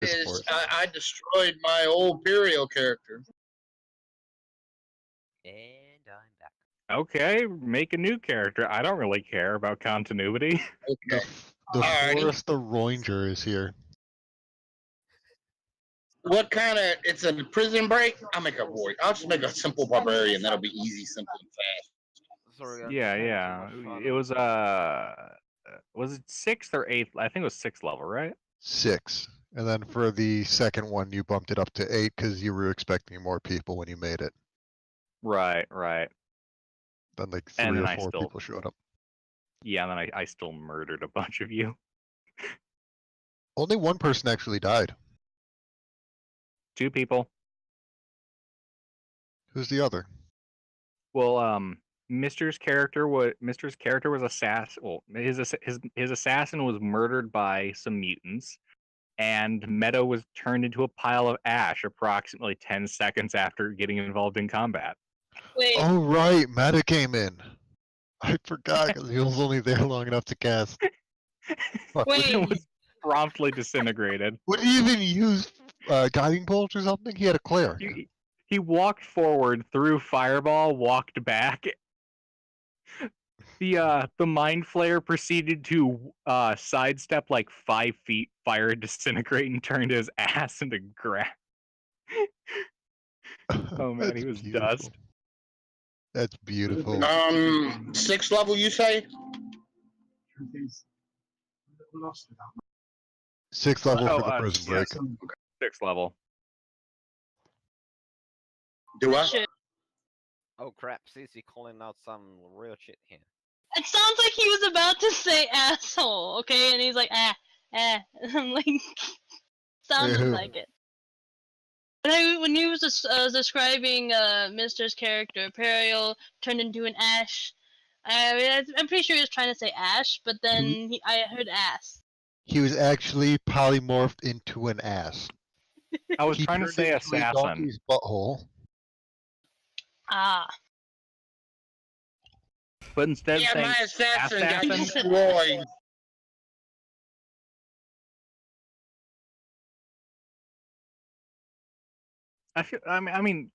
Is I destroyed my old Imperial character. And I'm back. Okay, make a new character. I don't really care about continuity. Okay. The Alrighty. Forrester Roinger is here. What kind of? It's a prison break. I'll make a void. I'll just make a simple barbarian. That'll be easy, simple, and fast. Sorry, I'm Yeah, having too yeah. much fun. It was it 6th or 8th? I think it was 6th level, right? 6. And then for the second one, you bumped it up to 8 because you were expecting more people when you made it. Right, right. Then like And 3 then or I 4 still- people showed up. Yeah, and then I still murdered a bunch of you. Only one person actually died. 2 people. Who's the other? Well, Mister's character was assassin. Well, his assassin was murdered by some mutants, and Meadow was turned into a pile of ash approximately 10 seconds after getting involved in combat. Wait, Oh right, Meta came in. I forgot because he was only there long enough to cast. Fuck, Wait. It was promptly disintegrated. would he even use guiding bolts or something? He had a cleric. He walked forward, threw fireball, walked back. The mind flayer proceeded to sidestep like 5 feet, fire disintegrate, and turned his ass into grass. Oh man, he was beautiful. dust. That's beautiful. 6th level, you say? 6th level Oh, for the prison break. 6th level. Do I? shit. Oh crap, CC calling out some real shit here. It sounds like he was about to say asshole, okay? And he's like, I'm like, sounded Ew. like it. When he was describing Mister's character, Imperial turned into an ash. I'm pretty sure he was trying to say ash, but then I heard ass. He was actually polymorphed into an ass. I was He trying to turned say into a assassin. donkey's butthole. Ah. But instead Yeah, of saying my assassin got assassin, destroyed. I mean,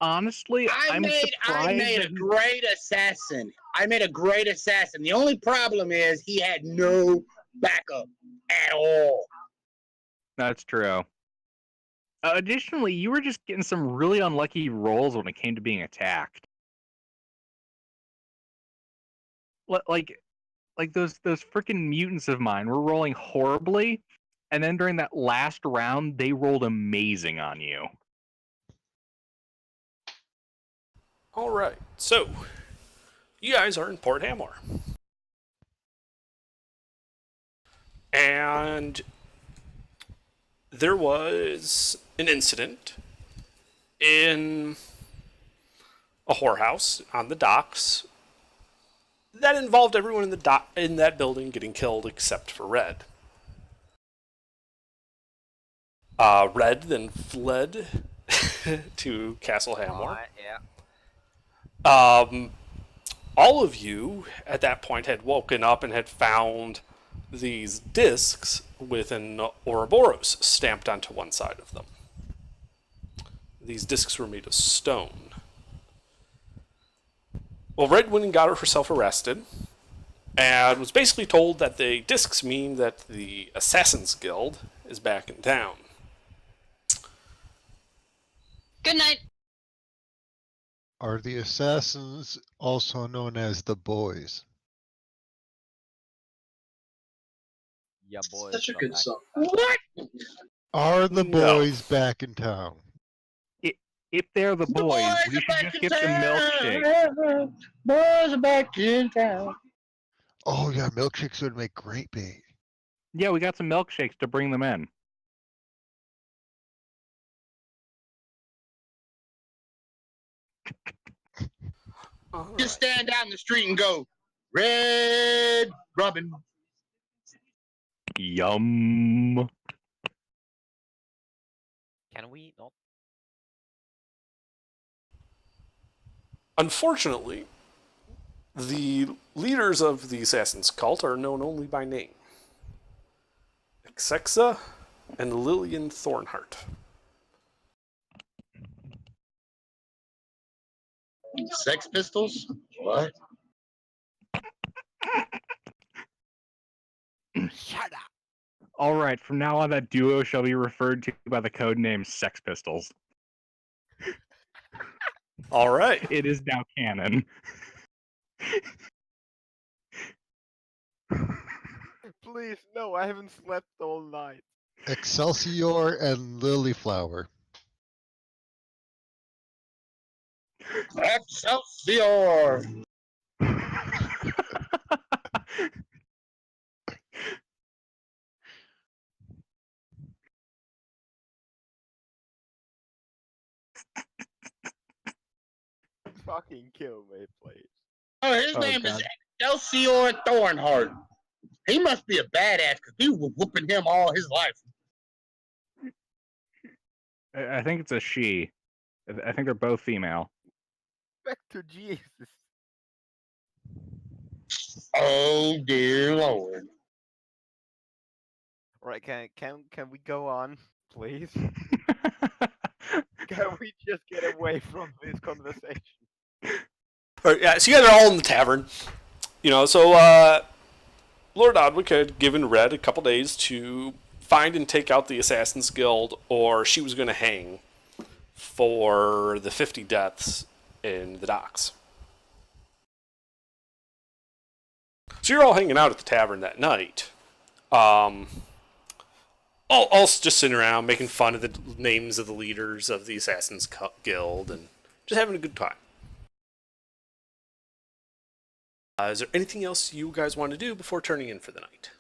honestly, I'm surprised. I made a great assassin. I made a great assassin. The only problem is he had no backup at all. That's true. Additionally, you were just getting some really unlucky rolls when it came to being attacked. Like those freaking mutants of mine were rolling horribly, and then during that last round, they rolled amazing on you. All right, so you guys are in Port Hamor, and there was an incident in a whorehouse on the docks that involved everyone in that building getting killed except for Red. Red then fled to Castle Hamor. Alright, yeah. All of you at that point had woken up and had found these discs with an Ouroboros stamped onto one side of them. These discs were made of stone. Well, Red went and got herself arrested and was basically told that the discs mean that the Assassin's Guild is back in town. Good night. Are the assassins also known as the boys? Yeah, boys. Such a come good back. song. What? Are the No. boys back in town? If they're the boys, we are should back just in get some milkshake. town. Boys are back in town. Oh yeah, milkshakes would make great bait. Yeah, we got some milkshakes to bring them in. All Just right. stand out in the street and go, Red Robin. Yum. Can we not? Unfortunately, the leaders of the Assassin's cult are known only by name. Exexa, and Lillian Thornhart. Sex Pistols? What? Shut up. All right, from now on, that duo shall be referred to by the code name Sex Pistols. All right. It is now canon. Please, no, I haven't slept all night. Excelsior and Lilyflower. Excelsior! Fucking kill me, please. Oh, his Oh, name is God. Excelsior Thornhart. He must be a badass because he was whooping him all his life. I think it's a she. I think they're both female. Back to Jesus. Oh dear Lord. Right, can we go on, please? Can we just get away from this conversation? All right, yeah, so you guys are all in the tavern. You know, so Lord Odwick had given Red a couple days to find and take out the Assassin's Guild, or she was going to hang for the 50 deaths in the docks. So you're all hanging out at the tavern that night. All just sitting around making fun of the names of the leaders of the Assassin's Guild and just having a good time. Is there anything else you guys want to do before turning in for the night?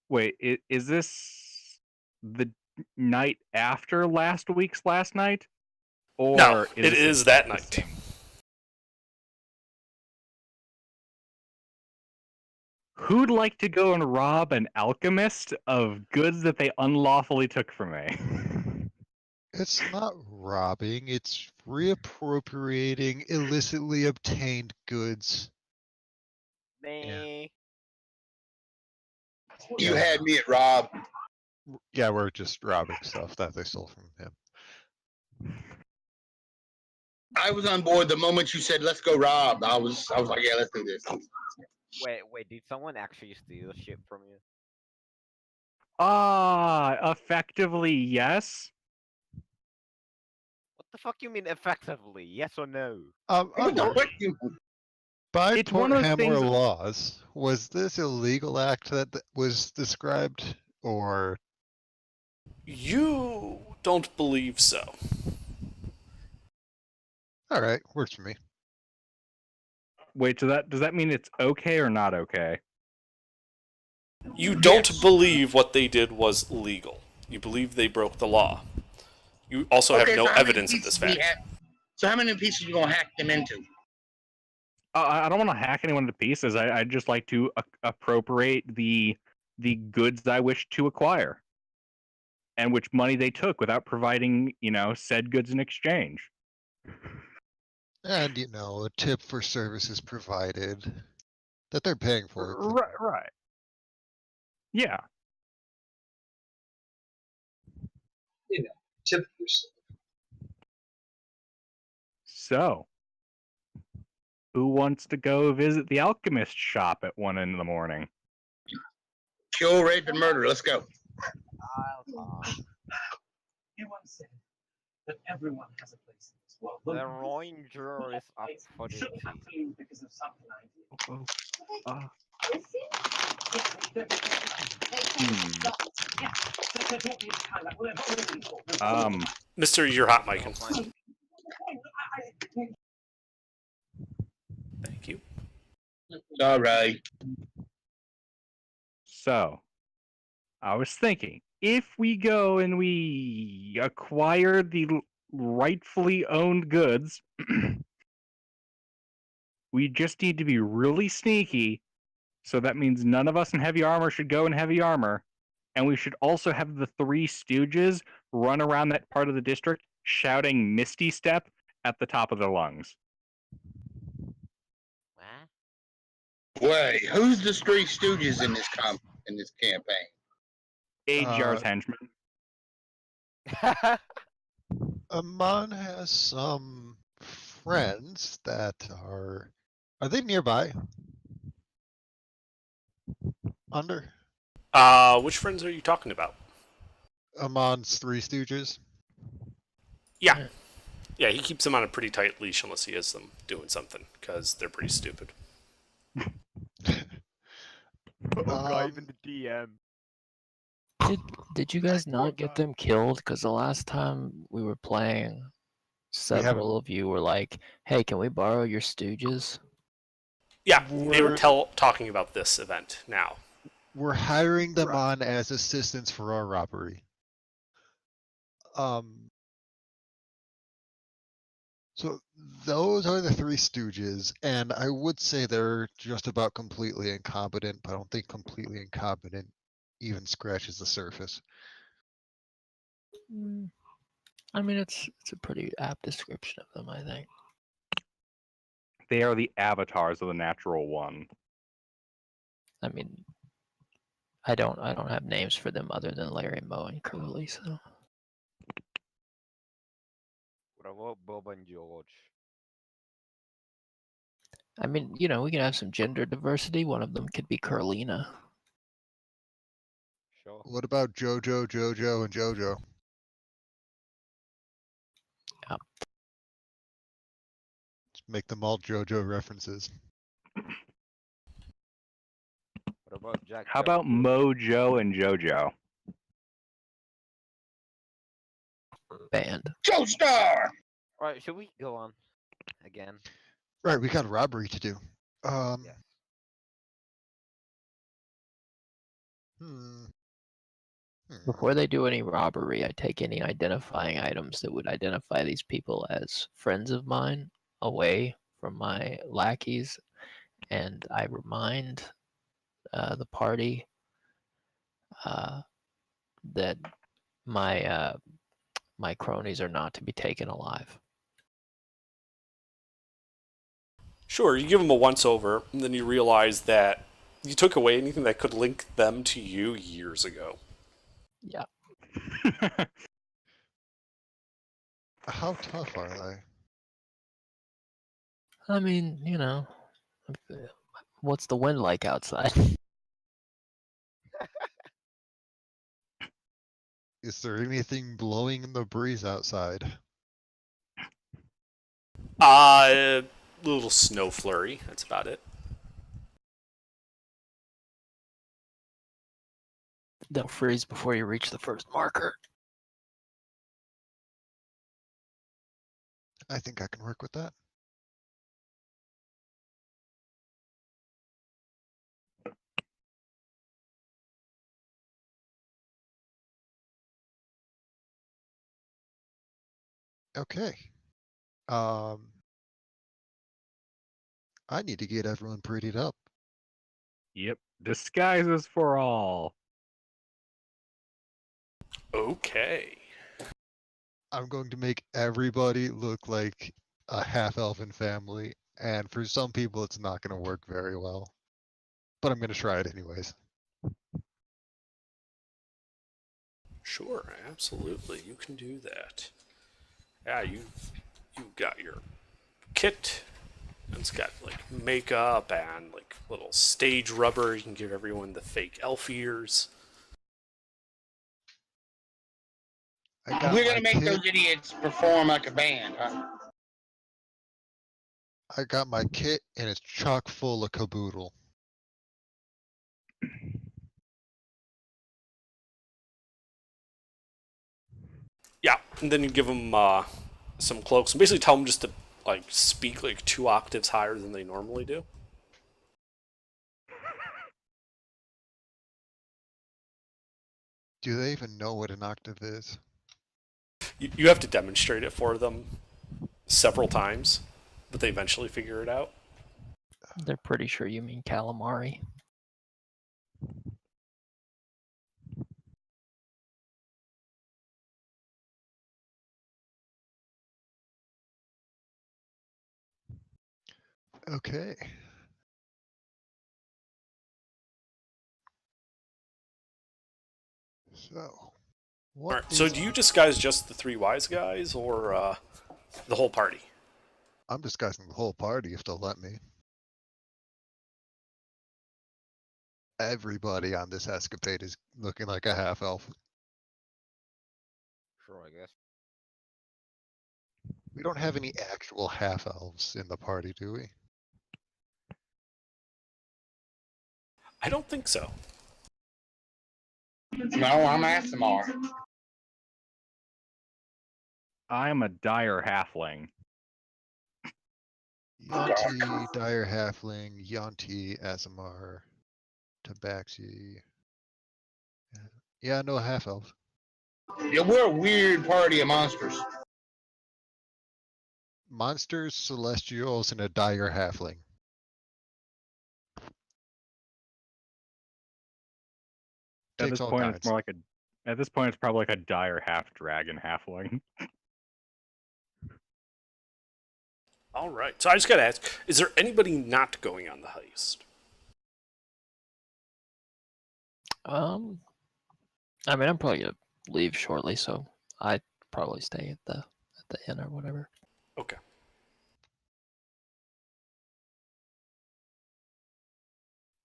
Wait, is this the night after last week's last night? Or No, it this is that night. Who'd like to go and rob an alchemist of goods that they unlawfully took from me? It's not robbing, it's reappropriating illicitly obtained goods. Me. You had me at Rob. Yeah, we're just robbing stuff that they stole from him. I was on board the moment you said let's go rob. I was like, yeah, let's do this. Wait, did someone actually steal shit from you? Effectively, yes. What the fuck you mean effectively? Yes or no? Under, by It's Port one of those Hammer things- laws, was this illegal act that was described, or You don't believe so. all right, works for me. Wait, so does that mean it's okay or not okay? You don't Yes. believe what they did was legal. You believe they broke the law. You also have no so how many evidence of this pieces we fact. have- So how many pieces you gonna hack them into? I don't want to hack anyone to pieces. I'd just like to appropriate the goods I wish to acquire, and which money they took without providing, said goods in exchange. And a tip for services provided that they're paying for. Right. Yeah. Tip yourself. So, who wants to go visit the alchemist shop at 1 in the morning? Kill, rape, and murder. Let's go. He once said that everyone has a place in this world. The Look, ranger is up for it duty. shouldn't have to you because of something I did. Uh, Yeah, they don't need to kind of whatever. Mr. You're hot micing. Fine. Thank you. All right. So, I was thinking, if we go and we acquire the rightfully owned goods, we just need to be really sneaky. So that means none of us in heavy armor should go in heavy armor. And we should also have the Three Stooges run around that part of the district shouting Misty Step at the top of their lungs. Wait, who's the Three Stooges in this campaign? Ajar's henchman. Amon has some friends that are they nearby? Under? Which friends are you talking about? Amon's Three Stooges? Yeah. Yeah, he keeps them on a pretty tight leash unless he has them doing something, because they're pretty stupid. Um, the DM. Did you guys not get them killed? Because the last time we were playing, several of you were like, "Hey, can we borrow your stooges?" Yeah, they were We're- talking about this event now. We're hiring them on as assistants for our robbery. So those are the Three Stooges, and I would say they're just about completely incompetent, but I don't think completely incompetent even scratches the surface. I mean, it's a pretty apt description of them, I think. They are the avatars of the natural one. I mean, I don't have names for them other than Larry, Moe, and Cooley. So What about Bob and George? I mean, you know, we can have some gender diversity. One of them could be Carlina. Sure. What about Jojo, Jojo, and Jojo? Yeah. Just make them all Jojo references. What about Jack? How about Mojo and Jojo? Band. Joestar! Right, should we go on again? Right, we got a robbery to do. Yes. Hmm. Before they do any robbery, I take any identifying items that would identify these people as friends of mine away from my lackeys, and I remind the party that my cronies are not to be taken alive. Sure, you give them a once over, and then you realize that you took away anything that could link them to you years ago. Yeah. How tough are they? I mean, you know, what's the wind like outside? Is there anything blowing in the breeze outside? A little snow flurry, that's about it. They'll freeze before you reach the first marker. I think I can work with that. Okay. I need to get everyone prettied up. Yep. Disguises for all. Okay. I'm going to make everybody look like a half-elfin family, and for some people it's not going to work very well. But I'm going to try it anyways. Sure, absolutely, you can do that. Yeah, you got your kit. It's got like makeup and like little stage rubber. You can give everyone the fake elf ears. I got We're my gonna make kit. those idiots perform like a band, huh? I got my kit, and it's chock full of caboodle. Yeah, and then you give them some cloaks and basically tell them just to like speak like 2 octaves higher than they normally do. Do they even know what an octave is? You have to demonstrate it for them several times, but they eventually figure it out. They're pretty sure you mean calamari. Okay. So, All right. So do you disguise just the 3 wise guys or the whole party? I'm disguising the whole party if they'll let me. Everybody on this escapade is looking like a half elf. Sure, I guess. We don't have any actual half elves in the party, do we? I don't think so. No, I'm Asimar. I'm a dire halfling. Yanti, Dire Halfling, Yanti, Azamar, Tabaxi. Yeah, no half elves. Yeah, we're a weird party of monsters. Monsters, Celestials, and a Dire Halfling. At Takes this all point, kinds. it's more like a. At this point, it's probably like a dire half dragon halfling. All right. So I just got to ask, is there anybody not going on the heist? I mean, I'm probably gonna leave shortly, so I'd probably stay at the inn or whatever. Okay.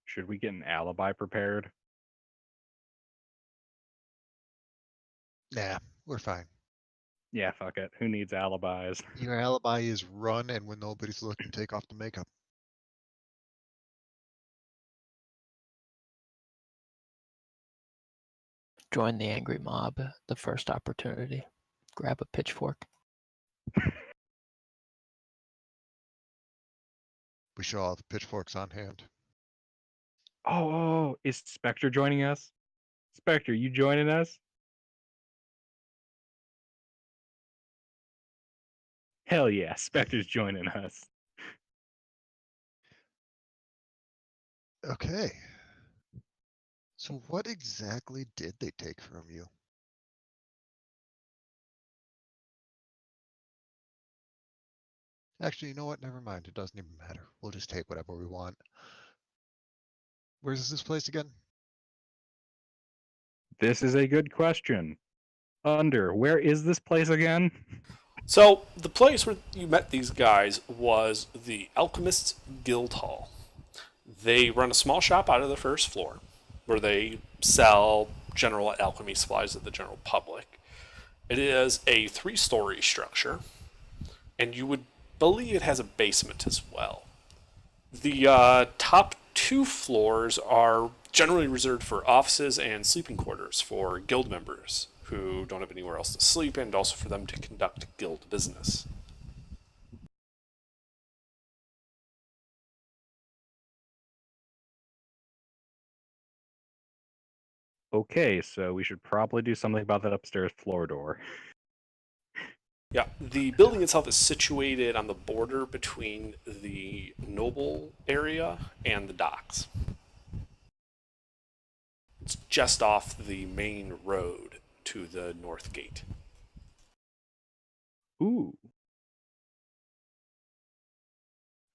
Should we get an alibi prepared? Nah, we're fine. Yeah, fuck it. Who needs alibis? Your alibi is run, and when nobody's looking, take off the makeup. Join the angry mob at the first opportunity. Grab a pitchfork. We should all have pitchforks on hand. Oh, is Spectre joining us? Spectre, you joining us? Hell yeah, Spectre's joining us. Okay. So what exactly did they take from you? Actually, you know what? Never mind. It doesn't even matter. We'll just take whatever we want. Where's this place again? This is a good question. Where is this place again? So the place where you met these guys was the Alchemists Guild Hall. They run a small shop out of the first floor where they sell general alchemy supplies to the general public. It is a 3-story structure, and you would believe it has a basement as well. The top 2 floors are generally reserved for offices and sleeping quarters for guild members who don't have anywhere else to sleep, and also for them to conduct guild business. Okay, so we should probably do something about that upstairs floor door. Yeah, the building itself is situated on the border between the noble area and the docks. It's just off the main road to the north gate. Ooh.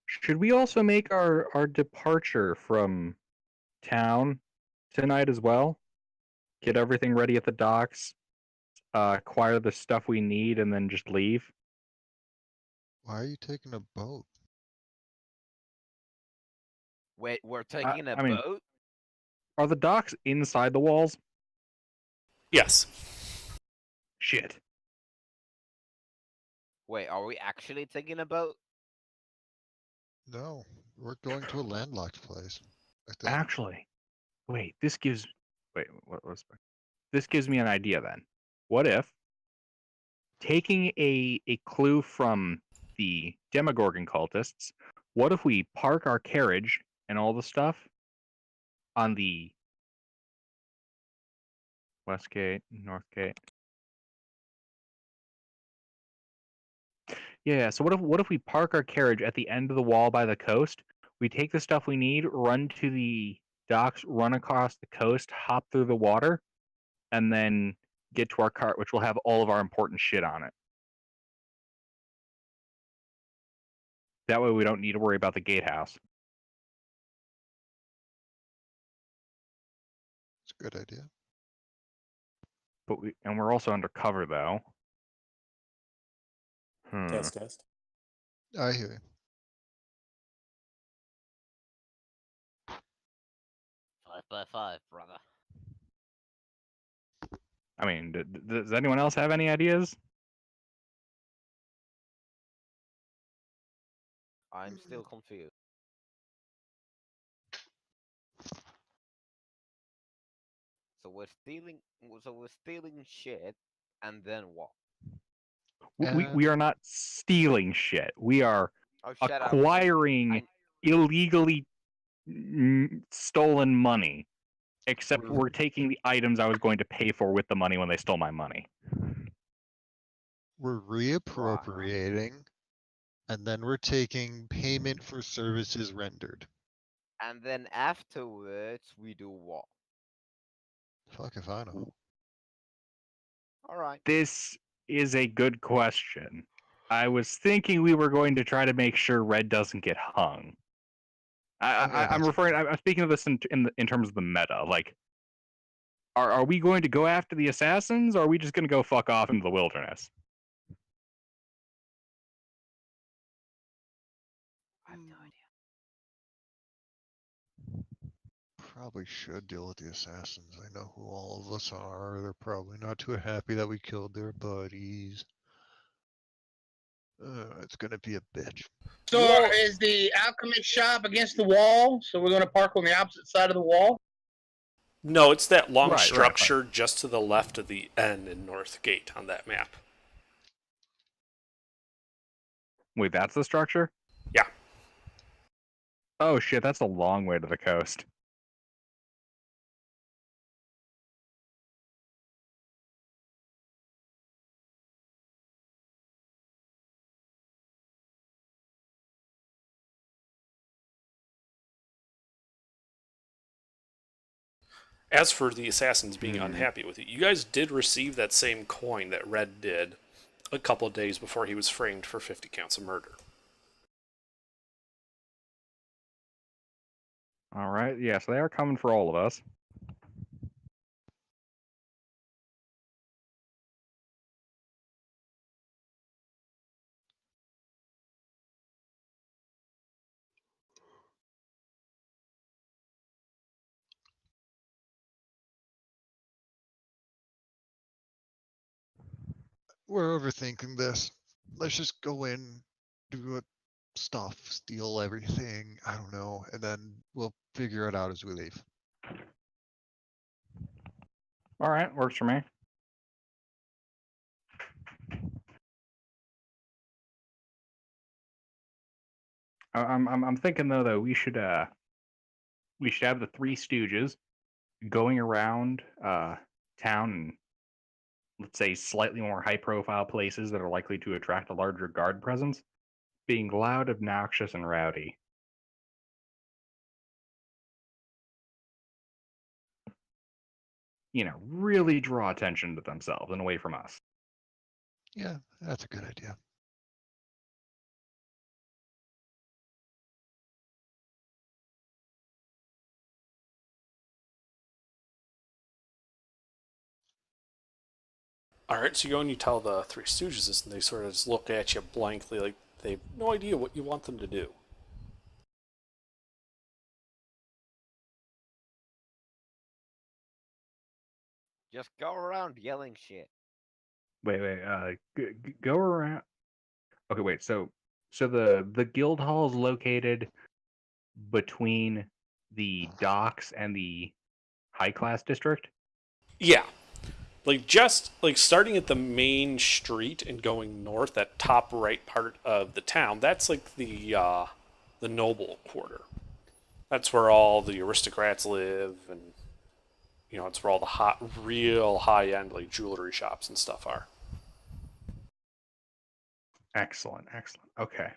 Should we also make our departure from town tonight as well? Get everything ready at the docks, acquire the stuff we need, and then just leave? Why are you taking a boat? Wait, we're taking a I mean- boat? Are the docks inside the walls? Yes. Shit. Wait, are we actually taking a boat? No, we're going to a landlocked place. I think. Actually, wait, this gives me an idea then. What if taking a clue from the Demogorgon cultists, what if we park our carriage and all the stuff on the west gate, north gate? Yeah, so what if we park our carriage at the end of the wall by the coast? We take the stuff we need, run to the docks, run across the coast, hop through the water, and then get to our cart, which will have all of our important shit on it. That way we don't need to worry about the gatehouse. It's a good idea. but we're also undercover though. Test, test. I hear you. 5 by 5, brother. I mean, does anyone else have any ideas? I'm still confused. So we're stealing shit, and then what? We are not stealing shit. We are Oh shit! acquiring illegally stolen money. Except we're taking the items I was going to pay for with the money when they stole my money. We're reappropriating, and then we're taking payment for services rendered. And then afterwards, we do what? Fuck if I know. All right. This is a good question. I was thinking we were going to try to make sure Red doesn't get hung. I'm speaking of this in terms of the meta. Like, are we going to go after the assassins, or are we just going to go fuck off into the wilderness? I have no idea. Probably should deal with the assassins. I know who all of us are. They're probably not too happy that we killed their buddies. It's gonna be a bitch. So is the alchemist shop against the wall? So we're going to park on the opposite side of the wall? No, it's that long Right. structure just to the left of the N in North Gate on that map. Wait, that's the structure? Yeah. Oh shit, that's a long way to the coast. As for the assassins being unhappy with it, you guys did receive that same coin that Red did a couple of days before he was framed for 50 counts of murder. All right, yeah, so they are coming for all of us. We're overthinking this. Let's just go in, do stuff, steal everything. I don't know, and then we'll figure it out as we leave. All right, works for me. I'm thinking though that we should have the Three Stooges going around town and, let's say, slightly more high profile places that are likely to attract a larger guard presence, being loud, obnoxious, and rowdy. You know, really draw attention to themselves and away from us. Yeah, that's a good idea. Alright, so you go and you tell the Three Stooges this, and they sort of just look at you blankly like they have no idea what you want them to do. Just go around yelling shit. Wait, go around. Okay, wait. So the guild hall is located between the docks and the high class district. Yeah. Like, just, like, starting at the main street and going north, that top right part of the town, that's, like, the noble quarter. That's where all the aristocrats live, and, you know, it's where all the real high-end, like, jewelry shops and stuff are. Excellent. Okay.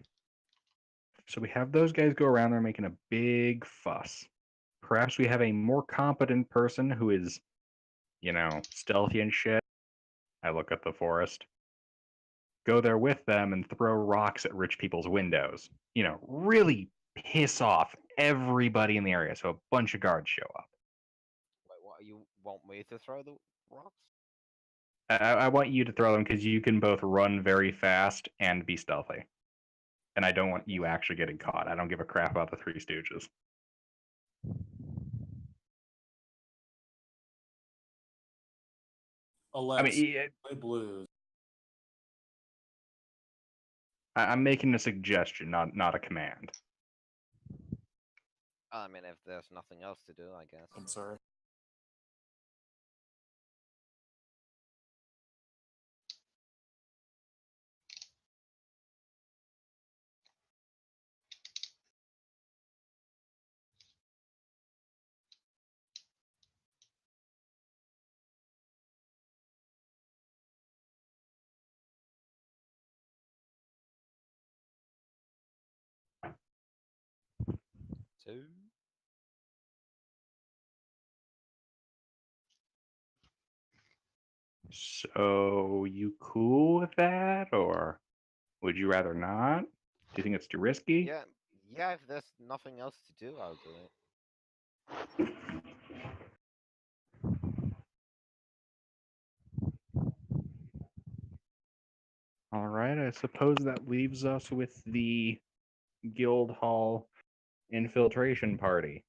So we have those guys go around there making a big fuss. Perhaps we have a more competent person who is, you know, stealthy and shit. I look at the forest. Go there with them and throw rocks at rich people's windows. You know, really piss off everybody in the area so a bunch of guards show up. Wait, what? You want me to throw the rocks? I want you to throw them because you can both run very fast and be stealthy. And I don't want you actually getting caught. I don't give a crap about the Three Stooges. I mean, blues. I'm making a suggestion, not a command. I mean, if there's nothing else to do, I guess. I'm sorry. Two. So you cool with that, or would you rather not? Do you think it's too risky? Yeah, if there's nothing else to do, I'll do it. All right, I suppose that leaves us with the guild hall infiltration party.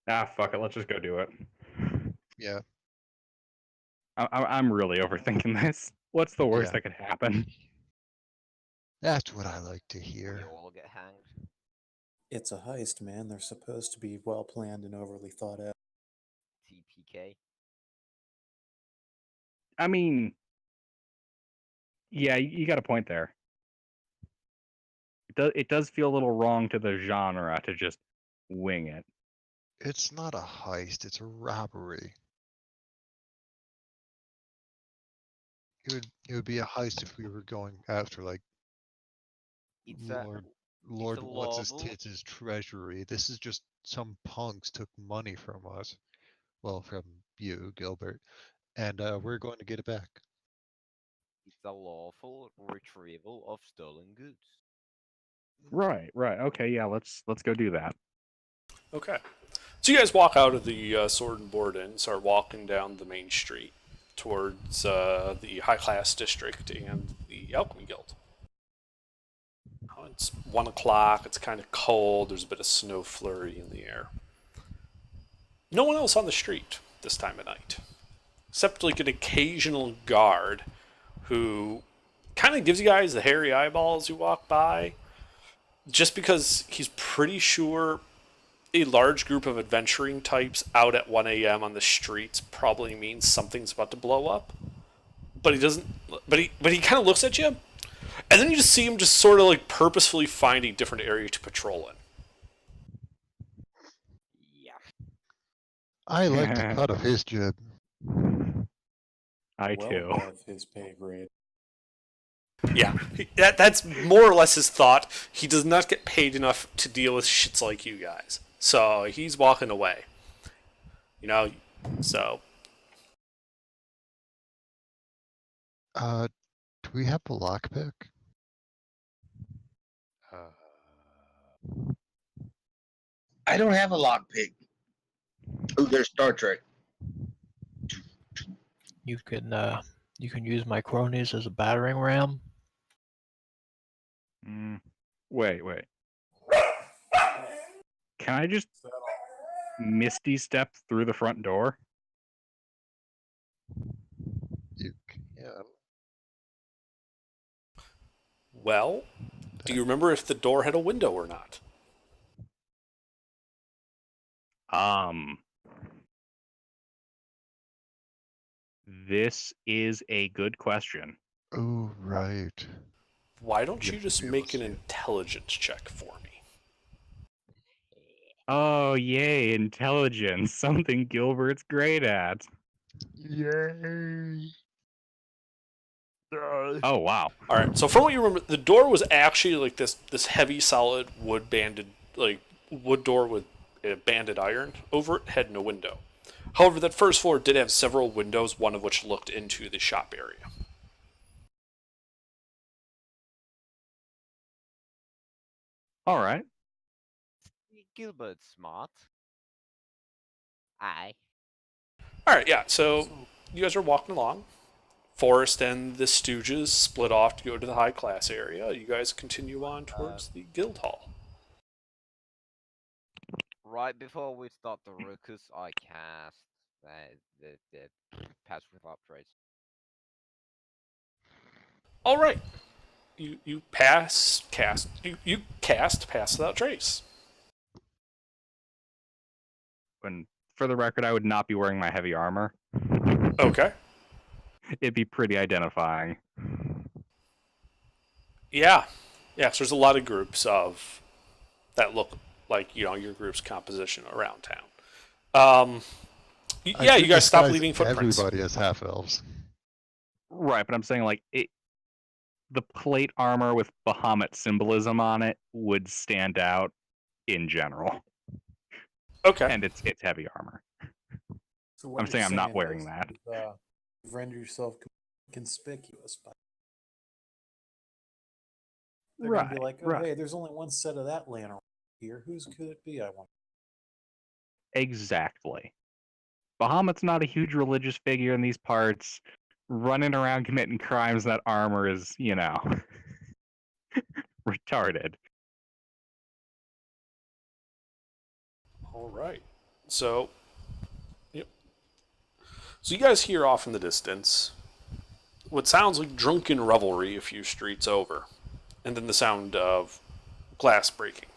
Ah, fuck it. Let's just go do it. Yeah. I'm really overthinking this. What's the worst Yeah. that could happen? That's what I like to We hear. all get hanged. It's a heist, man. They're supposed to be well planned and overly thought out. TPK. I mean, yeah, you got a point there. It does feel a little wrong to the genre to just wing it. It's not a heist, it's a robbery. It would be a heist if we were going after like It's a Lord what's his lawful- tits' treasury. This is just some punks took money from us. Well, from you, Gilbert. And we're going to get it back. It's a lawful retrieval of stolen goods. Right. Okay, yeah, let's go do that. Okay. So you guys walk out of the Sword and Board Inn, start walking down the main street towards the high class district and the Alchemy Guild. It's 1 o'clock, it's kind of cold, there's a bit of snow flurry in the air. No one else on the street this time of night, except like an occasional guard who kind of gives you guys the hairy eyeballs you walk by, just because he's pretty sure a large group of adventuring types out at 1 a.m. on the streets probably means something's about to blow up. But he doesn't. But he kind of looks at you, and then you just see him just sort of like purposefully find a different area to patrol in. Yeah. I like the cut of his jib. I well too. above his pay grade. Yeah, that's more or less his thought. He does not get paid enough to deal with shits like you guys, so he's walking away. You know, so. Do we have a lockpick? I don't have a lockpick. Oh, there's Star Trek. You can use my cronies as a battering ram. Wait. Can I just Misty step through the front door? You can. Well, do you remember if the door had a window or not? This is a good question. Oh, right. Why don't you Yep, just be able make to an see it. intelligence check for me? Oh, yay, intelligence. Something Gilbert's great at. Yay! Oh, wow. All right. So from what you remember, the door was actually like this heavy, solid wood door with a banded iron over it. Had no window. However, that first floor did have several windows, one of which looked into the shop area. All right. Gilbert's smart. Aye. All right, yeah. So you guys are walking along. Forrest and the Stooges split off to go to the high class area. You guys continue on towards the guild hall. Right before we start the ruckus, I cast the Pass Without Trace. All right. You cast Pass Without Trace. And for the record, I would not be wearing my heavy armor. Okay. It'd be pretty identifying. Yeah. Yeah, so there's a lot of groups of that look like, you know, your group's composition around town. Yeah, you guys stop leaving footprints. Everybody has half elves. Right, but I'm saying like the plate armor with Bahamut symbolism on it would stand out in general. Okay. And it's heavy armor. So what I'm you're saying I'm not saying wearing is that. you've rendered yourself conspicuous. They're gonna be like, oh, right. hey, there's only one set of that laying around here. Whose could it be? I wonder. Exactly. Bahamut's not a huge religious figure in these parts. Running around committing crimes, that armor is, you know, retarded. All right. So, yep. So you guys hear off in the distance what sounds like drunken revelry a few streets over, and then the sound of glass breaking.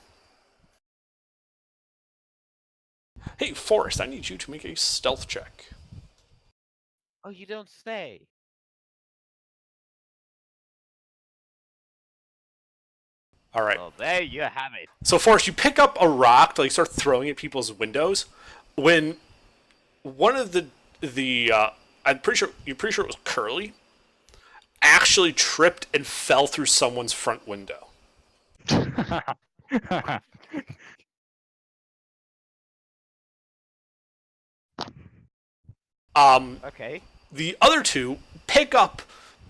Hey, Forrest, I need you to make a stealth check. Oh, you don't say. All right. Well, there you have it. So, Forrest, you pick up a rock to like start throwing at people's windows. When one of the you're pretty sure it was Curly, actually tripped and fell through someone's front window. Okay. The other two pick up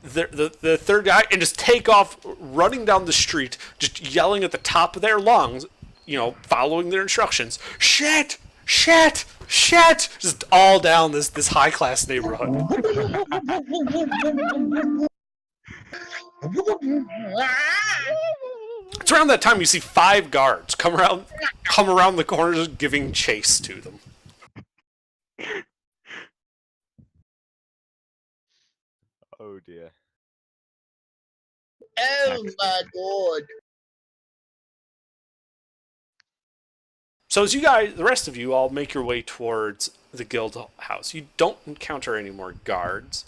the third guy and just take off running down the street, just yelling at the top of their lungs, you know, following their instructions. Shit! Shit! Shit! Just all down this high class neighborhood. It's around that time you see 5 guards come around the corners giving chase to them. Oh dear. Oh my god. So as you guys, the rest of you all make your way towards the guild house, you don't encounter any more guards.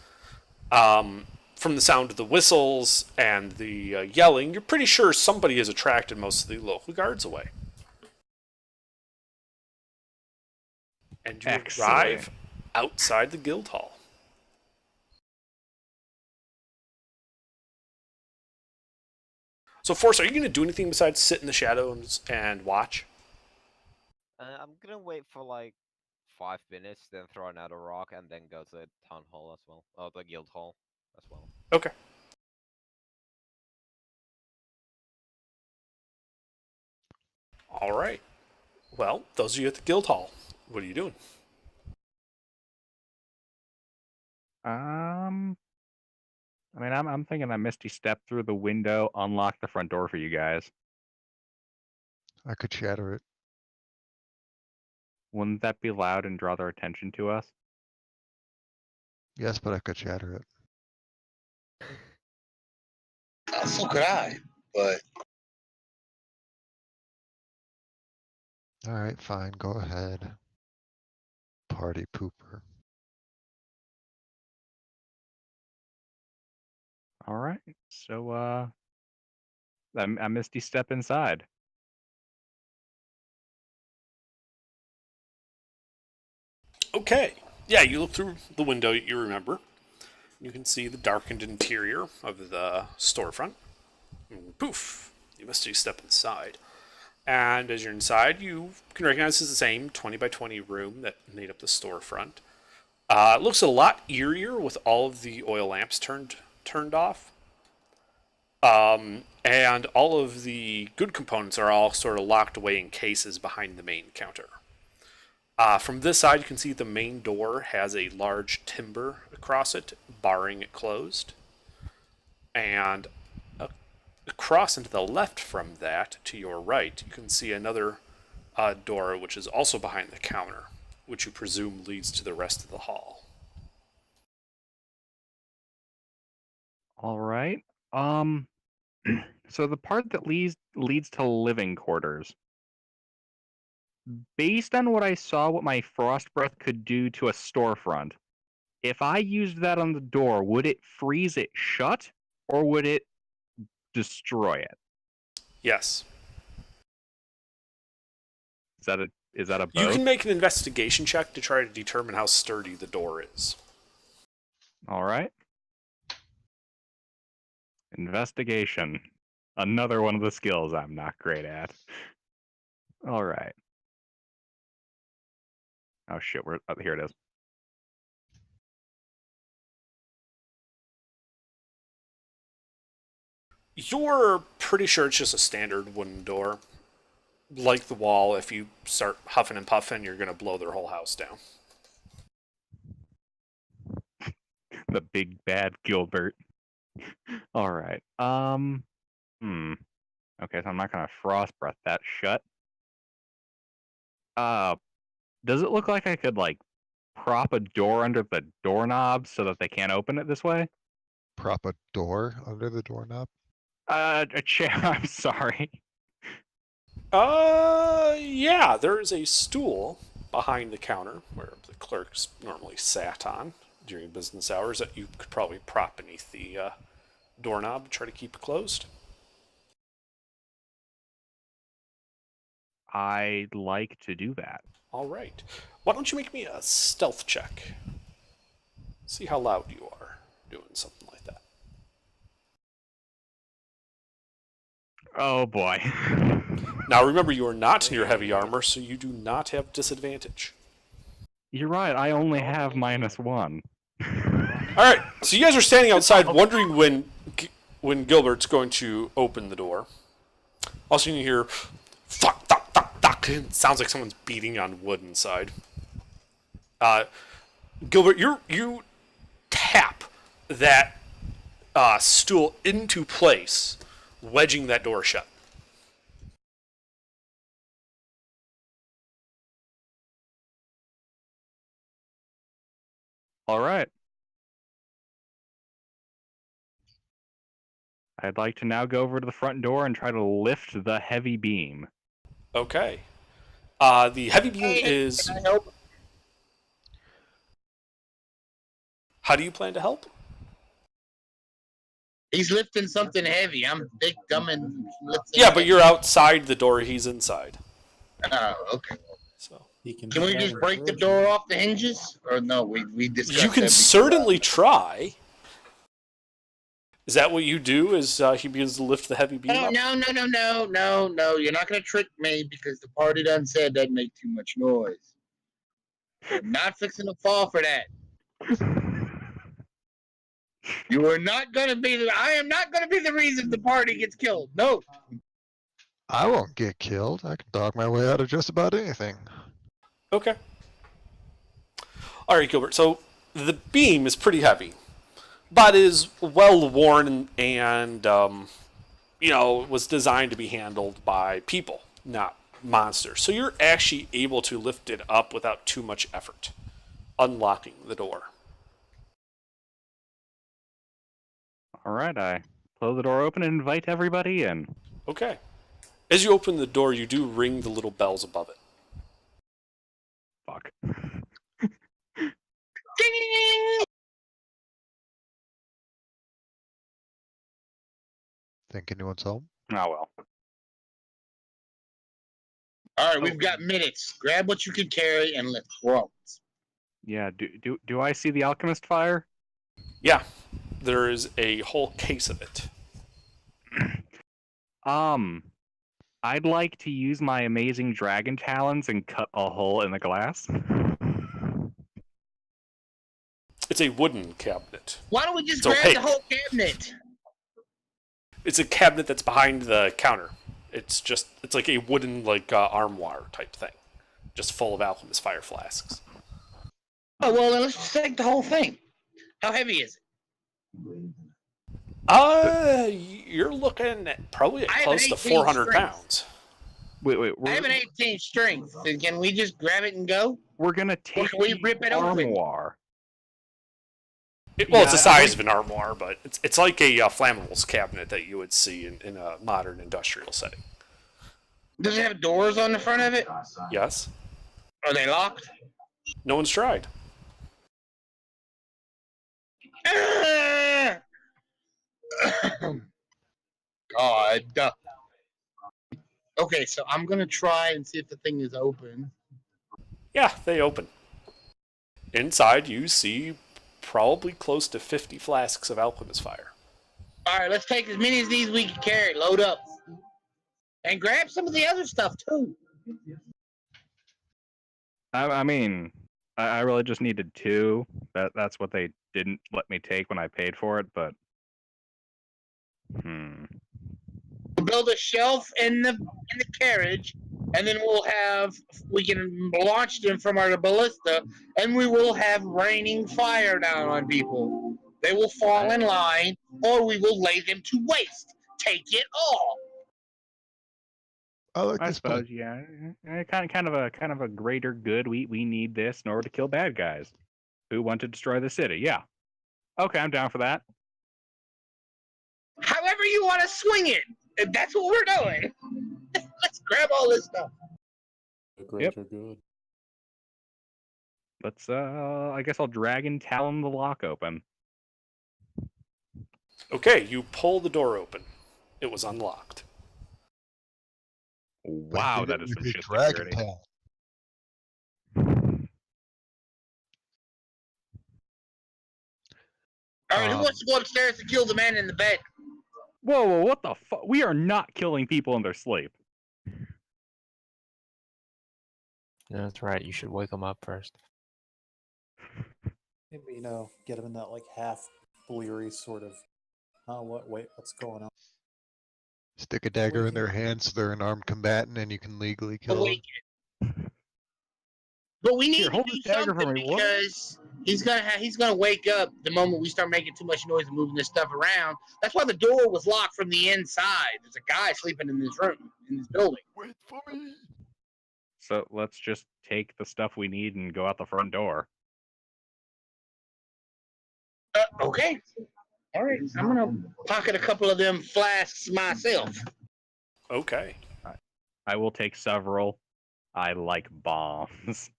From the sound of the whistles and the yelling, you're pretty sure somebody has attracted most of the local guards away. And you arrive outside the guild hall. So, Force, are you going to do anything besides sit in the shadows and watch? I'm gonna wait for like 5 minutes, then throw another rock, and then go to the town hall as well. Oh, the guild hall as well. Okay. All right. Well, those of you at the guild hall, what are you doing? I mean, I'm thinking I Misty step through the window, unlock the front door for you guys. I could shatter it. Wouldn't that be loud and draw their attention to us? Yes, but I could shatter it. So could I, but Alright, fine, go ahead. Party pooper. All right. So, I Misty step inside. Okay. Yeah, you look through the window you remember. You can see the darkened interior of the storefront. And poof, you must step inside. And as you're inside, you can recognize it's the same 20 by 20 room that made up the storefront. It looks a lot eerier with all of the oil lamps turned off. And all of the good components are all sort of locked away in cases behind the main counter. From this side, you can see the main door has a large timber across it, barring it closed. And across and to the left from that, to your right, you can see another door, which is also behind the counter, which you presume leads to the rest of the hall. All right. So the part that leads to living quarters. Based on what I saw, what my frost breath could do to a storefront, if I used that on the door, would it freeze it shut, or would it destroy it? Yes. Is that a both? You can make an investigation check to try to determine how sturdy the door is. All right. Investigation. Another one of the skills I'm not great at. All right. Oh shit, here it is. You're pretty sure it's just a standard wooden door. Like the wall, if you start huffing and puffing, you're going to blow their whole house down. The big bad Gilbert. All right. Okay, so I'm not gonna frost breath that shut. Does it look like I could like prop a door under the doorknob so that they can't open it this way? Prop a door under the doorknob? A chair. I'm sorry. Yeah, there is a stool behind the counter where the clerks normally sat on during business hours that you could probably prop beneath the doorknob to try to keep it closed. I'd like to do that. All right. Why don't you make me a stealth check? See how loud you are doing something like that. Oh boy. Now remember, you are not in your heavy armor, so you do not have disadvantage. You're right, I only have -1. Alright, so you guys are standing outside wondering when Gilbert's going to open the door. Also, you hear fuck, fuck, fuck, fuck. It sounds like someone's beating on wood inside. Gilbert, you tap that stool into place, wedging that door shut. All right. I'd like to now go over to the front door and try to lift the heavy beam. Okay. The heavy beam is... Can I help? How do you plan to help? He's lifting something heavy. I'm big, dumb, and lifting. Yeah, but you're outside the door. He's inside. Oh, okay. So Can we just break the door off the hinges? Or no, we discussed you can that before. certainly try. Is that what you do? Is he begins to lift the heavy beam up? No. You're not going to trick me because the party done said that'd make too much noise. I'm not fixing to fall for that. You are not going to be I am not going to be the reason the party gets killed. No. I won't get killed. I can dog my way out of just about anything. Okay. All right, Gilbert. So the beam is pretty heavy, but is well worn and was designed to be handled by people, not monsters. So you're actually able to lift it up without too much effort, unlocking the door. All right, I close the door open and invite everybody in. Okay. As you open the door, you do ring the little bells above it. Fuck. Think anyone's home? Oh well. All right, we've got minutes. Grab what you can carry and let's roll. Yeah. Do I see the alchemist fire? Yeah. There is a whole case of it. I'd like to use my amazing dragon talons and cut a hole in the glass. It's a wooden cabinet. Why don't we just It's grab opaque. the whole cabinet? It's a cabinet that's behind the counter. It's like a wooden armoire type thing, just full of alchemist fire flasks. Oh well, then let's just take the whole thing. How heavy is it? You're looking at probably I have close an to 18 400 strength. pounds. Wait, I have an 18 strength. So can we just grab it and go? we're gonna take can we the rip it open? armoire. It's Yeah, the size of an armoire, but it's like a flammables cabinet that you would see in a modern industrial setting. Does it have doors on the front of it? Yes. Are they locked? No one's tried. God. Okay, so I'm gonna try and see if the thing is open. Yeah, they open. Inside, you see probably close to 50 flasks of alchemist fire. All right, let's take as many of these we can carry. Load up, and grab some of the other stuff too. I mean, I really just needed 2. That's what they didn't let me take when I paid for it, but We'll build a shelf in the carriage, and then we can launch them from our ballista, and we will have raining fire down on people. They will fall in line, or we will lay them to waste. Take it all. I like I this suppose, plan. yeah, kind of a greater good. We need this in order to kill bad guys who want to destroy the city. Yeah, okay, I'm down for that. However you want to swing it, if that's what we're doing. Let's grab all this stuff. The greater good. Let's I guess I'll Dragon Talon the lock open. Okay, you pull the door open. It was unlocked. Wow, Hit that it is with some your shit dragon security. tail. All right, who wants to go upstairs to kill the man in the bed? Whoa, what the fuck? We are not killing people in their sleep. Yeah, that's right. You should wake them up first. Maybe, get him in that half bleary sort of. Oh, wait, what's going on? Stick a dagger in their hand so they're an armed combatant and you can legally kill them. Awake. But we need Here, to hold do this dagger for something me, what? because he's gonna wake up the moment we start making too much noise and moving this stuff around. That's why the door was locked from the inside. There's a guy sleeping in this room, in this building. Wait for me. So let's just take the stuff we need and go out the front door. Okay. All right. I'm gonna pocket a couple of them flasks myself. Okay. I will take several. I like bombs.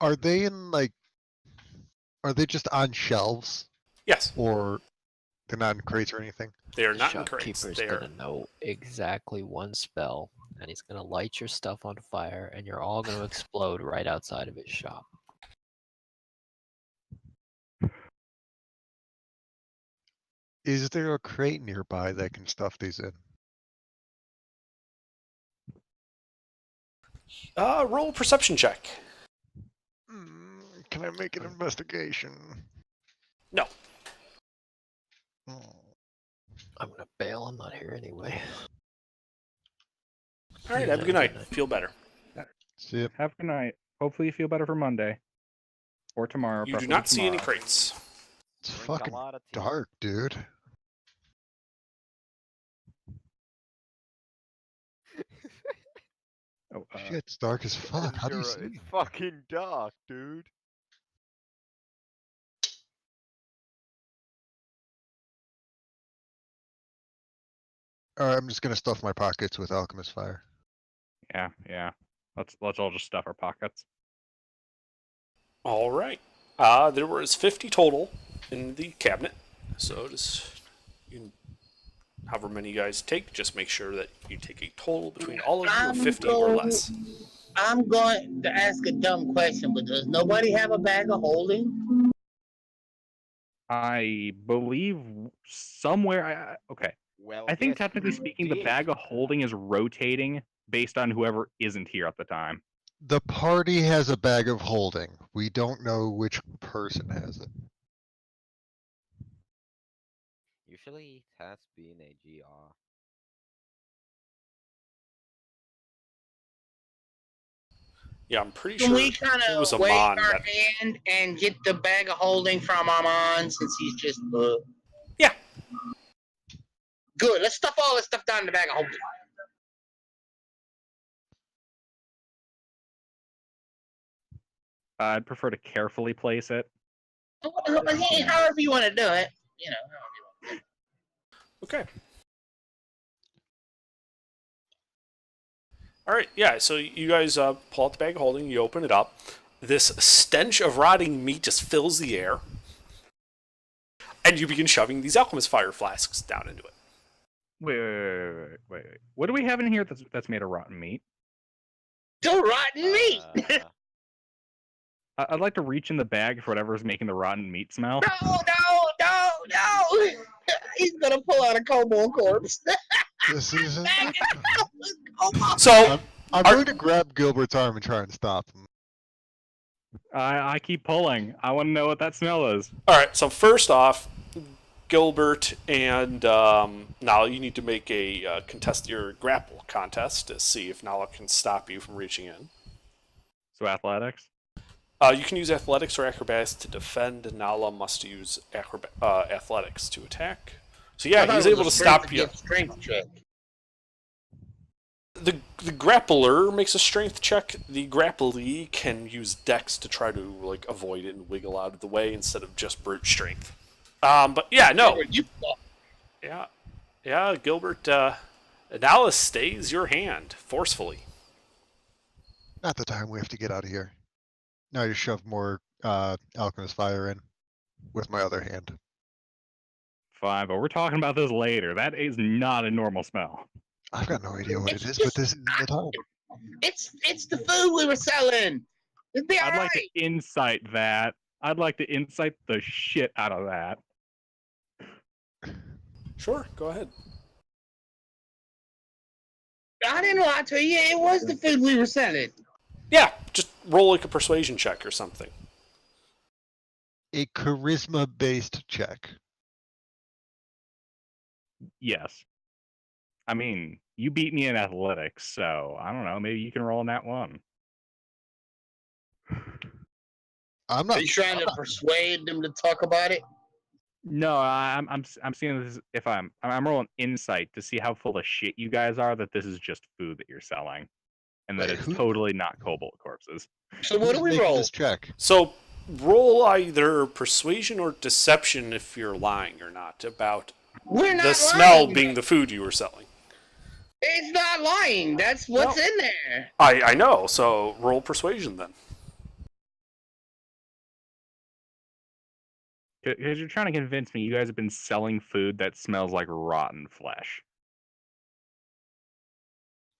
Are they are they just on shelves? Yes, Or they're not in crates or anything? they are not in crates. Shopkeeper's They are. gonna know exactly one spell, and he's gonna light your stuff on fire, and you're all gonna explode right outside of his shop. Is there a crate nearby that can stuff these in? Roll a perception check. Can I make an investigation? No. I'm gonna bail. I'm not here anyway. All right. Have a good night. Feel better. See it. Have a good night. Hopefully you feel better for Monday. Or tomorrow. You do preferably not see any tomorrow. crates. It's Drink a fucking lot of tea. dark, dude. Oh, Shit, it's dark as fuck. How do you see? It's fucking dark, dude. Alright, I'm just gonna stuff my pockets with alchemist fire. Yeah. Let's all just stuff our pockets. All right. There was 50 total in the cabinet. So just however many you guys take, just make sure that you take a total between all of you of 50 or less. I'm going to ask a dumb question, but does nobody have a bag of holding? I believe somewhere. Okay. Well, I think yes, technically you speaking, the did. bag of holding is rotating based on whoever isn't here at the time. The party has a bag of holding. We don't know which person has it. Usually it has been a GR. Yeah, I'm pretty Can sure we kind it was of wave Amon our that. hand and get the bag of holding from Amon since he's just Yeah. Good. Let's stuff all this stuff down in the bag of holding. I'd prefer to carefully place it. However you want to do it, you know. Okay. All right. Yeah. So you guys pull out the bag of holding. You open it up. This stench of rotting meat just fills the air, and you begin shoving these alchemist fire flasks down into it. Wait. What do we have in here that's made of rotten meat? Still rotten meat. I'd like to reach in the bag for whatever's making the rotten meat smell. No. He's gonna pull out a kobold corpse. This isn't. So I'm going to grab Gilbert's arm and try and stop him. I keep pulling. I want to know what that smell is. all right. So first off, Gilbert and Nala, you need to make a contest your grapple contest to see if Nala can stop you from reaching in. So athletics. You can use athletics or acrobatics to defend, and Nala must use athletics to attack. So yeah, he's able to stop you. Strength check. The grappler makes a strength check. The grapplee can use dex to try to like avoid it and wiggle out of the way instead of just brute strength. But yeah, no. Yeah, Gilbert. Nala stays your hand forcefully. Not the time we have to get out of here. Now you shove more alchemist fire in with my other hand. Fine, but we're talking about this later. That is not a normal smell. I've got no idea what it is, but this is the time. It's the food we were selling. It'd be I'd all like right. to insight that. I'd like to insight the shit out of that. Sure, go ahead. I didn't lie to you. It was the food we were selling. Yeah, just roll like a persuasion check or something. A charisma-based check. Yes. I mean, you beat me in athletics, so I don't know. Maybe you can roll in that one. I'm not. Are you trying to persuade them to talk about it? No, I'm seeing this. If I'm rolling insight to see how full of shit you guys are that this is just food that you're selling, and that Wait, it's who- totally not cobalt corpses. So what do we Making roll? This check. So roll either persuasion or deception if you're lying or not about We're not the smell lying. being the food you were selling. It's not lying. That's what's in there. I know, so roll persuasion then. Because you're trying to convince me you guys have been selling food that smells like rotten flesh.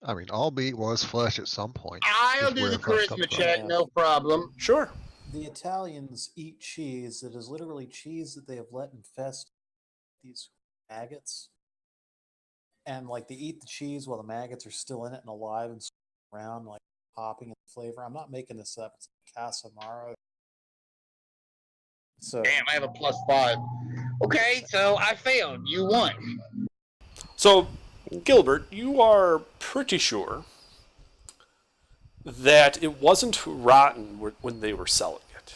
I mean, all meat was flesh at some point. I'll Just do where the the flesh charisma comes from. check, no problem. Sure. The Italians eat cheese that is literally cheese that they have let infest these maggots. And like they eat the cheese while the maggots are still in it and alive and around, like popping in the flavor. I'm not making this up. It's Casamaro. So Damn, I have a +5. Okay, so I failed. You won. So, Gilbert, you are pretty sure that it wasn't rotten when they were selling it.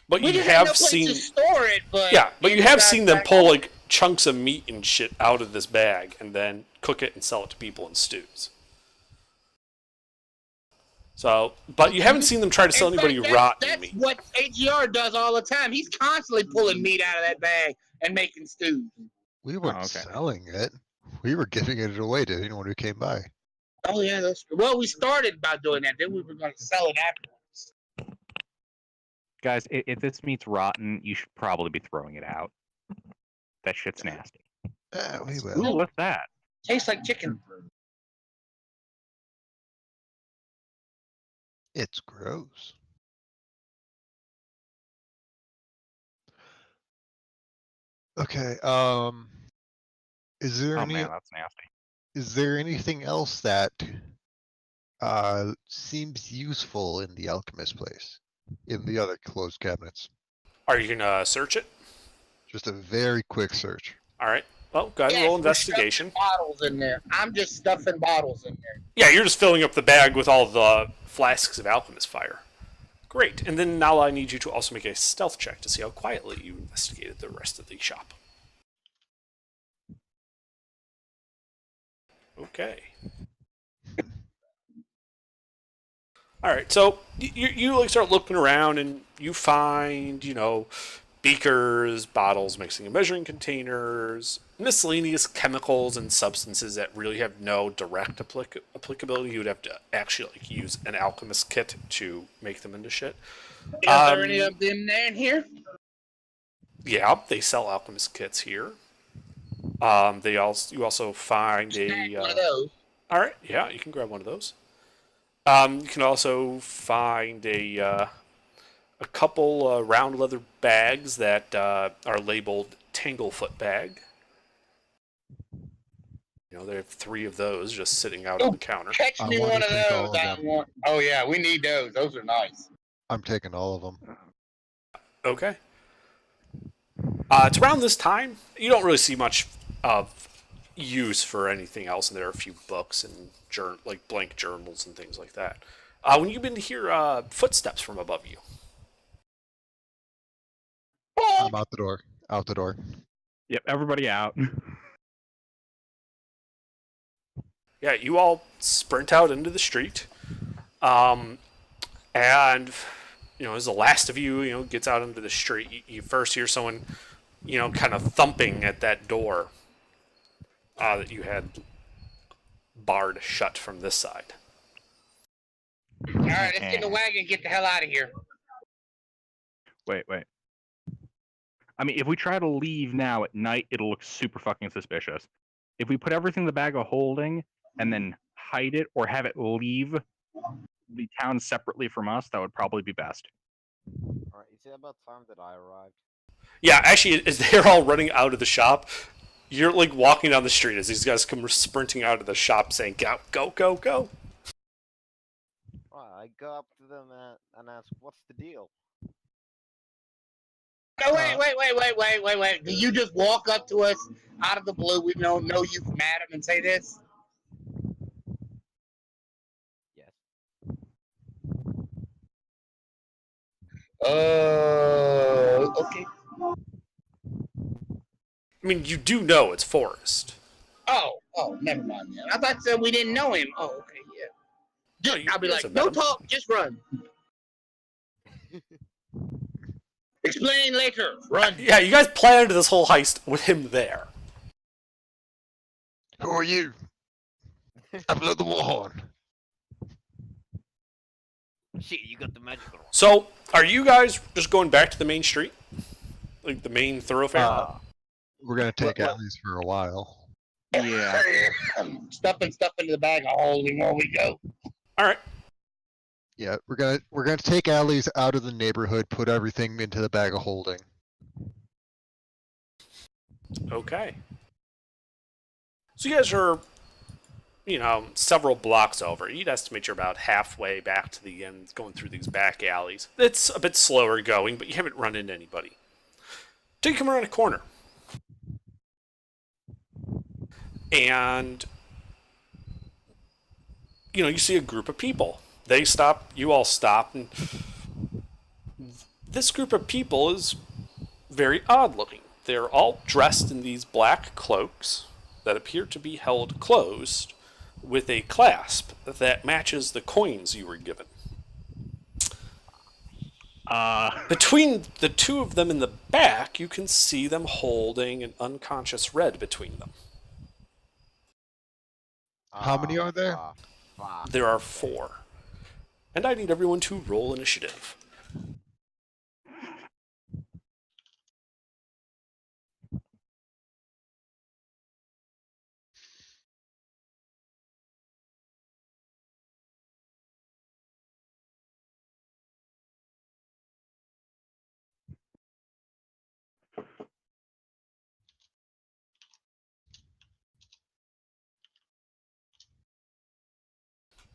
But We you just had have no place seen, to store it, but yeah, but you have got seen them back pull up. like chunks of meat and shit out of this bag and then cook it and sell it to people in stews. So, but you haven't seen them try to sell In fact, anybody rotten that's meat. what AGR does all the time. He's constantly pulling meat out of that bag and making stews. We weren't okay. selling it. We were giving it away to anyone who came by. Oh yeah, that's true. Well, we started by doing that. Then we were going to sell it afterwards. Guys, if this meat's rotten, you should probably be throwing it out. That shit's nasty. We Ooh, will. what's that? Tastes like chicken. It's gross. Okay. Is there Oh any? man, that's nasty. Is there anything else that seems useful in the alchemist place? in the other closed cabinets. Are you gonna search it? Just a very quick search. All right. Well, go ahead and Yes, roll we're investigation. stuffing bottles in there. I'm just stuffing bottles in there. Yeah, you're just filling up the bag with all the flasks of alchemist fire. Great. And then now I need you to also make a stealth check to see how quietly you investigated the rest of the shop. Okay. All right. So you like start looking around and you find, beakers, bottles, mixing and measuring containers, miscellaneous chemicals and substances that really have no direct applicability. You would have to actually use an alchemist kit to make them into shit. Is there any of them there in here? Yeah, they sell alchemist kits here. You also find a One of those. all right, yeah, you can grab one of those. You can also find a couple round leather bags that are labeled Tanglefoot bag. They have 3 of those just sitting out on the counter. Catch I me want one to of take all those. of I them. want. Oh yeah, we need those. Those are nice. I'm taking all of them. Okay. It's around this time. You don't really see much of use for anything else, and there are a few books and blank journals and things like that. When you begin to hear footsteps from above you. I'm out the door. Out the door. Yep, everybody out. Yeah, you all sprint out into the street. And, as the last of you, gets out into the street, you first hear someone, kind of thumping at that door that you had barred shut from this side. All right, let's get in the wagon and get the hell out of here. Wait. I mean, if we try to leave now at night, it'll look super fucking suspicious. If we put everything in the bag of holding and then hide it or have it leave the town separately from us, that would probably be best. Alright, is it about time that I arrived? Yeah, actually, as they're all running out of the shop, you're walking down the street as these guys come sprinting out of the shop saying, "Go, go, go, go!" Right, I go up to them and ask, "What's the deal?" No, wait. Do you just walk up to us out of the blue? We don't know you from Adam and say this? Yes. Okay. I mean, you do know it's Forrest. Oh, never mind then. I thought said we didn't know him. Oh, okay, yeah. No, I'll be you like, guys have no met him. talk, just run. Explain later. Run. Yeah, you guys planned this whole heist with him there. Who are you? I blow the war horn. Shit, you got the magical one. So, are you guys just going back to the main street? Like the main thoroughfare? We're gonna take What? Alley's for a while. Yeah. Stuffing stuff into the bag of holding while we go. Alright. Yeah, we're gonna take Alley's out of the neighborhood, put everything into the bag of holding. Okay. So you guys are, several blocks over. You'd estimate you're about halfway back to the end, going through these back alleys. It's a bit slower going, but you haven't run into anybody. Till you come around a corner. And, you see a group of people. They stop, you all stop, and this group of people is very odd looking. They're all dressed in these black cloaks that appear to be held closed with a clasp that matches the coins you were given. Between the two of them in the back, you can see them holding an unconscious Red between them. How many are there? Fuck. There are 4. And I need everyone to roll initiative.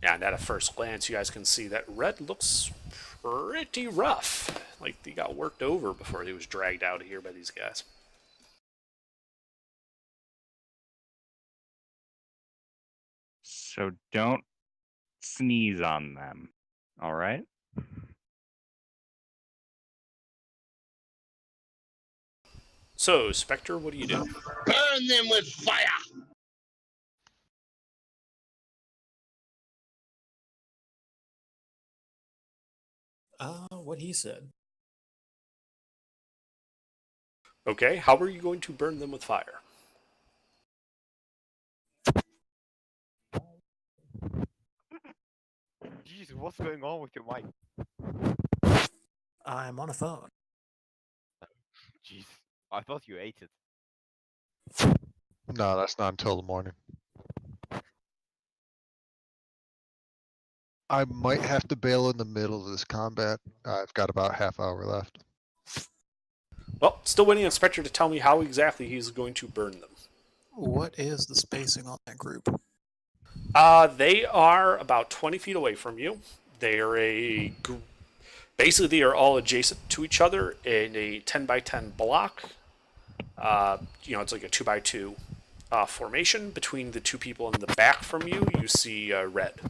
And at a first glance, you guys can see that Red looks pretty rough. Like, he got worked over before he was dragged out of here by these guys. So don't sneeze on them. All right? So, Spectre, what do you do? Burn them with fire. What he said. Okay, how are you going to burn them with fire? Jeez, what's going on with your mic? I'm on a phone. Jeez, I thought you ate it. No, that's not until the morning. I might have to bail in the middle of this combat. I've got about half hour left. Well, still waiting on Spectre to tell me how exactly he's going to burn them. What is the spacing on that group? They are about 20 feet away from you. They are basically they are all adjacent to each other in a 10 by 10 block. It's like a 2 by 2 formation. Between the two people in the back from you, you see Red,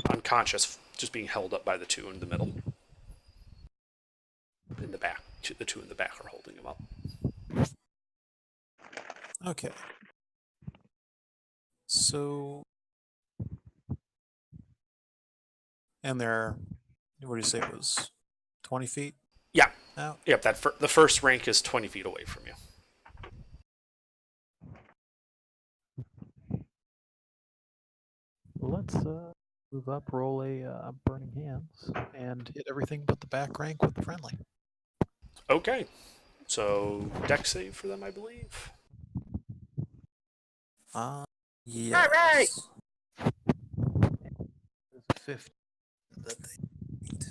unconscious, just being held up by the two in the middle. In the back, the two in the back are holding him up. Okay. So, and they're, what do you say it was, 20 feet? Yeah. Out? Yep. The first rank is 20 feet away from you. Let's move up, roll a burning hands, and hit everything but the back rank with the friendly. Okay. So dex save for them, I believe. Yes. All right. There's a 50. That they need.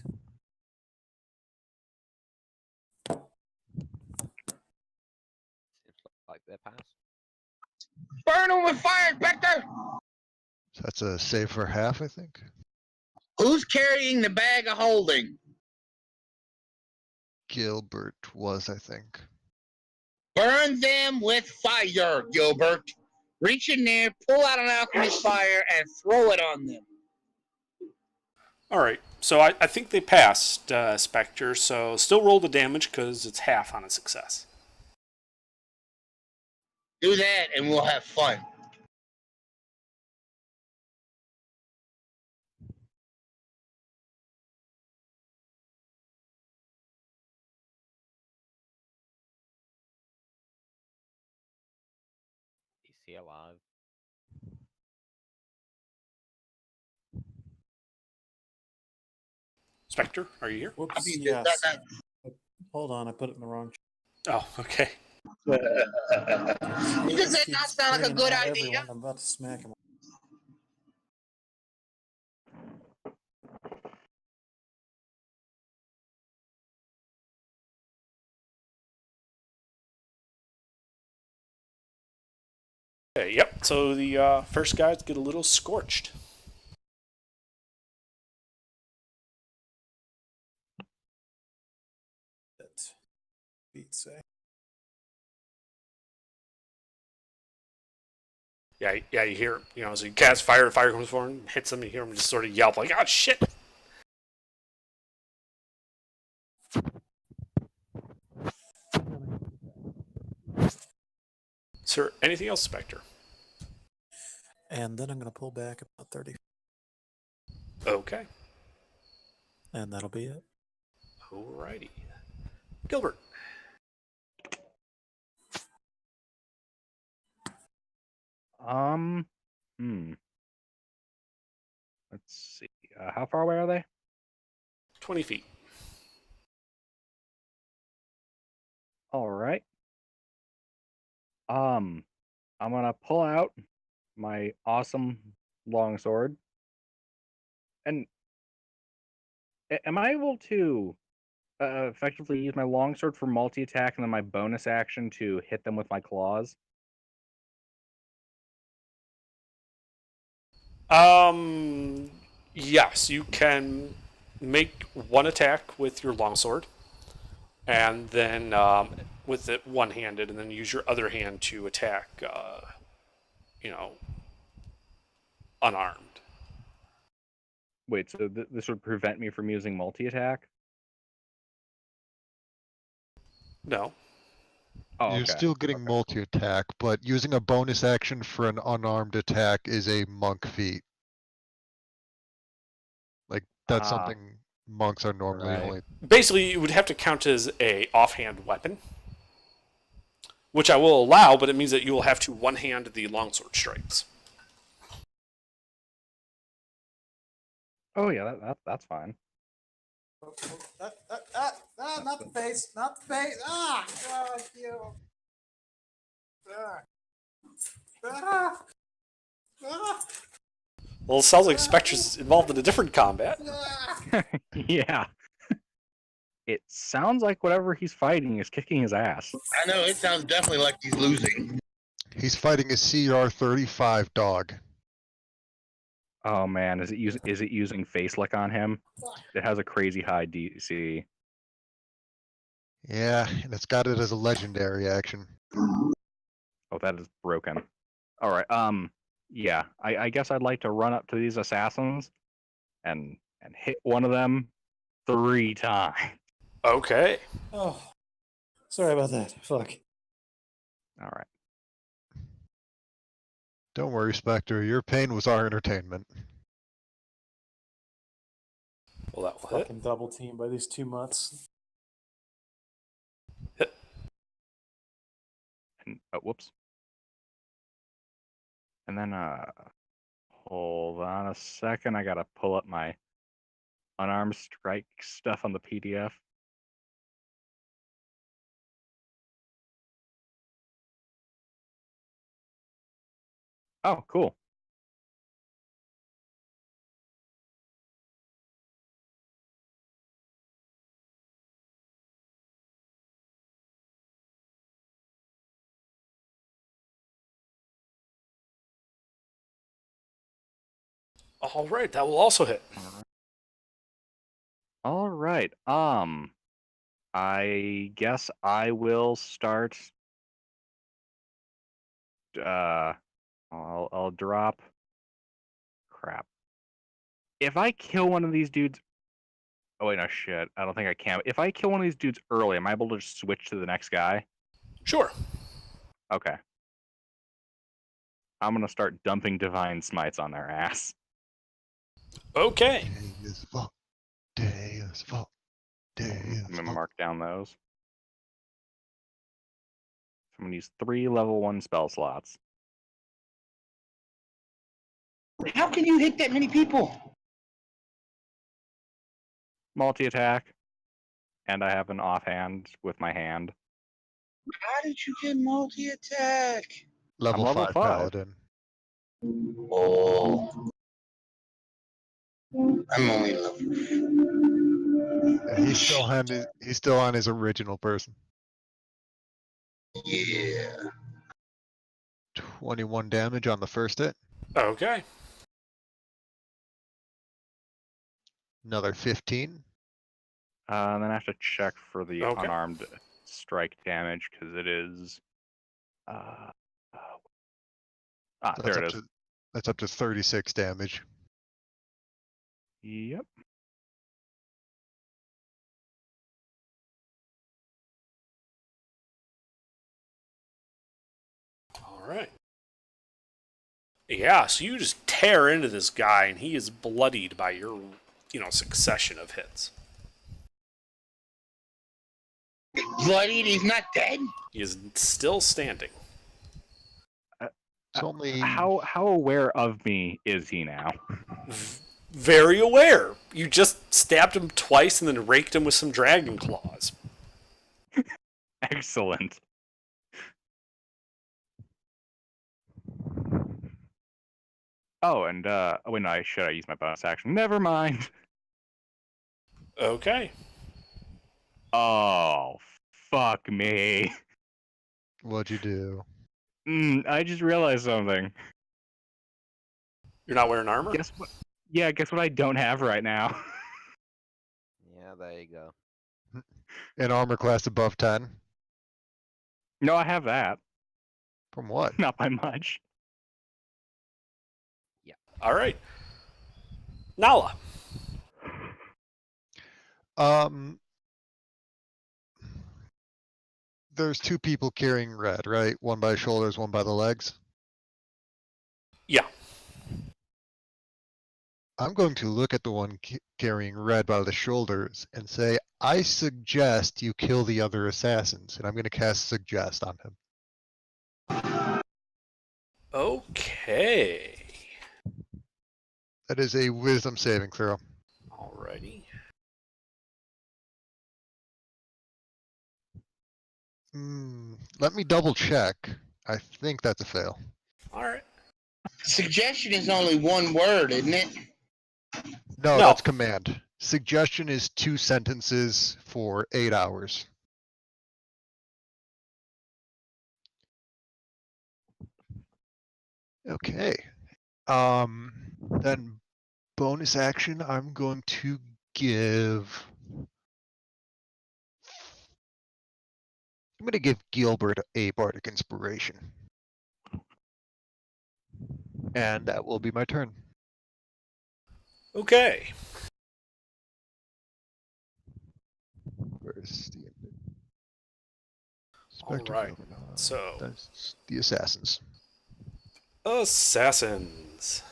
Seems like they're passed. Burn them with fire, Spectre. So that's a save for half, I think. Who's carrying the bag of holding? Gilbert was, I think. Burn them with fire, Gilbert. Reach in there, pull out an alchemist fire, and throw it on them. All right. So I think they passed, Spectre. So still roll the damage because it's half on a success. Do that, and we'll have fun. Is he alive? Spectre, are you here? Whoops, I mean, yes. that- Hold on, I put it in the wrong. Oh, okay. Does that not sound like a good idea? Everyone, I'm about to smack him. Okay, yep. So the first guys get a little scorched. That beat say. Yeah, you hear, as he casts fire, the fire comes forward and hits him, you hear him just sort of yelp like, "Oh, shit!" Sir, anything else, Spectre? And then I'm going to pull back about 30. Okay. And that'll be it. Alrighty. Gilbert. Let's see. How far away are they? 20 feet. All right. I'm gonna pull out my awesome longsword. And am I able to effectively use my longsword for multi-attack and then my bonus action to hit them with my claws? Yes, you can make one attack with your longsword, and then with it one-handed, and then use your other hand to attack, unarmed. Wait, so this would prevent me from using multi-attack? No. Oh, You're okay. still getting multi-attack, but using a bonus action for an unarmed attack is a monk feat. Like, that's Ah, something monks are normally right. only. Basically, it would have to count as a offhand weapon, which I will allow, but it means that you will have to one-hand the longsword strikes. Oh yeah, that's fine. Not the face, not the face. God, you. Well, it sounds like Spectre's involved in a different combat. Yeah. It sounds like whatever he's fighting is kicking his ass. I know, it sounds definitely like he's losing. He's fighting a CR-35 dog. Oh man, is it using face lick on him? It has a crazy high DC. Yeah, and it's got it as a legendary action. Oh, that is broken. All right. Yeah. I guess I'd like to run up to these assassins, and hit one of them 3 times. Okay. Oh, sorry about that. Fuck. All right. Don't worry, Spectre. Your pain was our entertainment. Well, that will hit. Fucking double team by these 2 mutts. Hit. And whoops. And then hold on a second. I gotta pull up my unarmed strike stuff on the PDF. Oh, cool. All right, that will also hit. All right. I guess I will start. I'll drop. Crap. If I kill one of these dudes. Oh wait, no shit. I don't think I can. If I kill one of these dudes early, am I able to just switch to the next guy? Sure. Okay. I'm gonna start dumping divine smites on their ass. Okay. Day is fuck. Day is fuck. Day is I'm gonna fuck. mark down those. I'm gonna use 3 level 1 spell slots. How can you hit that many people? Multi-attack. And I have an offhand with my hand. How did you get multi-attack? Level level 5 5. paladin. Oh. I'm only level. Yeah, he's still on his original person. Yeah. 21 damage on the first hit. Okay. Another 15. And then I have to check for the Okay. unarmed strike damage because it is. There it is. That's up to 36 damage. Yep. All right. Yeah, so you just tear into this guy, and he is bloodied by your, succession of hits. Bloodied? He's not dead? He is still standing. It's only How aware of me is he now? Very aware. You just stabbed him twice and then raked him with some dragon claws. Excellent. Oh, and wait, no, should I use my bonus action? Never mind. Okay. Oh, fuck me. What'd you do? I just realized something. You're not wearing armor? Guess what? Yeah, guess what I don't have right now? there you go. An armor class above 10. No, I have that. From what? Not by much. All right. Nala. There's two people carrying Red, right? One by the shoulders, one by the legs. Yeah. I'm going to look at the one carrying Red by the shoulders and say, I suggest you kill the other assassins. And I'm going to cast Suggest on him. Okay. That is a Wisdom saving throw. Alrighty. Let me double check. I think that's a fail. All right. Suggestion is only one word, isn't it? No, No. that's command. Suggestion is 2 sentences for 8 hours. Okay. Then bonus action, I'm going to give. I'm going to give Gilbert a bardic inspiration. And that will be my turn. Okay. Where's the All Spectre right. Governor? So, That's the assassins. assassins.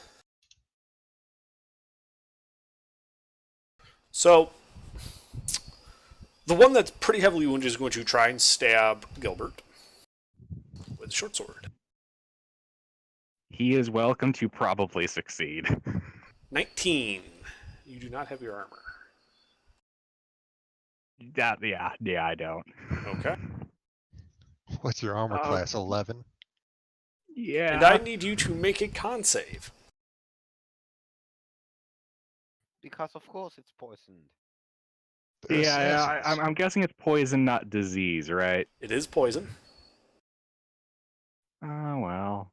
So, the one that's pretty heavily wounded is going to try and stab Gilbert with a short sword. He is welcome to probably succeed. 19. You do not have your armor. Yeah, I don't. Okay. What's your armor class? 11? Yeah. And I need you to make a con save. Because of course it's poisoned. They're Yeah, assassins. I'm guessing it's poison, not disease, right? It is poison. Oh, well.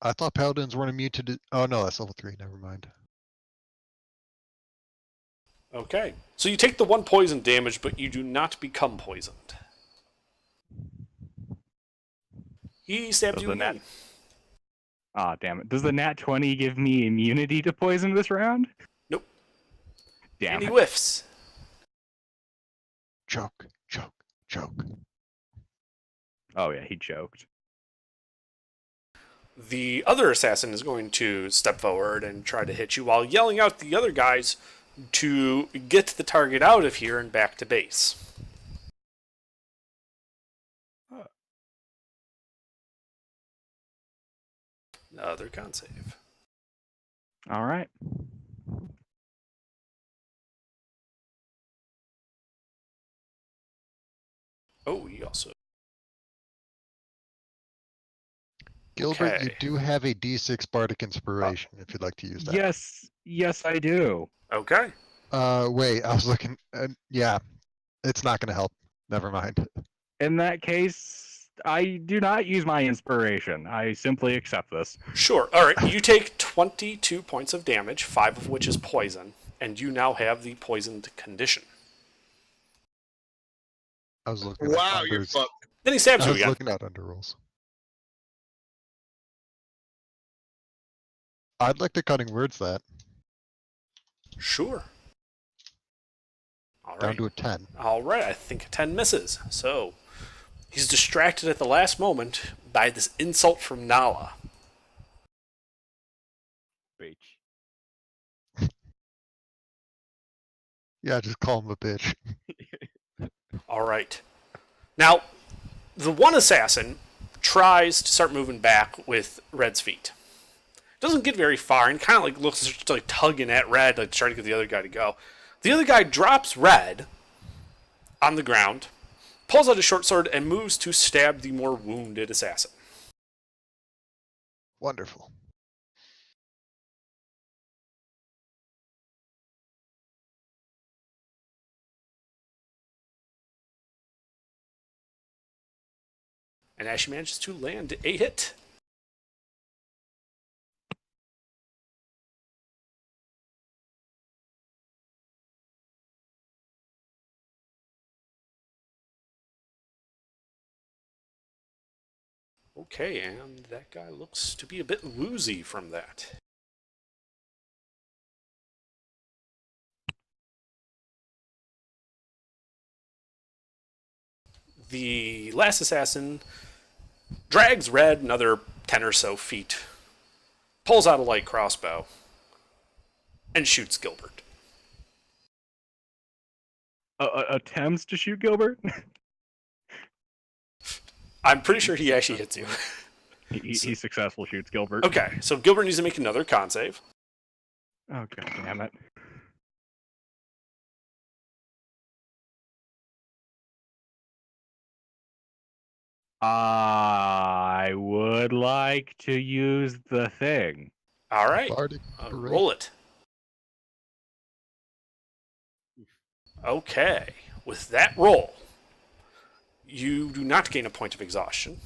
I thought paladins weren't immune to. Oh no, that's level 3. Never mind. Okay. So you take the 1 poison damage, but you do not become poisoned. He stabs Does you the again. nat- Aw, damn it. Does the nat 20 give me immunity to poison this round? Nope. Damn And he it. whiffs. Choke, choke, choke. Oh, yeah, he choked. The other assassin is going to step forward and try to hit you while yelling out the other guys to get the target out of here and back to base. Another con save. All right. Oh, he also. Gilbert, you Okay. do have a D6 bardic inspiration if you'd like to use that. Yes, I do. Okay. Wait, I was looking. Yeah, it's not going to help. Never mind. In that case, I do not use my inspiration. I simply accept this. Sure. All right. You take 22 points of damage, 5 of which is poison, and you now have the poisoned condition. I was looking. Wow, at you're unders. fucked. Then he stabs I you was again. looking at under rules. I'd like to cutting words that Sure. All down right. to a 10. All right. I think a 10 misses. So he's distracted at the last moment by this insult from Nala. Bitch. Yeah, just call him a bitch. All right. Now, the one assassin tries to start moving back with Red's feet. Doesn't get very far and kind of like looks just like tugging at Red, like trying to get the other guy to go. The other guy drops Red on the ground, pulls out a short sword, and moves to stab the more wounded assassin. Wonderful. And as she manages to land a hit. Okay, and that guy looks to be a bit woozy from that. The last assassin drags Red another 10 or so feet, pulls out a light crossbow, and shoots Gilbert. Attempts to shoot Gilbert? I'm pretty sure he actually hits you. He successful shoots Gilbert. Okay, so Gilbert needs to make another con save. Oh, god damn it. I would like to use the thing. All right, Bardic Break. roll it. Okay, with that roll, you do not gain a point of exhaustion.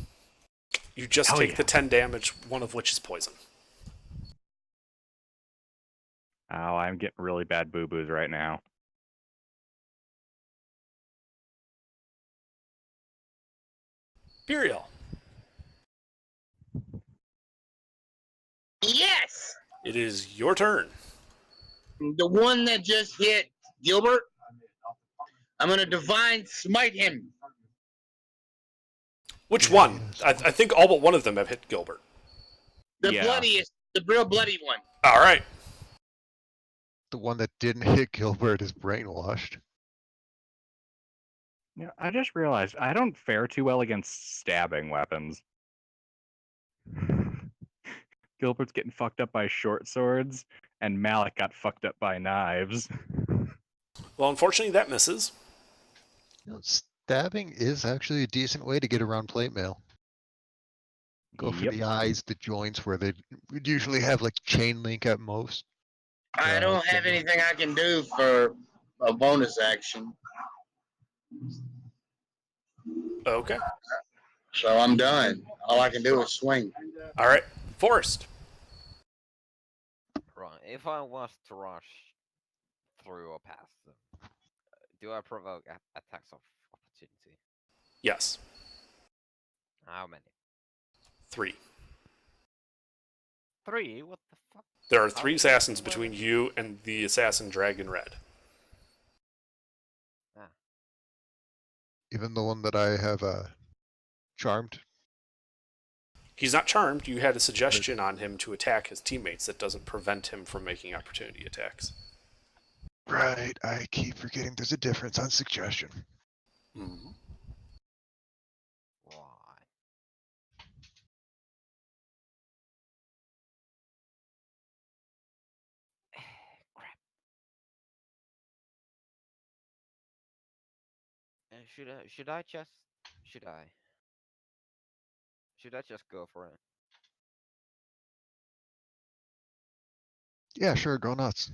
You just Hell take yeah. the 10 damage, one of which is poison. Oh, I'm getting really bad boo-boos right now. Burial. Yes! It is your turn. The one that just hit Gilbert, I'm going to divine smite him. Which one? I think all but one of them have hit Gilbert. The Yeah. bloodiest, the real bloody one. All right. The one that didn't hit Gilbert is brainwashed. Yeah, I just realized I don't fare too well against stabbing weapons. Gilbert's getting fucked up by short swords, and Malik got fucked up by knives. Well, unfortunately, that misses. You know, stabbing is actually a decent way to get around plate mail. Go for Yep. the eyes, the joints, where they would usually have like chain link at most. I don't have anything I can do for a bonus action, Okay. so I'm done. All I can do is swing. All right. Forrest. Right. If I was to rush through or past them, do I provoke attacks of opportunity? Yes. How many? 3. 3? What the fuck? There are 3 assassins between you and the assassin Dragon Red. Even the one that I have charmed. He's not charmed. You had a suggestion on him to attack his teammates that doesn't prevent him from making opportunity attacks. Right, I keep forgetting there's a difference on suggestion. Mm-hmm. Right. Crap. Should I just go for it? Yeah, sure, go nuts.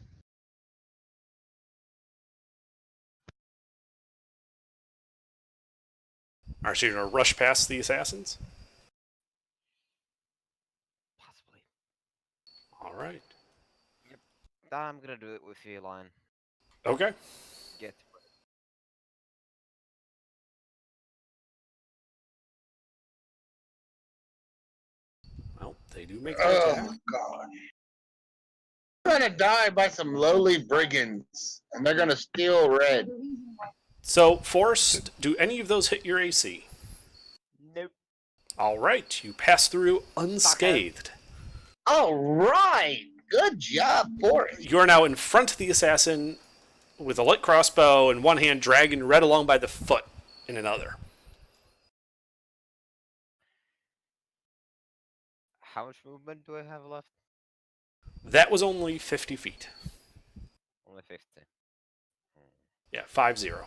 Are you going to rush past the assassins? Possibly. All right. I'm gonna do it with feline. Okay. Get Well, they do make their Oh attack. my god. I'm gonna die by some lowly brigands, and they're gonna steal red. So, Forrest, do any of those hit your AC? Nope. All right. You pass through unscathed. All right, good job, Boris. You are now in front of the assassin with a light crossbow in one hand, dragging Red along by the foot in another. How much movement do I have left? That was only 50 feet. Only 50. Yeah, 5-0.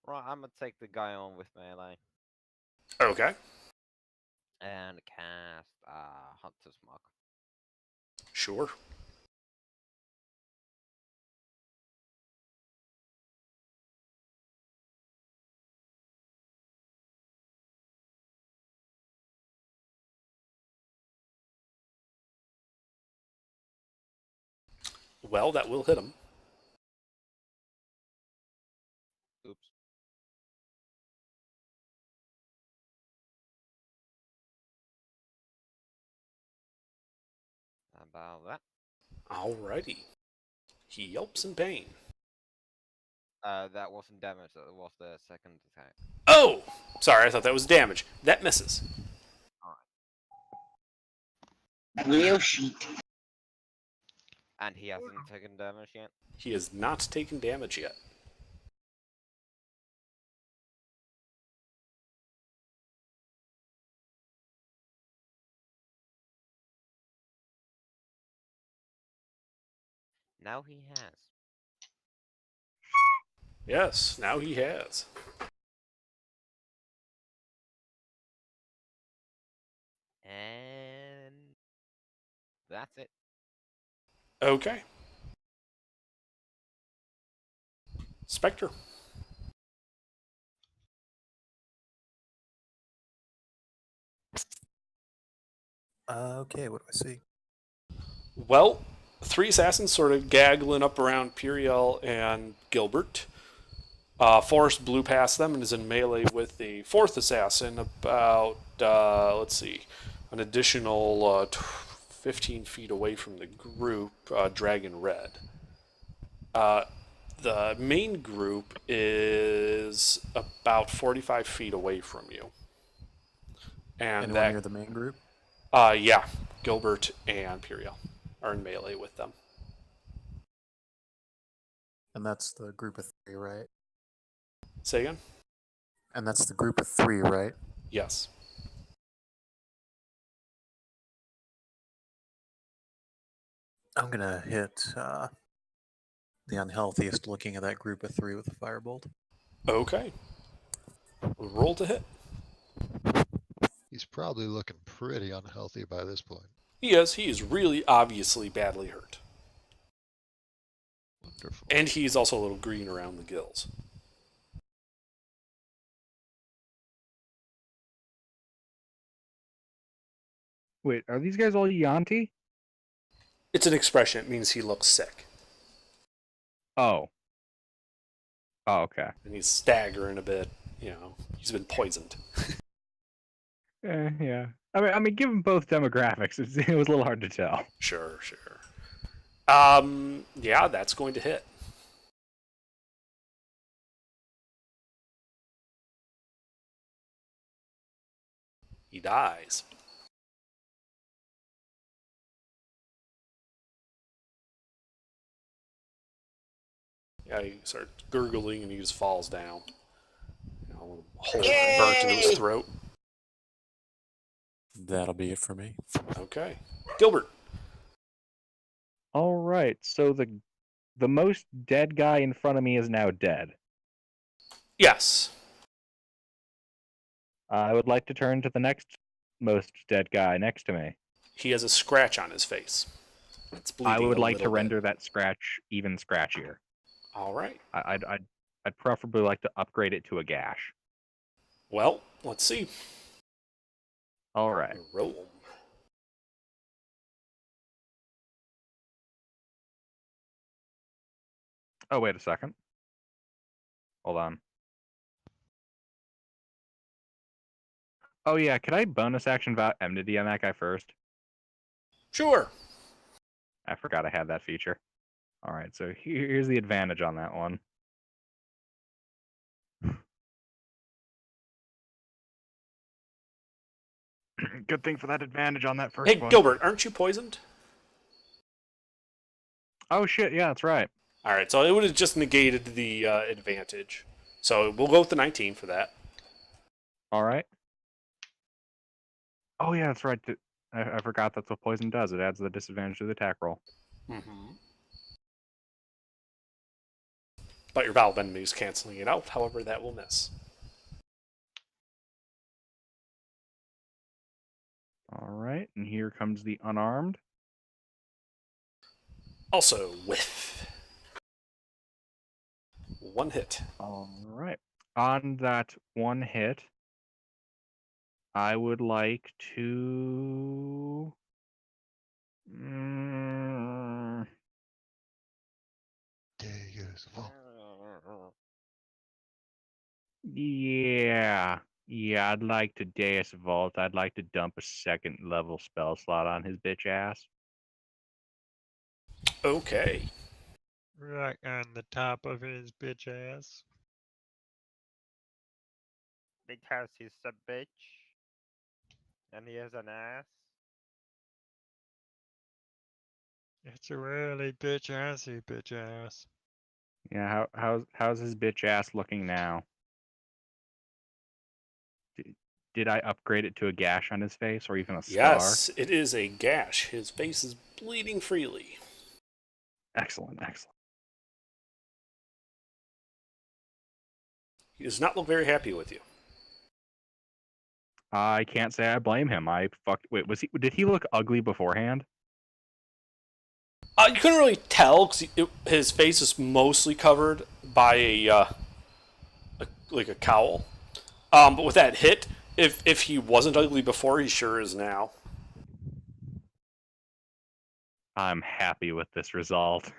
Right, I'm gonna take the guy on with melee Okay. and cast Hunter's Mark. Sure. Well, that will hit him. Oops. About that. Alrighty. He yelps in pain. That wasn't damage. That was the second attack. Oh! Sorry, I thought that was damage. That misses. Real sheet. And he hasn't taken damage yet. He has not taken damage yet. Now he has. Yes, now he has. And that's it. Okay. Spectre. Okay, what do I see? Well, three assassins sort of gaggling up around Puriel and Gilbert. Forrest blew past them and is in melee with the fourth assassin about, let's see, an additional 15 feet away from the group, Dragon Red. The main group is about 45 feet away from you. And Anyone that, near the main group? yeah, Gilbert and Puriel are in melee with them. And that's the group of 3, right? Say again? And that's the group of 3, right? Yes. I'm gonna hit the unhealthiest looking of that group of 3 with a firebolt. Okay. Roll to hit. He's probably looking pretty unhealthy by this point. He is really obviously badly hurt. Wonderful. And he's also a little green around the gills. Wait, are these guys all Yanti? It's an expression. It means he looks sick. Oh. Oh, okay. And he's staggering a bit. You know, he's been poisoned. Yeah. I mean, given both demographics, it was a little hard to tell. Sure. Yeah, that's going to hit. He dies. Yeah, he starts gurgling and he just falls down. You know, a hole burnt into his throat. That'll be it for me. Okay. Gilbert. All right. So the most dead guy in front of me is now dead. Yes. I would like to turn to the next most dead guy next to me. He has a scratch on his face. It's bleeding I would a like to little bit. render that scratch even scratchier. All right. I'd preferably like to upgrade it to a gash. Well, let's see. All right. Roll. Oh, wait a second. Hold on. Oh, yeah. Could I bonus action Vow Enmity on that guy first? Sure. I forgot I had that feature. All right. So here's the advantage on that one. Good thing for that advantage on that first Hey, one. Gilbert, aren't you poisoned? Oh, shit. Yeah, that's right. All right, so it would have just negated the advantage. So we'll go with the 19 for that. All right. Oh, yeah, that's right. I forgot that's what poison does. It adds the disadvantage to the attack roll. Mm-hmm. But your Vow of Enmity is canceling it out. However, that will miss. All right, and here comes the unarmed. Also, whiff. One hit. All right. On that one hit, I would like to... Deus Evolve. Yeah. Yeah, I'd like to Deus Vault. I'd like to dump a second level spell slot on his bitch ass. Okay. Right on the top of his bitch ass. Because he's a bitch. And he has an ass. It's a really bitch assy bitch ass. Yeah, how's his bitch ass looking now? Did I upgrade it to a gash on his face or even a scar? Yes, it is a gash. His face is bleeding freely. Excellent, excellent. He does not look very happy with you. I can't say I blame him. Wait, did he look ugly beforehand? You couldn't really tell because his face is mostly covered by a cowl. But with that hit, if he wasn't ugly before, he sure is now. I'm happy with this result.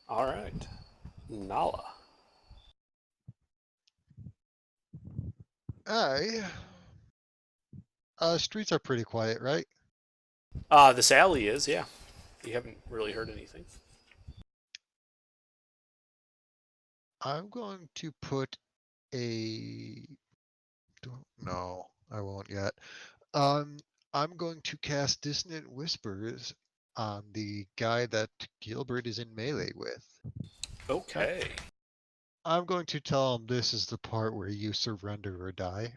All right, Nala. Streets are pretty quiet, right? This alley is, yeah. You haven't really heard anything. I'm going to put a... No, I won't yet. I'm going to cast Dissonant Whispers on the guy that Gilbert is in melee with. Okay. I'm going to tell him this is the part where you surrender or die.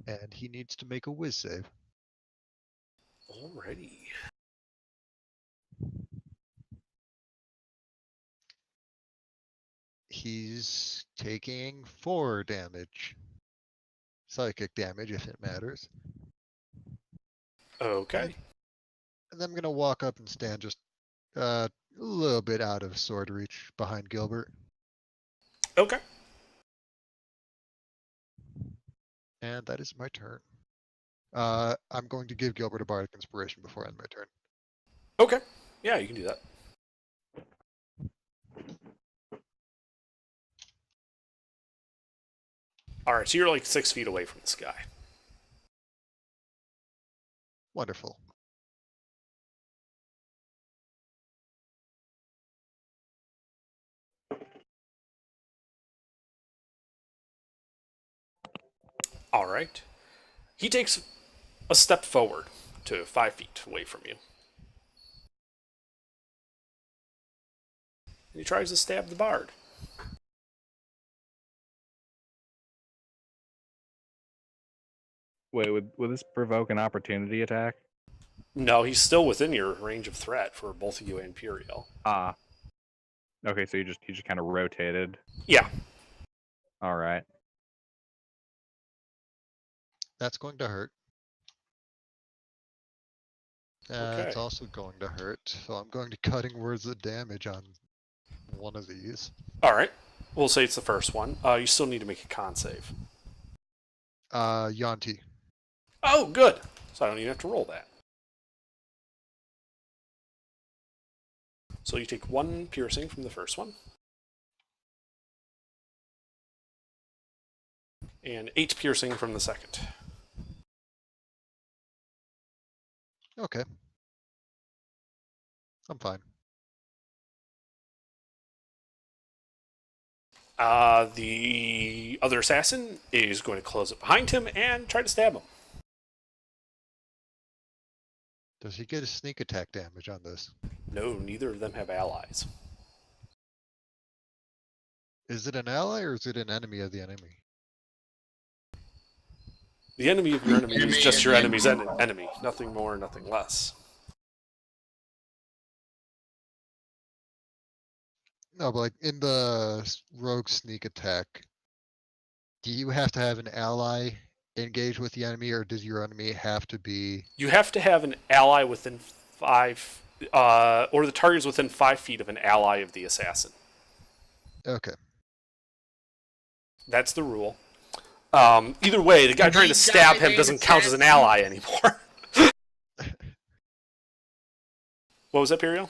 And he needs to make a whiz save. Alrighty. He's taking 4 damage. Psychic damage, if it matters. Okay. And then I'm going to walk up and stand just a little bit out of sword reach behind Gilbert. Okay. And that is my turn. I'm going to give Gilbert a Bardic Inspiration before I end my turn. Okay. Yeah, you can do that. Alright, so you're like 6 feet away from this guy. Wonderful. Alright. He takes a step forward to 5 feet away from you. And he tries to stab the bard. Wait, would this provoke an opportunity attack? No, he's still within your range of threat for both of you and Puriel. Ah. Okay, so he just kind of rotated. Yeah. All right. That's going to hurt. It's Okay. also going to hurt. So I'm going to cutting words of damage on one of these. Alright. We'll say it's the first one. You still need to make a con save. Yanti. Oh, good. So I don't even have to roll that. So you take 1 piercing from the first one. And 8 piercing from the second. Okay. I'm fine. The other assassin is going to close it behind him and try to stab him. Does he get a sneak attack damage on this? No, neither of them have allies. Is it an ally or is it an enemy of the enemy? The enemy of your enemy is Enemy just of your the enemy's enemy. enemy. Nothing more, nothing less. No, but like in the rogue sneak attack, do you have to have an ally engage with the enemy, or does your enemy have to be? You have to have an ally within 5, or the target is within 5 feet of an ally of the assassin. Okay. That's the rule. Either way, the guy If trying to he's stab got him an doesn't count as an assassin- ally anymore. What was that, Periel?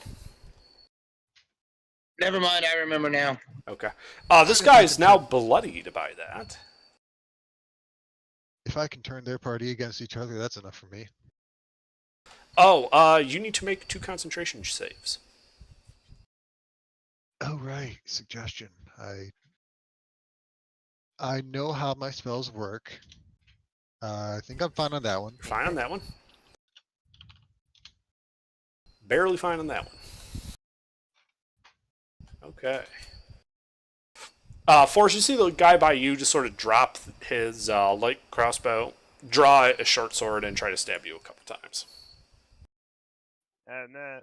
Never mind, I remember now. Okay. This guy is now bloodied by that. If I can turn their party against each other, that's enough for me. Oh, you need to make 2 concentration saves. Oh right, suggestion. I know how my spells work. I think I'm fine on that one. Fine on that one. Barely fine on that one. Okay. Forrest, you see the guy by you just sort of drop his light crossbow, draw a short sword, and try to stab you a couple times. Oh no.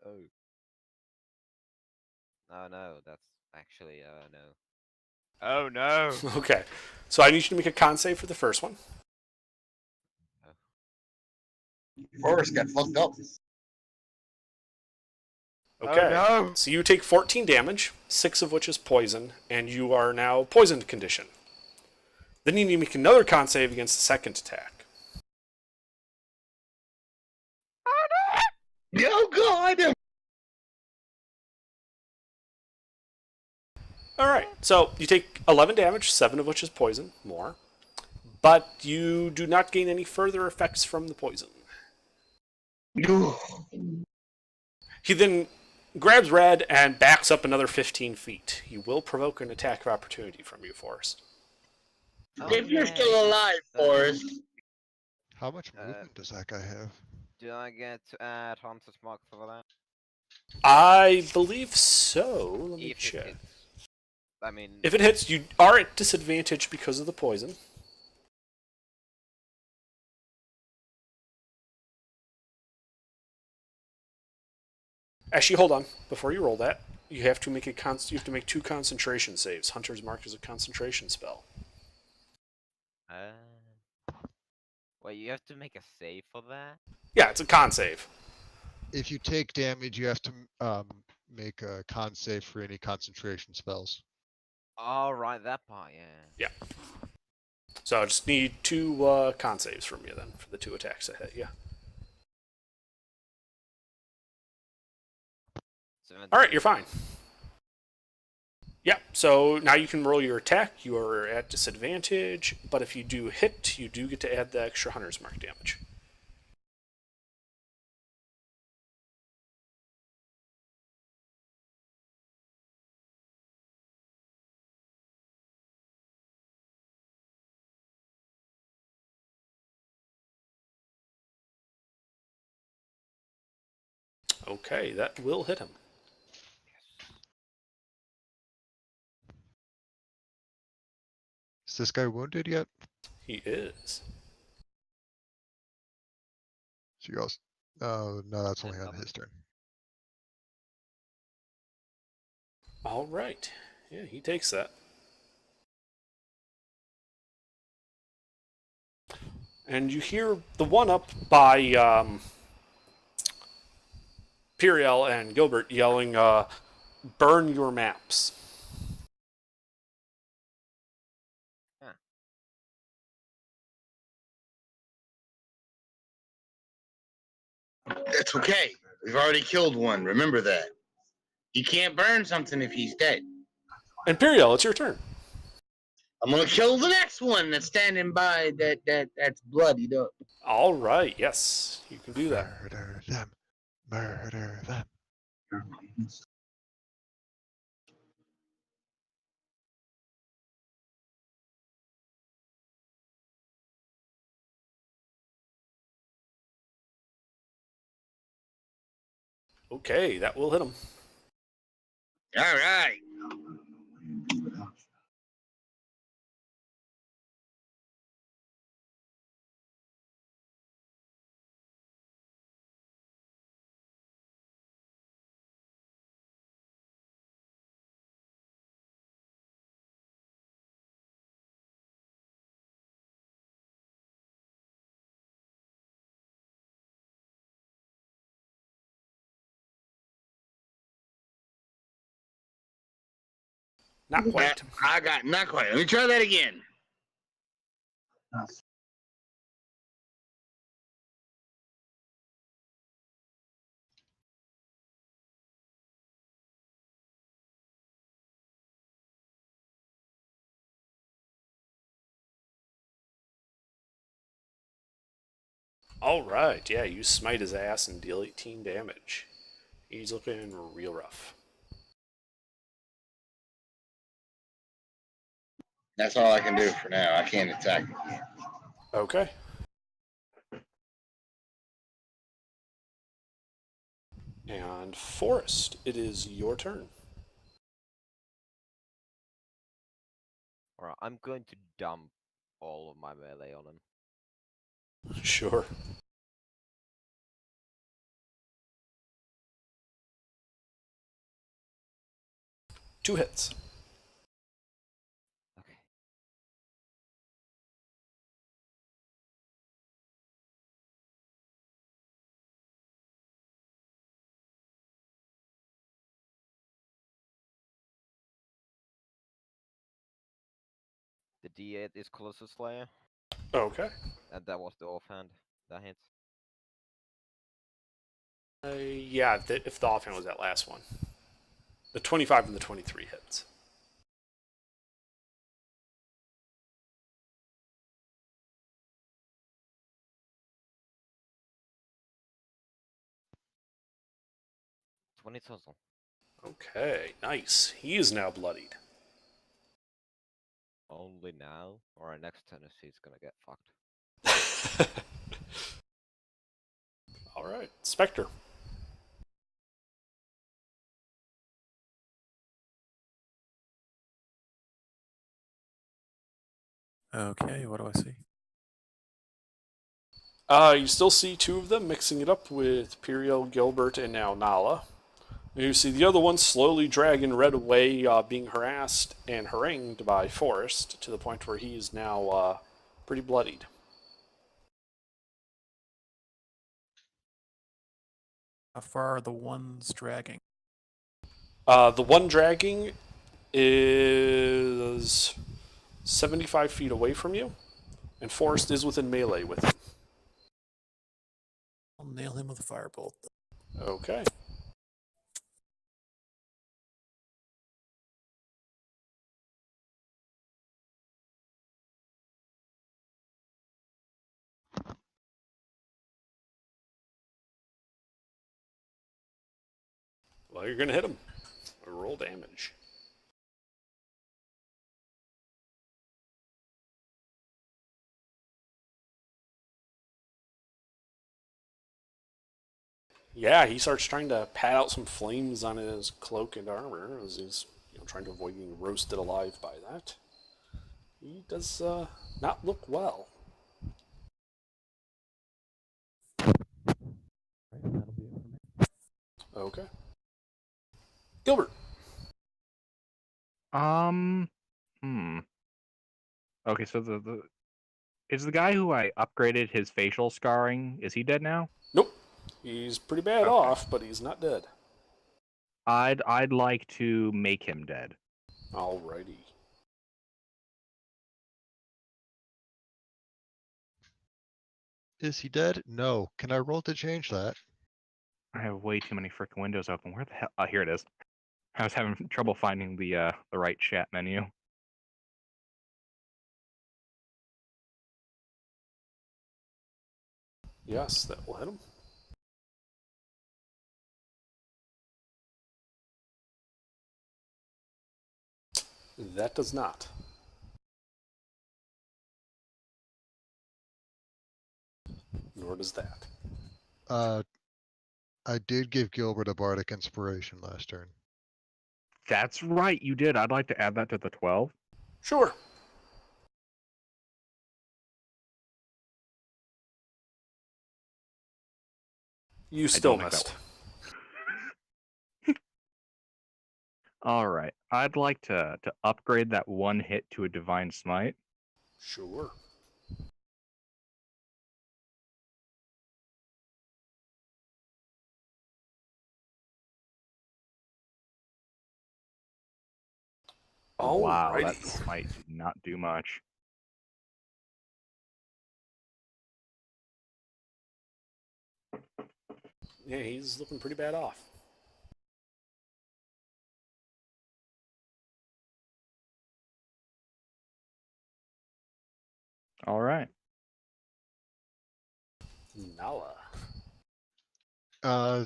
Oh no, that's actually no. Oh no. Okay. So I need you to make a con save for the first one. Forrest got fucked up. Okay. Oh no. So you take 14 damage, 6 of which is poison, and you are now poisoned condition. Then you need to make another con save against the second attack. Oh god! Alright, so you take 11 damage, 7 of which is poison, more. But you do not gain any further effects from the poison. He then grabs Red and backs up another 15 feet. He will provoke an attack of opportunity from you, Forrest. If you're still alive, Forrest. How much movement does that guy have? Do I get to add Hunter's Mark for that? I believe so. Let me If it check. hits. I mean, If it hits, you are at disadvantage because of the poison. Actually, hold on. Before you roll that, you have to make you have to make 2 concentration saves. Hunter's Mark is a concentration spell. wait, you have to make a save for that? Yeah, it's a con save. If you take damage, you have to make a con save for any concentration spells. Oh, right, that part, yeah. Yeah. So I just need 2 con saves from you then for the 2 attacks that hit you. Alright, you're fine. Yeah, so now you can roll your attack. You are at disadvantage, but if you do hit, you do get to add the extra Hunter's Mark damage. Okay, that will hit him. Is this guy wounded yet? He is. So you also... Oh, no, that's only on his turn. All right. Yeah, he takes that. And you hear the one up by Piriel and Gilbert yelling, burn your maps. That's okay. We've already killed one. Remember that. You can't burn something if he's dead. Imperial, it's your turn. I'm gonna kill the next one that's standing by that's bloodied up. All right, yes, you can do that. Murder them. Murder them. Okay, that will hit him. All right. Not quite. I got not quite. Let me try that again. Alright, yeah, you smite his ass and deal 18 damage. He's looking real rough. That's all I can do for now. I can't attack again. Okay. And Forrest, it is your turn. Alright, I'm going to dump all of my melee on him. Sure. Two hits. Okay. The D8 is Colossus Slayer, Okay. and that was the offhand. That hits. Yeah, if the offhand was that last one. The 25 and the 23 hits. $20 total. Okay, nice. He is now bloodied. Only now? Alright, next Tennessee is gonna get fucked. Alright, Spectre. Okay, what do I see? You still see two of them mixing it up with Periel, Gilbert, and now Nala. You see the other one slowly dragging Red away, being harassed and harangued by Forrest to the point where he is now pretty bloodied. How far are the ones dragging? The one dragging is 75 feet away from you, and Forrest is within melee with him. I'll nail him with a firebolt. Okay. Well, you're going to hit him. Roll damage. Yeah, he starts trying to pat out some flames on his cloak and armor as he's trying to avoid being roasted alive by that. He does not look well. Okay. Gilbert. Okay, so the is the guy who I upgraded his facial scarring, is he dead now? Nope. He's pretty bad off, but he's not dead. I'd like to make him dead. Alrighty. Is he dead? No. Can I roll to change that? I have way too many freaking windows open. Where the hell? Oh, here it is. I was having trouble finding the right chat menu. Yes, that will hit him. That does not. Nor does that. I did give Gilbert a bardic inspiration last turn. That's right, you did. I'd like to add that to the 12. Sure. You still missed. All right. I'd like to upgrade that one hit to a divine smite. Sure. Wow, Alrighty. that smite did not do much. Yeah, he's looking pretty bad off. All right. Nala.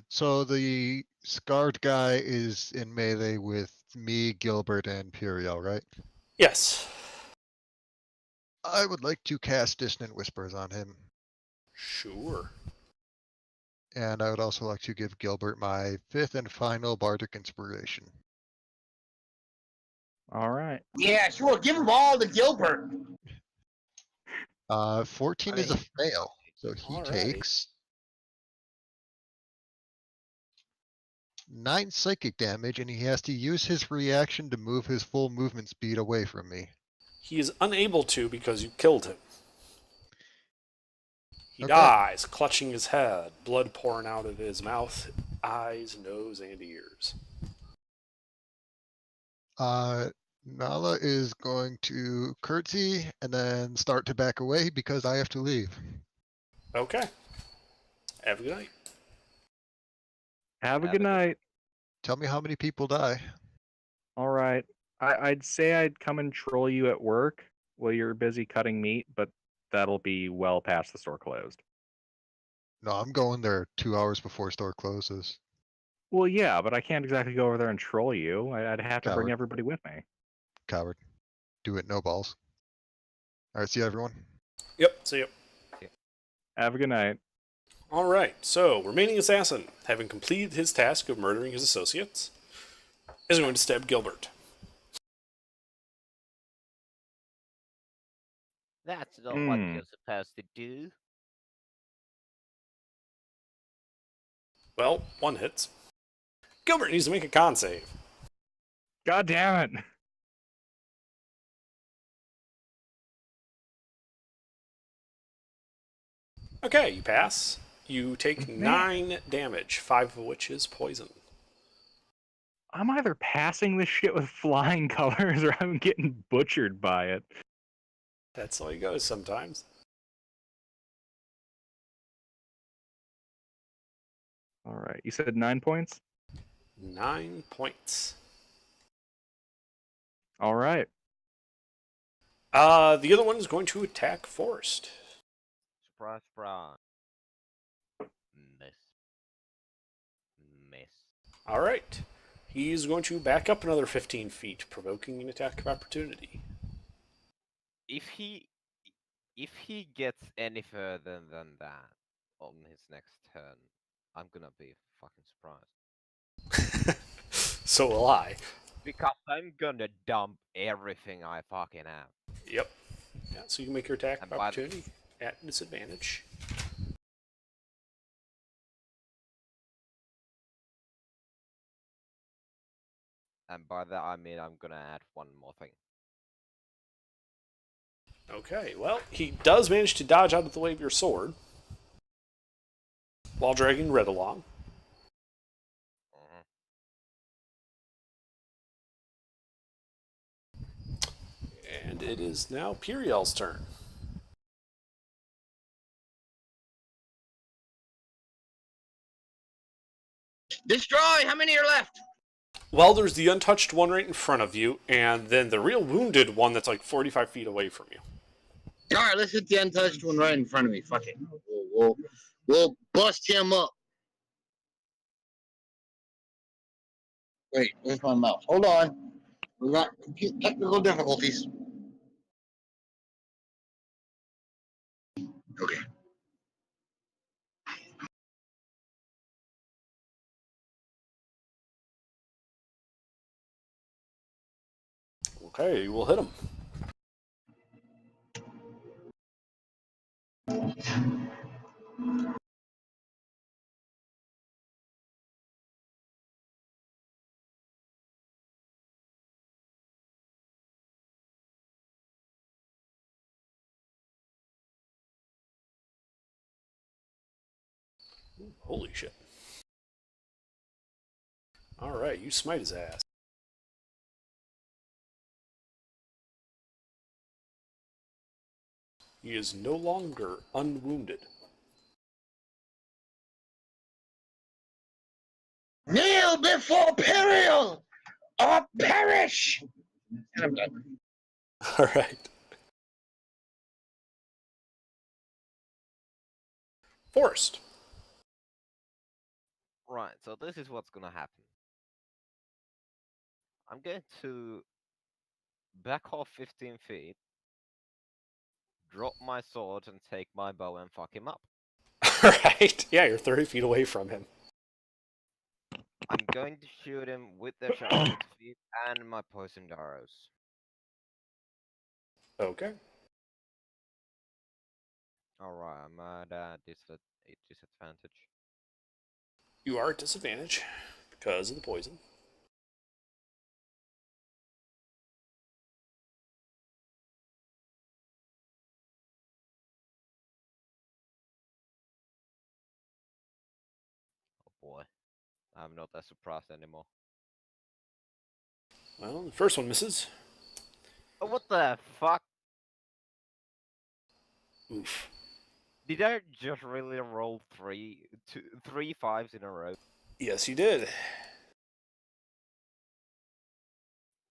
So the scarred guy is in melee with me, Gilbert, and Puriel, right? Yes. I would like to cast Dissonant Whispers on him, Sure. and I would also like to give Gilbert my 5th and final Bardic Inspiration. All right. Yeah, sure. Give them all to Gilbert. 14 is a fail, so he Alrighty. takes 9 psychic damage, and he has to use his reaction to move his full movement speed away from me. He is unable to because you killed him. He Okay. dies, clutching his head, blood pouring out of his mouth, eyes, nose, and ears. Nala is going to curtsy and then start to back away because I have to leave. Okay. Have a good night. Have a good night. Tell me how many people die. All right. I'd say I'd come and troll you at work while you're busy cutting meat, but that'll be well past the store closed. No, I'm going there 2 hours before store closes. Well, yeah, but I can't exactly go over there and troll you. I'd have to bring Coward. everybody with me. Coward. Do it, no balls. Alright, see you everyone. Yep, see ya. Have a good night. All right, so remaining assassin, having completed his task of murdering his associates, is going to stab Gilbert. That's not what you're supposed to do. Well, 1 hits. Gilbert needs to make a con save. God damn it. Okay, you pass. You take 9 damage, 5 of which is poison. I'm either passing this shit with flying colors or I'm getting butchered by it. That's how it goes sometimes. All right. You said 9 points? 9 points. All right. The other one is going to attack Forrest. Surprise, surprise. Miss. Miss. All right. He's going to back up another 15 feet, provoking an attack of opportunity. If he gets any further than that on his next turn, I'm gonna be fucking surprised. So will I. Because I'm gonna dump everything I fucking have. Yep. Yeah, so you can make your attack of And by opportunity at disadvantage. And by that I mean I'm gonna add one more thing. Okay, well, he does manage to dodge out of the way of your sword while dragging Red along. And it is now Puriel's turn. Destroy! How many are left? Well, there's the untouched one right in front of you, and then the real wounded one that's like 45 feet away from you. Alright, let's hit the untouched one right in front of me. Fuck it. We'll bust him up. Wait, where's my mouse? Hold on. We got technical difficulties. Okay. Okay, we'll hit him. Holy shit. Alright, you smite his ass. He is no longer unwounded. Kneel before Periel or perish! And I'm done. Alright. Forrest. Right, so this is what's gonna happen. I'm going to back off 15 feet, drop my sword, and take my bow and fuck him up. Alright. Yeah, you're 30 feet away from him. I'm going to shoot him with the sharpened feet and my poisoned arrows. Okay. Alright, I'm at a disadvantage. You are at disadvantage because of the poison. Oh boy. I'm not that surprised anymore. Well, the first one misses. Oh, what the fuck? Oof. Did I just really roll three fives in a row? Yes, you did.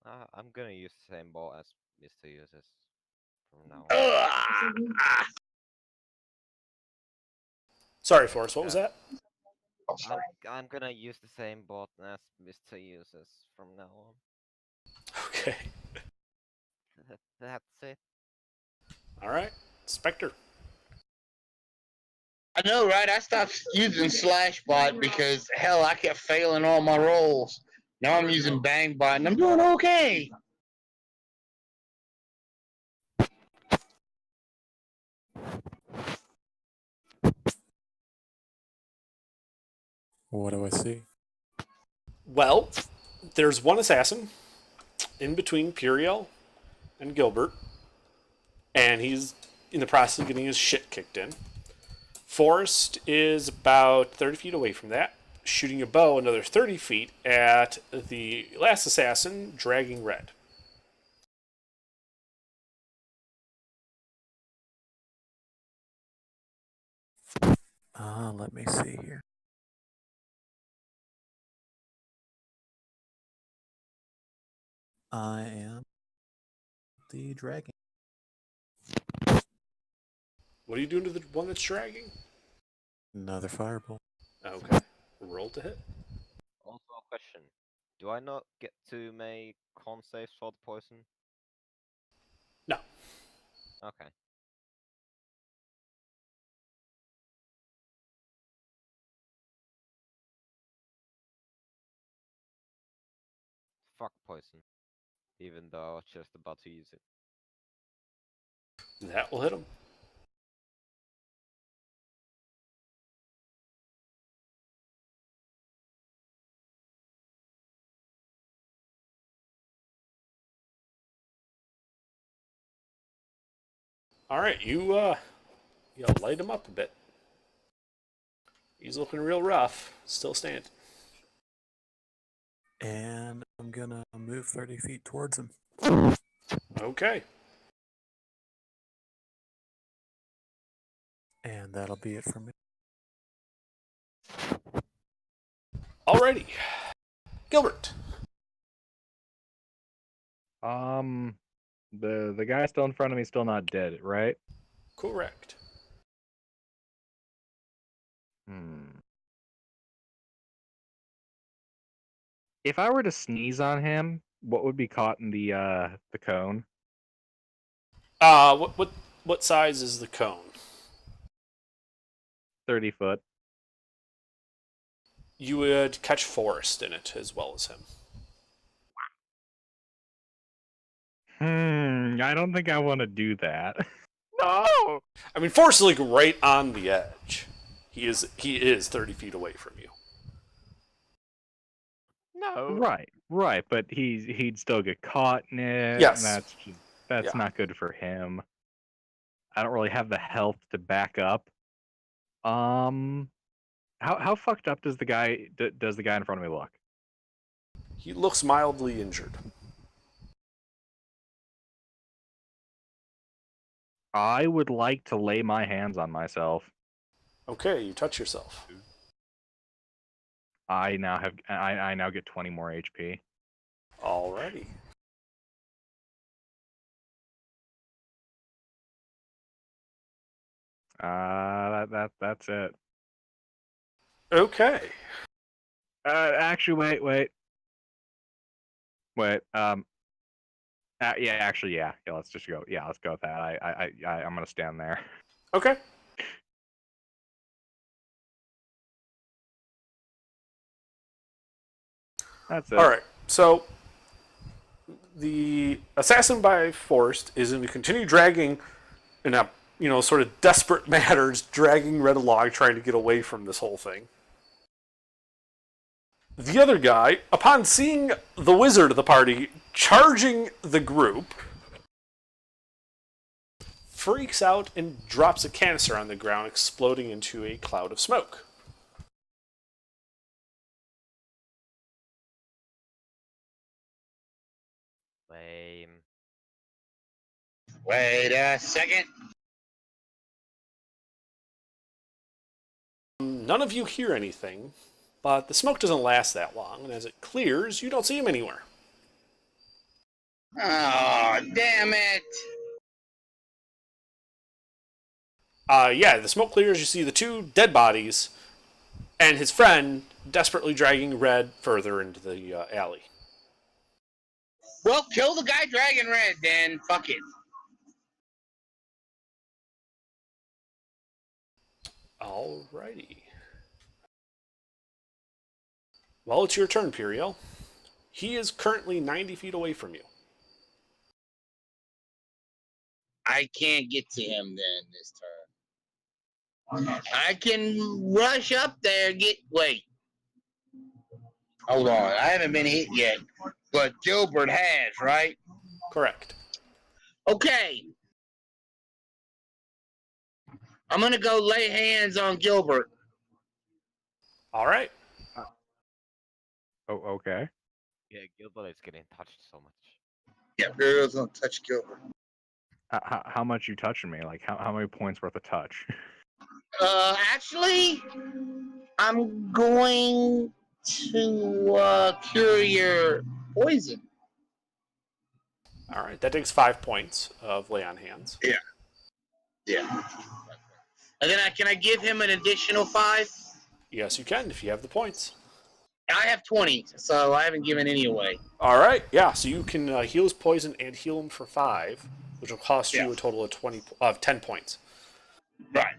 I'm gonna use the same ball as Mr. uses from now on. Ugh. Sorry, Forrest, what was that? I'm gonna use the same bot as Mr. uses from now on. Okay. That's it. Alright. Spectre. I know, right? I stopped using Slashbot because, hell, I kept failing all my rolls. Now I'm using Bangbot, and I'm doing okay. What do I see? Well, there's one assassin in between Puriel and Gilbert, and he's in the process of getting his shit kicked in. Forrest is about 30 feet away from that, shooting a bow another 30 feet at the last assassin, Dragging Red. Let me see here. I am the dragon. What are you doing to the one that's dragging? Another fireball. Okay. Roll to hit. Also a question. Do I not get to make con saves for the poison? No. Okay. Fuck poison. Even though I was just about to use it. That will hit him. Alright, you light him up a bit. He's looking real rough. Still standing. And I'm gonna move 30 feet towards him. Okay. And that'll be it for me. Alrighty. Gilbert. The guy still in front of me is still not dead, right? Correct. If I were to sneeze on him, what would be caught in the cone? What size is the cone? 30 foot. You would catch Forrest in it as well as him. I don't think I want to do that. No! I mean, Forrest is like right on the edge. He is 30 feet away from you. No. Right, but he'd still get caught in it. Yes. And that's not good for him. I don't really have the health to back up. How fucked up does the guy in front of me look? He looks mildly injured. I would like to lay my hands on myself. Okay, you touch yourself. I now get 20 more HP. Alrighty. That's it. Okay. Actually, wait. Yeah, actually, yeah. Let's just go. Yeah, let's go with that. I'm gonna stand there. Okay. That's it. All right. So the assassin by Forrest is going to continue dragging, in a sort of desperate matters, dragging Red along, trying to get away from this whole thing. The other guy, upon seeing the wizard of the party charging the group, freaks out and drops a canister on the ground, exploding into a cloud of smoke. Lame. Wait a second. None of you hear anything, but the smoke doesn't last that long, and as it clears, you don't see him anywhere. Oh, damn it. Yeah, the smoke clears, you see the two dead bodies, and his friend desperately dragging Red further into the alley. Well, kill the guy dragging Red, then. Fuck it. Alrighty. Well, it's your turn, Puriel. He is currently 90 feet away from you. I can't get to him then this turn. I can rush up there and wait. Hold on. I haven't been hit yet. But Gilbert has, right? Correct. Okay. I'm going to go lay hands on Gilbert. All right. Oh, okay. Yeah, Gilbert is getting touched so much. Yeah, Burial's going to touch Gilbert. How much you touching me? Like, how many points worth of touch? Actually, I'm going to cure your poison. All right, that takes 5 points of lay on hands. Yeah. Yeah. And then can I give him an additional 5? Yes, you can if you have the points. I have 20, so I haven't given any away. All right, yeah, so you can heal his poison and heal him for 5, which will cost you a total of 10 points. Right.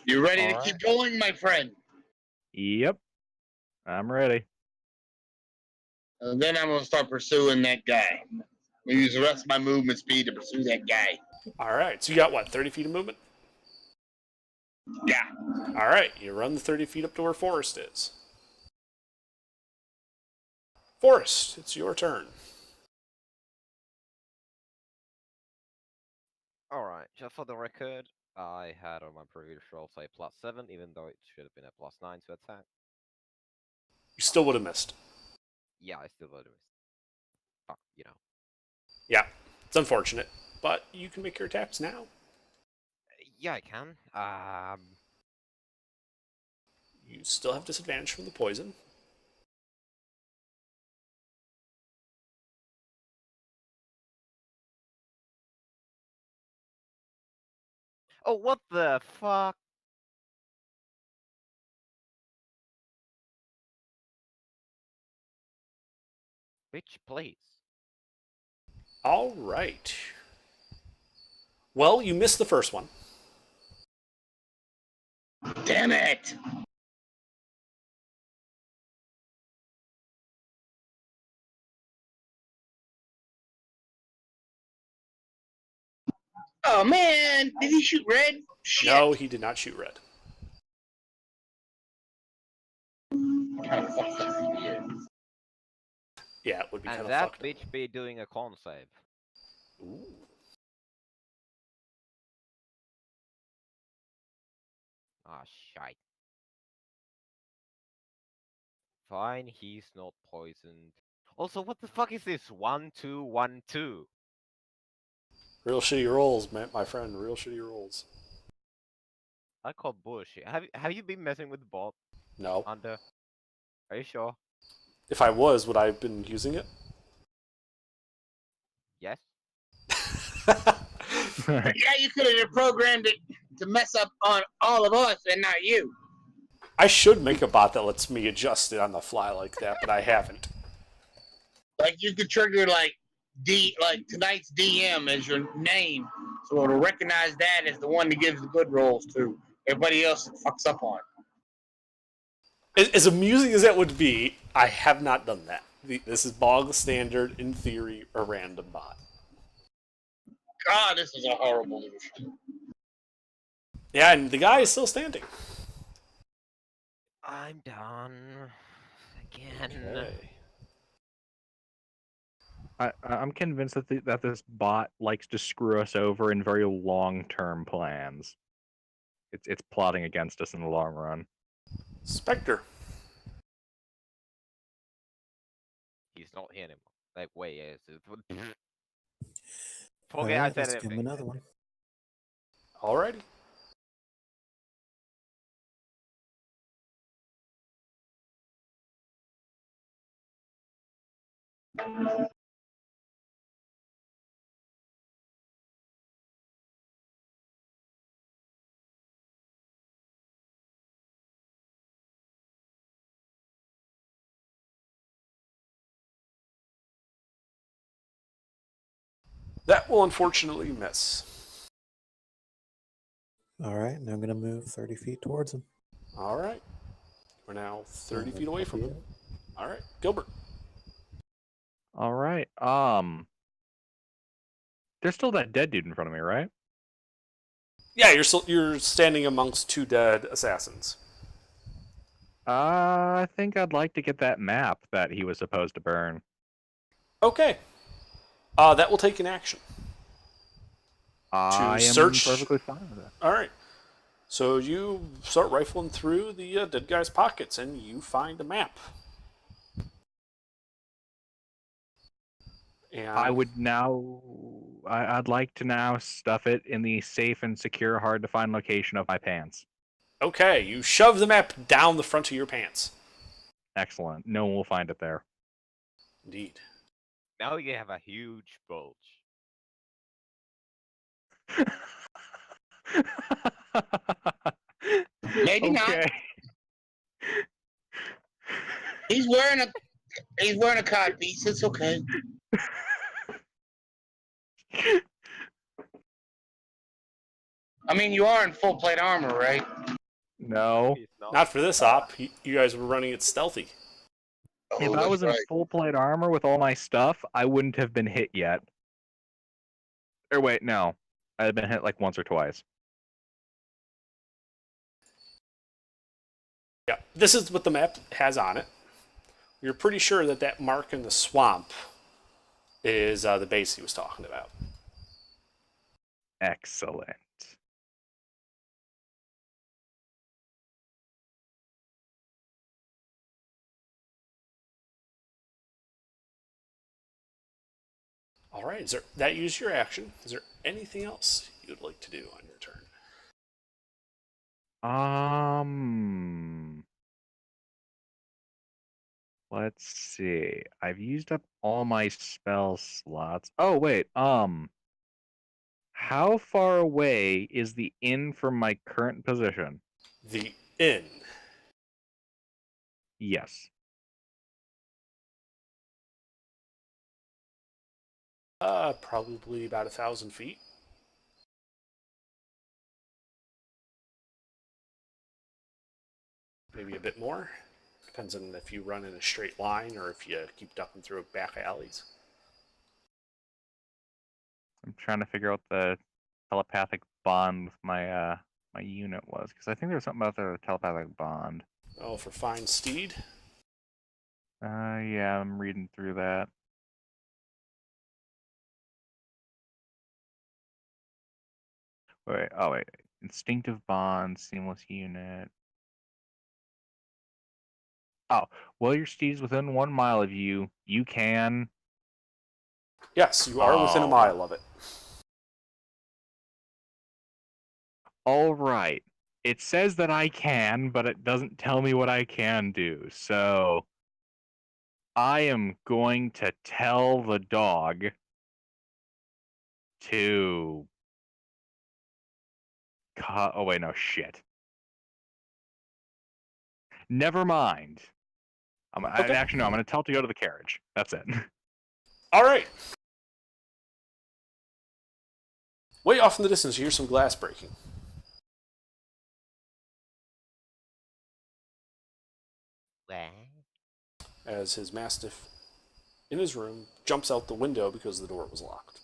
You ready to keep going, my friend? Yep. I'm ready. And then I'm going to start pursuing that guy. I'm going to use the rest of my movement speed to pursue that guy. All right, so you got, what, 30 feet of movement? Yeah. All right, you run the 30 feet up to where Forrest is. Forrest, it's your turn. Alright, just for the record, I had on my previous roll say +7, even though it should have been a +9 to attack. You still would have missed. Yeah, I still would have missed. Fuck, you know. Yeah, it's unfortunate, but you can make your attacks now. Yeah, I can. You still have disadvantage from the poison. Oh, what the fuck? Bitch, please. All right. Well, you missed the first one. Damn it! Oh, man! Did he shoot Red? Shit. No, he did not shoot Red. Yeah, it would be kind And of that fucked. bitch be doing a con save. Ooh. Ah, shite. Fine, he's not poisoned. Also, what the fuck is this? 1-2-1-2. Real shitty rolls, my friend. Real shitty rolls. I call bullshit. Have you been messing with the bot? No. Under? Are you sure? If I was, would I have been using it? Yes. Yeah, you could have programmed it to mess up on all of us and not you. I should make a bot that lets me adjust it on the fly like that, but I haven't. Like you could trigger like tonight's DM as your name, so it'll recognize that as the one that gives the good rolls to everybody else that fucks up on. As amusing as that would be, I have not done that. This is bog standard, in theory, a random bot. God, this is a horrible illusion. Yeah, and the guy is still standing. I'm done. Again. Okay. I'm convinced that this bot likes to screw us over in very long-term plans. It's plotting against us in the long run. Spectre. He's not here anymore. Like, wait, yes. Forget I Alright, said let's give him anything. another one. Alrighty. That will unfortunately miss. Alright, now I'm going to move 30 feet towards him. Alright. We're now 30 feet away from him. Alright, Gilbert. All right. There's still that dead dude in front of me, right? Yeah, you're standing amongst two dead assassins. I think I'd like to get that map that he was supposed to burn. Okay. That will take an action. I am search- perfectly fine with it. Alright. So you start rifling through the dead guy's pockets and you find a map. And I'd like to now stuff it in the safe and secure, hard to find location of my pants. okay, you shove the map down the front of your pants. Excellent. No one will find it there. Indeed. Now you have a huge bulge. Maybe not. He's wearing a cod piece. It's okay. I mean, you are in full plate armor, right? No. Not for this op. You guys were running it stealthy. If I was in full plate armor with all my stuff, I wouldn't have been hit yet. Or wait, no. I had been hit like once or twice. Yeah, this is what the map has on it. You're pretty sure that that mark in the swamp is the base he was talking about. Excellent. All right, that used your action. Is there anything else you'd like to do on your turn? Let's see. I've used up all my spell slots. Oh, wait. How far away is the inn from my current position? The inn. Yes. Probably about 1,000 feet. Maybe a bit more. Depends on if you run in a straight line or if you keep ducking through back alleys. I'm trying to figure out the telepathic bond with my my unit was, because I think there was something about the telepathic bond. Oh, for fine steed? Yeah, I'm reading through that. Wait. Instinctive bond, seamless unit. Oh, while your steed is within 1 mile of you, you can... Yes, you are within a mile of it. All right. It says that I can, but it doesn't tell me what I can do. So I am going to tell the dog to... Oh, wait, no, shit. Never mind. Okay. Actually, no, I'm going to tell it to go to the carriage. That's it. All right. Way off in the distance, you hear some glass breaking. As his mastiff in his room jumps out the window because the door was locked.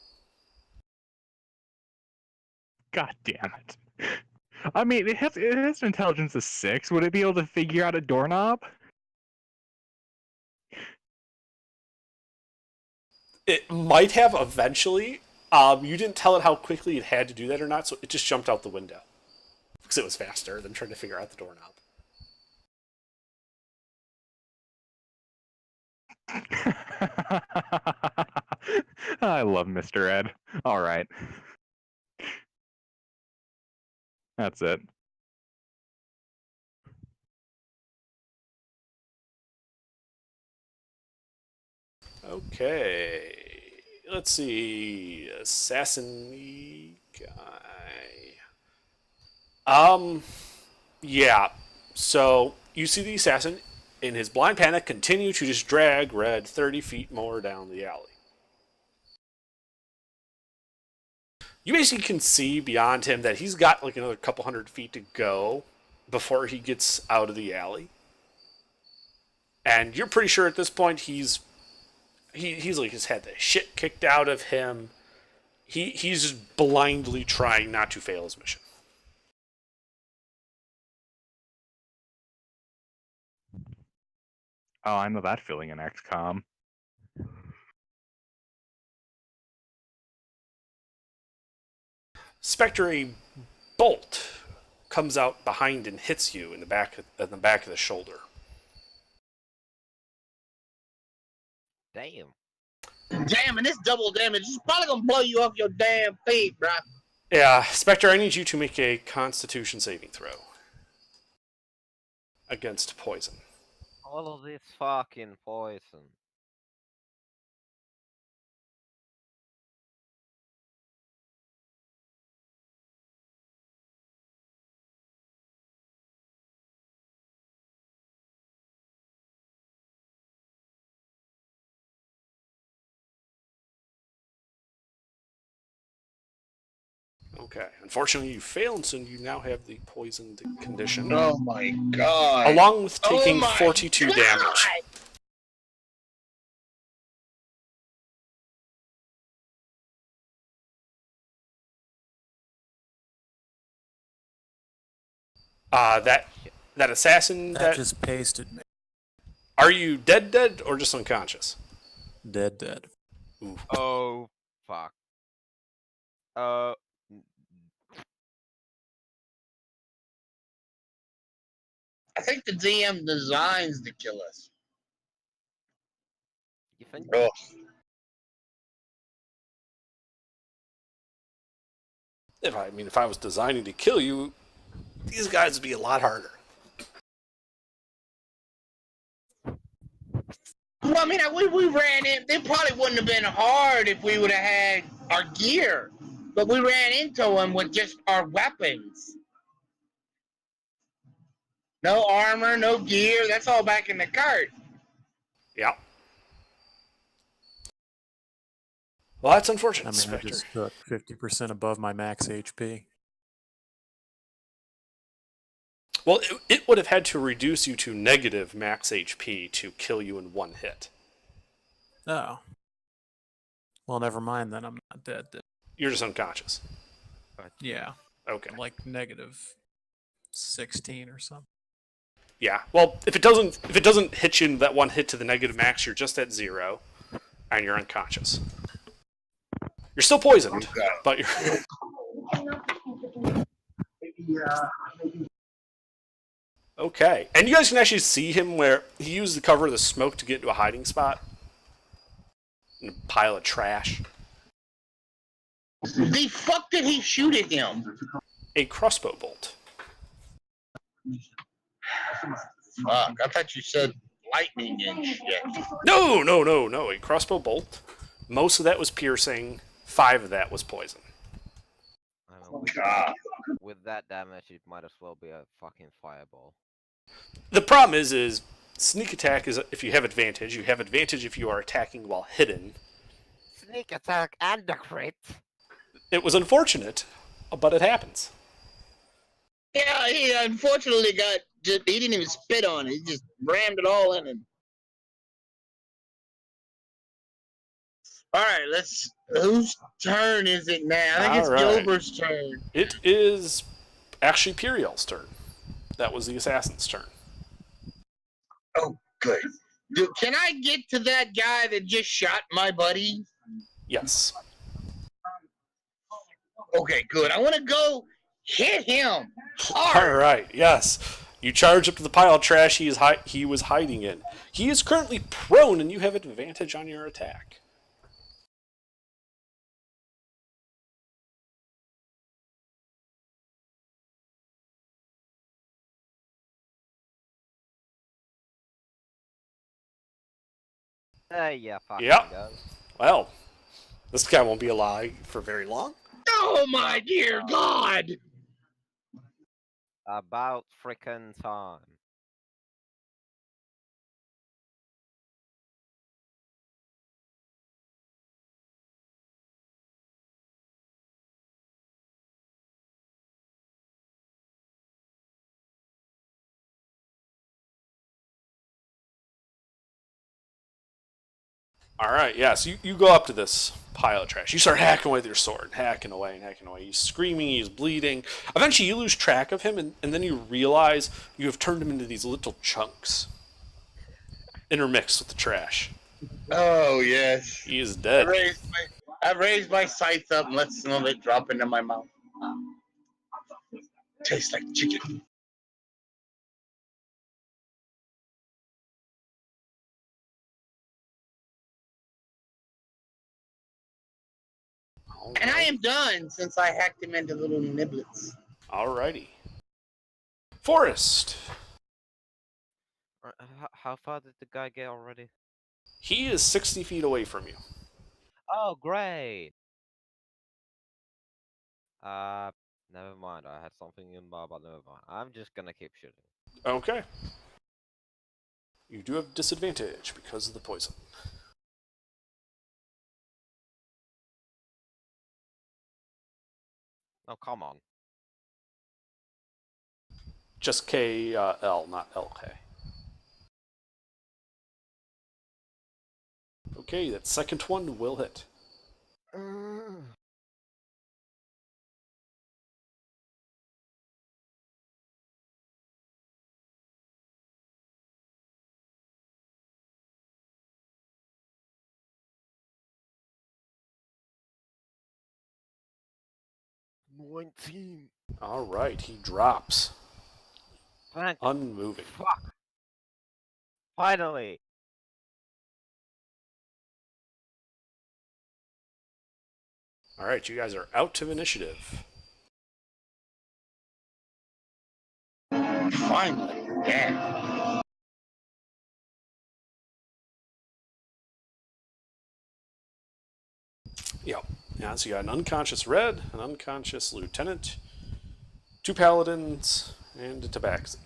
God damn it. I mean, it has an intelligence of 6. Would it be able to figure out a doorknob? It might have eventually. You didn't tell it how quickly it had to do that or not, so it just jumped out the window. Because it was faster than trying to figure out the doorknob. I love Mr. Ed. All right. That's it. Okay. Let's see. Assassin guy. Yeah. So you see the assassin in his blind panic continue to just drag Red 30 feet more down the alley. You basically can see beyond him that he's got like another couple hundred feet to go before he gets out of the alley. And you're pretty sure at this point he's like has had the shit kicked out of him. He's just blindly trying not to fail his mission. Oh, I know that feeling in XCOM. Spectre bolt comes out behind and hits you in the back of the shoulder. Damn. Damn, and this double damage is probably gonna blow you off your damn feet, bro. Yeah, Spectre, I need you to make a Constitution saving throw against poison. All of this fucking poison. Okay. Unfortunately, you failed, so you now have the poisoned condition. Oh my god. Along with taking Oh my 42 God! damage. That assassin That just pasted me. Are you dead or just unconscious? Dead. Ooh. Oh, fuck. I think the DM designs to kill us. You think? Oh. If I was designing to kill you, these guys would be a lot harder. Well, I mean, we ran in. They probably wouldn't have been hard if we would have had our gear, but we ran into them with just our weapons. No armor, no gear. That's all back in the cart. Yeah. Well, that's unfortunate, I Spectre. just took 50% above my max HP. Well, it would have had to reduce you to negative max HP to kill you in one hit. Oh. Well, never mind then. I'm not dead then. You're just unconscious. Yeah. Okay. I'm like negative 16 or something. Yeah. Well, if it doesn't hit you in that one hit to the negative max, you're just at 0, and you're unconscious. You're still poisoned, but you're. Okay. And you guys can actually see him where he used the cover of the smoke to get into a hiding spot. In a pile of trash. The fuck did he shoot at him? A crossbow bolt. Fuck, I thought you said lightning and shit. No. A crossbow bolt. Most of that was piercing. 5 of that was poison. I mean, Oh, with, God. with that damage, it might as well be a fucking fireball. The problem is sneak attack is if you have advantage. You have advantage if you are attacking while hidden. Sneak attack and a crit. It was unfortunate, but it happens. Yeah, he unfortunately he didn't even spit on it. He just rammed it all in him. All right, whose turn is it now? I think it's All right. Gilbert's turn. It is actually Piriel's turn. That was the assassin's turn. Oh, good. Dude, can I get to that guy that just shot my buddy? Yes. Okay, good. I want to go hit him hard. All right. Yes. You charge up to the pile of trash he was hiding in. He is currently prone, and you have advantage on your attack. Yeah, fucking Yep. go. Well, this guy won't be alive for very long. Oh, my dear God. About frickin' time. All right, yeah, so you go up to this pile of trash. You start hacking away with your sword, hacking away and hacking away. He's screaming, he's bleeding. Eventually, you lose track of him, and then you realize you have turned him into these little chunks, intermixed with the trash. Oh, yes. He is dead. I raised my sights up and let some of it drop into my mouth. Tastes like chicken. And I am done since I hacked him into little niblets. Alrighty. Forrest. How far did the guy get already? He is 60 feet away from you. Oh, great. Never mind. I had something in mind, but never mind. I'm just gonna keep shooting. Okay. You do have disadvantage because of the poison. Oh, come on. Just KL, not LK. Okay, that second one will hit. $19. Alright, he drops. Thank Unmoving. fuck. Finally. Alright, you guys are out of initiative. Finally, yeah. Yep. Yeah, so you got an unconscious Red, an unconscious Lieutenant, 2 Paladins, and a Tabaxi.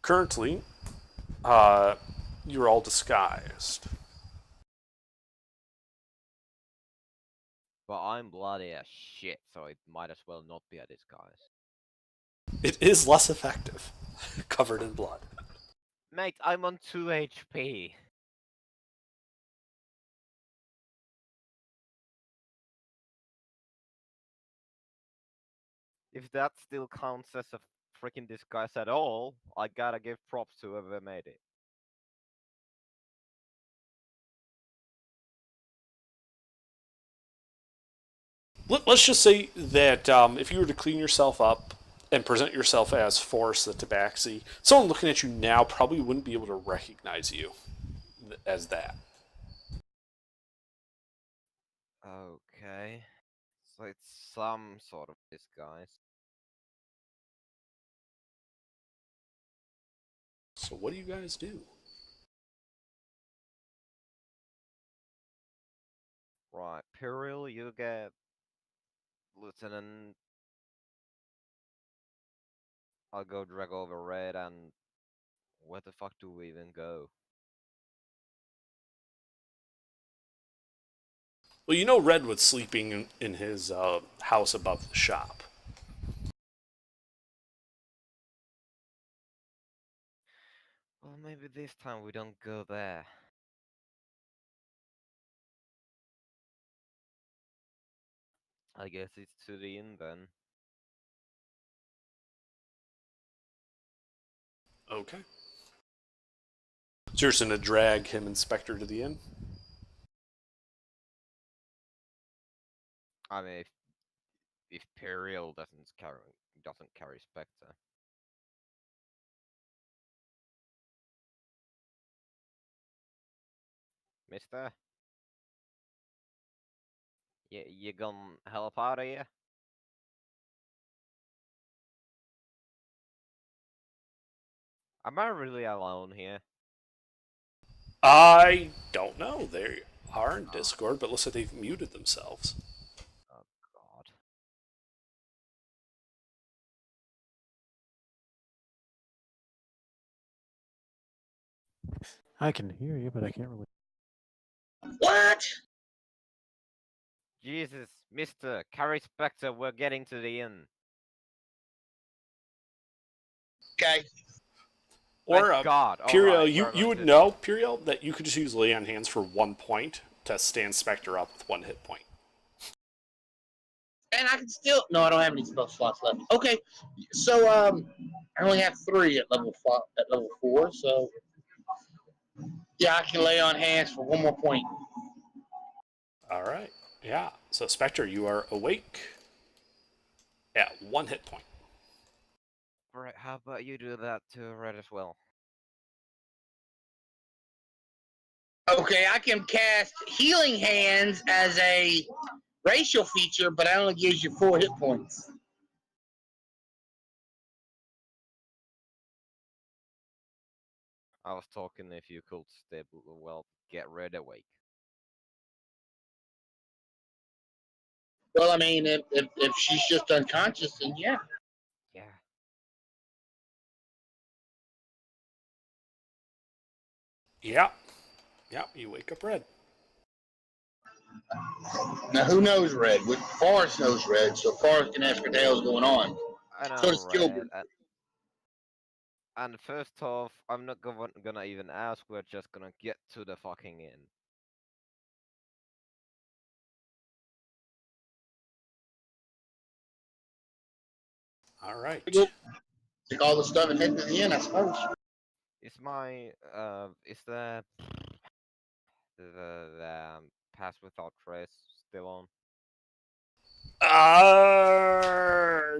Currently, you're all disguised. But I'm bloody as shit, so it might as well not be a disguise. It is less effective, covered in blood. Mate, I'm on 2 HP. If that still counts as a freaking disguise at all, I gotta give props to whoever made it. Let's just say that if you were to clean yourself up and present yourself as Forrest the Tabaxi, someone looking at you now probably wouldn't be able to recognize you as that. Okay. So it's some sort of disguise. So what do you guys do? Right, Peril, you get Lieutenant. I'll go drag over Red, and where the fuck do we even go? Well, you know Redwood's sleeping in his house above the shop. Well, maybe this time we don't go there. I guess it's to the inn then. Okay. So you're just gonna drag him and Spectre to the inn? I mean, if Peril doesn't carry Spectre. Mister? You gonna help out of here? Am I really alone here? I don't know. They are in Discord, but looks like they've muted themselves. Oh god. I can hear you, but I can't really. What? Jesus, Mister, carry Spectre, we're getting to the inn. Okay. Or Thank God. Puriel, alright, you we're going would to- know, Puriel, that you could just use Lay on Hands for 1 point to stand Spectre up with 1 hit point. And I can still no, I don't have any spell slots left. Okay, so I only have 3 at level 5, at level 4. So yeah, I can lay on hands for 1 more point. All right. Yeah. So Spectre, you are awake at 1 hit point. Right, how about you do that to Red as well? Okay, I can cast Healing Hands as a racial feature, but it only gives you 4 hit points. I was talking if you could get Red awake. Well, I mean, if she's just unconscious, then yeah. Yeah. Yeah. Yeah, you wake up Red. Now, who knows Red? Forrest knows Red, so Forrest can ask her the hell's going on. I know, So does Red. Gilbert. And first off, I'm not gonna even ask, we're just gonna get to the fucking inn. All right. Take all the stuff and head to the inn, I suppose. Is the pass without trace still on?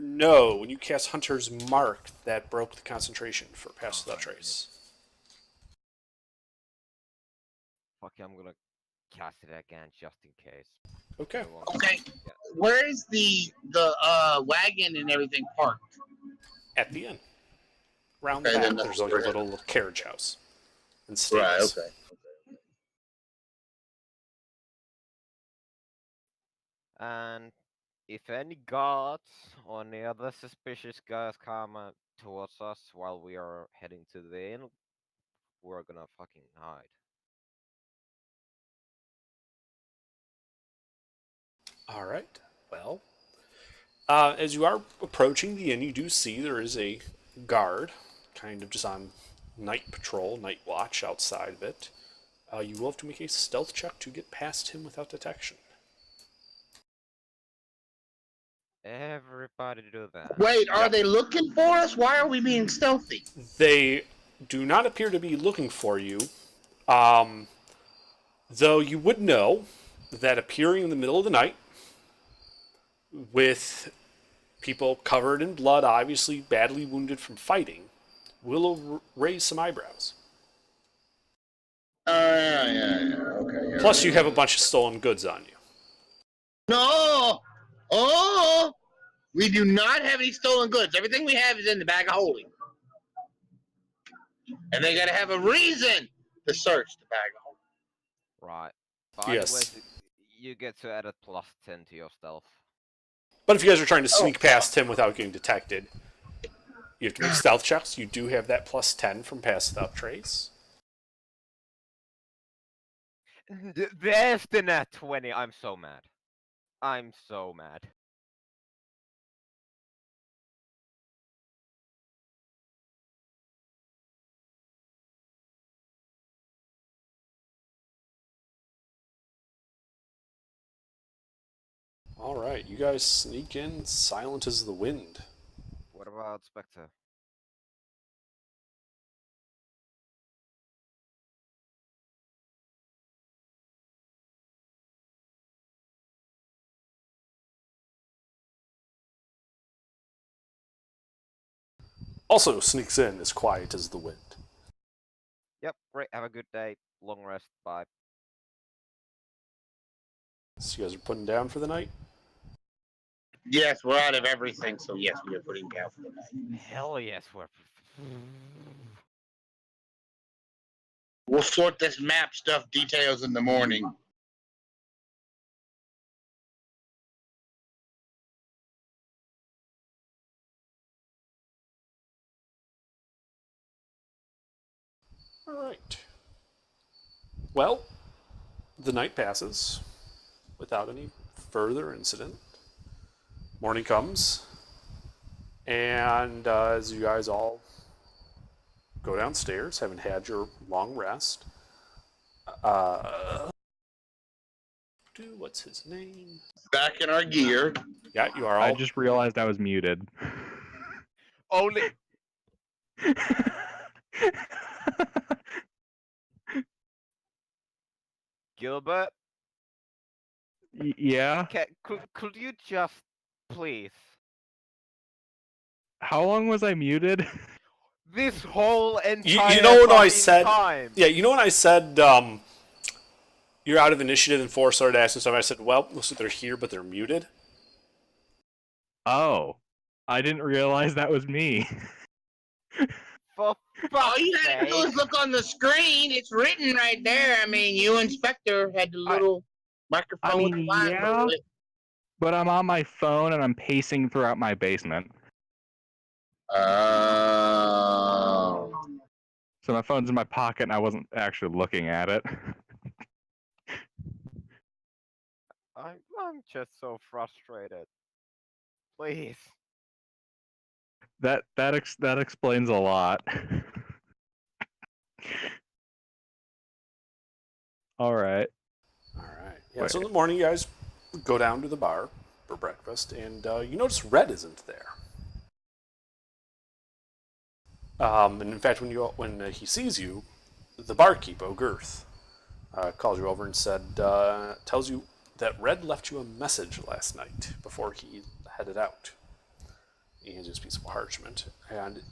No. When you cast Hunter's Mark, that broke the concentration for Pass Without Trace. Fuck yeah, I'm gonna cast it again just in case. Okay. Okay. Where is the wagon and everything parked? At the inn. Around Okay, the then back, that's there's like a great. little carriage house. And Right, stables. okay. And if any guards or any other suspicious guys come towards us while we are heading to the inn, we're gonna fucking hide. All right. Well, as you are approaching the inn, you do see there is a guard, kind of just on night patrol, night watch outside of it. You will have to make a stealth check to get past him without detection. Everybody do that. Wait, are they looking for us? Why are we being stealthy? They do not appear to be looking for you, though you would know that appearing in the middle of the night with people covered in blood, obviously badly wounded from fighting, will raise some eyebrows. Yeah. Okay. Yeah. Plus, you have a bunch of stolen goods on you. No! Oh! We do not have any stolen goods. Everything we have is in the bag of holding. And they gotta have a reason to search the bag of holding. Right. But Yes. anyways, You get to add a +10 to your stealth. But if you guys are trying to sneak past him without getting detected, you have to make stealth checks. You do have that +10 from past stealth trace. There's the nat 20. I'm so mad. I'm so mad. Alright, you guys sneak in, silent as the wind. What about Spectre? Also sneaks in as quiet as the wind. Yep, great. Have a good day. Long rest. Bye. So you guys are putting down for the night? Yes, we're out of everything, so yes, we are putting down for the night. Hell yes, we're. We'll sort this map stuff details in the morning. Alright. Well, the night passes without any further incident. Morning comes, and as you guys all go downstairs, having had your long rest, what's his name? Back in our gear. Yeah, you are all. I just realized I was muted. Only. Gilbert, Yeah? could you just please? How long was I muted? This whole entire You know when I fucking said, time. yeah, you know when I said you're out of initiative and 4 started asking stuff. I said, well, looks like they're here, but they're muted. Oh. I didn't realize that was me. For All you fuck's had to do sake. is look on the screen. It's written right there. I mean, you and Spectre had the little microphone with the line yeah, over it. but I'm on my phone and I'm pacing throughout my basement. So my phone's in my pocket and I wasn't actually looking at it. I'm just so frustrated. Please. That explains a lot. All right. All right. Yeah. So in the morning, you guys go down to the bar for breakfast, and you notice Red isn't there. And in fact, when he sees you, the barkeep O'Girth calls you over and tells you that Red left you a message last night before he headed out. He hands you a piece of parchment, and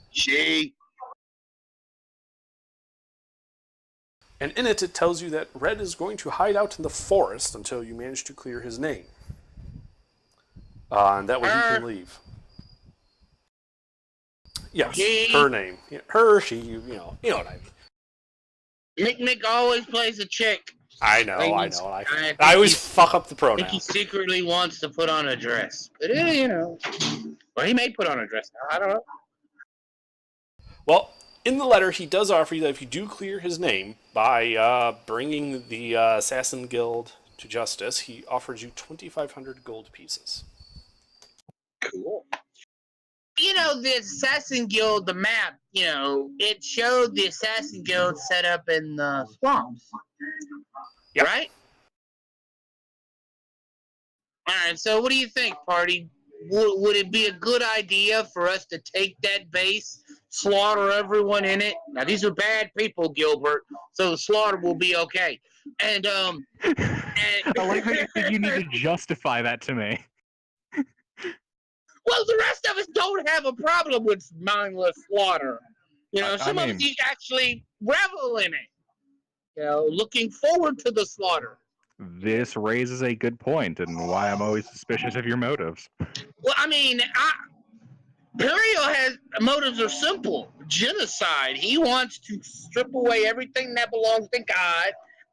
in it tells you that Red is going to hide out in the forest until you manage to clear his name, and that way he can leave. Yes, her name, her, she, you know what I mean. Mick always plays a chick. I know. I always fuck up the I pronoun. think he secretly wants to put on a dress. But, you know. Well, he may put on a dress now. I don't know. Well, in the letter, he does offer you that if you do clear his name by bringing the Assassin Guild to justice, he offers you 2,500 gold pieces. Cool. You know, the Assassin Guild, the map, it showed the Assassin Guild set up in the swamps. Yep. Right? Alright, so what do you think, party? Would it be a good idea for us to take that base, slaughter everyone in it? Now, these are bad people, Gilbert, so the slaughter will be okay. And, I like that you think you need to justify that to me. Well, the rest of us don't have a problem with mindless slaughter. Some of us actually revel in it. Looking forward to the slaughter. This raises a good point, and why I'm always suspicious of your motives. Well, I mean, Imperial motives are simple. Genocide. He wants to strip away everything that belongs to God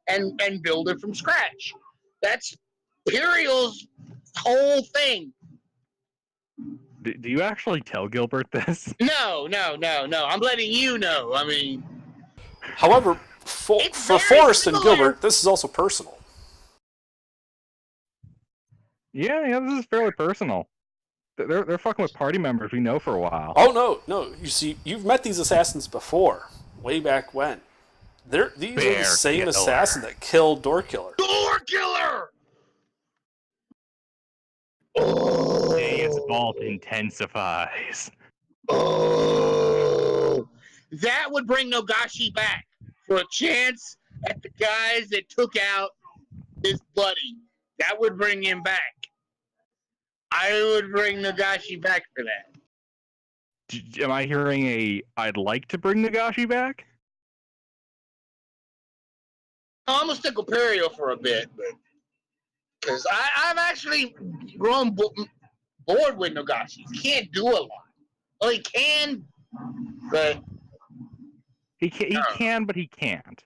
and build it from scratch. That's Imperial's whole thing. Do you actually tell Gilbert this? No. I'm letting you know. I mean, However, for very Forrest and similar. Gilbert, this is also personal. Yeah, this is fairly personal. They're fucking with party members we know for a while. Oh no! You see, you've met these assassins before, way back when. These are the same assassin that killed Doorkiller. Doorkiller! Deus Vault intensifies. Oh, that would bring Nagashi back for a chance at the guys that took out his buddy. That would bring him back. I would bring Nagashi back for that. Am I hearing I'd like to bring Nagashi back? I'm gonna stick with Perio for a bit, because I've actually grown bored with Nagashi. He can't do a lot. Well, he can, but He can, but he can't.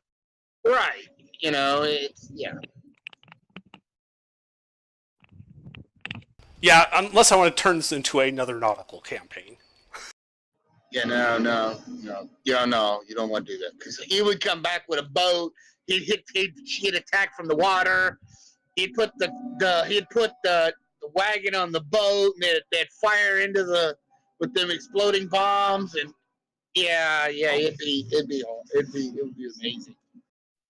right. It's Yeah, unless I want to turn this into another nautical campaign. Yeah, no. You don't want to do that because he would come back with a boat. He'd attack from the water. He'd put the wagon on the boat, and they'd fire into with them exploding bombs, and it'd be amazing.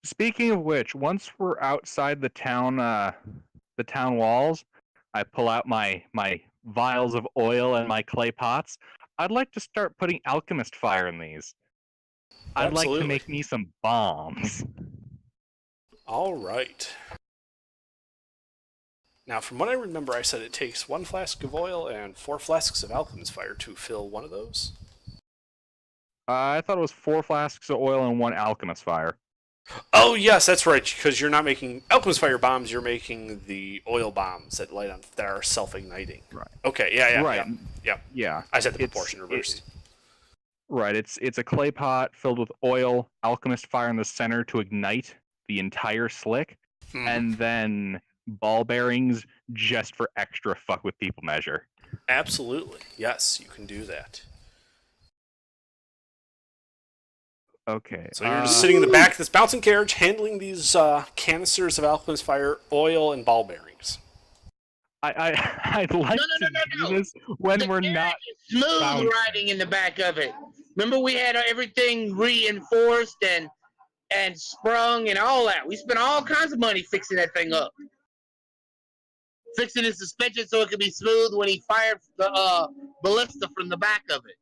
Speaking of which, once we're outside the town walls, I pull out my vials of oil and my clay pots. I'd like to start putting alchemist fire in these. I'd like to make me some bombs. All right. Now, from what I remember, I said it takes 1 flask of oil and 4 flasks of alchemist fire to fill one of those. I thought it was 4 flasks of oil and 1 alchemist fire. Oh, yes, that's right, because you're not making alchemist fire bombs, you're making the oil bombs that are self-igniting. Right. Okay, yeah. Right. Yeah. I said the proportion reversed. Right, it's a clay pot filled with oil, alchemist fire in the center to ignite the entire slick, and then ball bearings just for extra fuck with people measure. Absolutely. Yes, you can do that. Okay. So you're just sitting in the back of this bouncing carriage, handling these canisters of alchemist fire, oil, and ball bearings. I'd like to do this when we're not smooth bouncing. riding in the back of it. Remember, we had everything reinforced and sprung and all that. We spent all kinds of money fixing that thing up, fixing the suspension so it could be smooth when he fired the ballista from the back of it.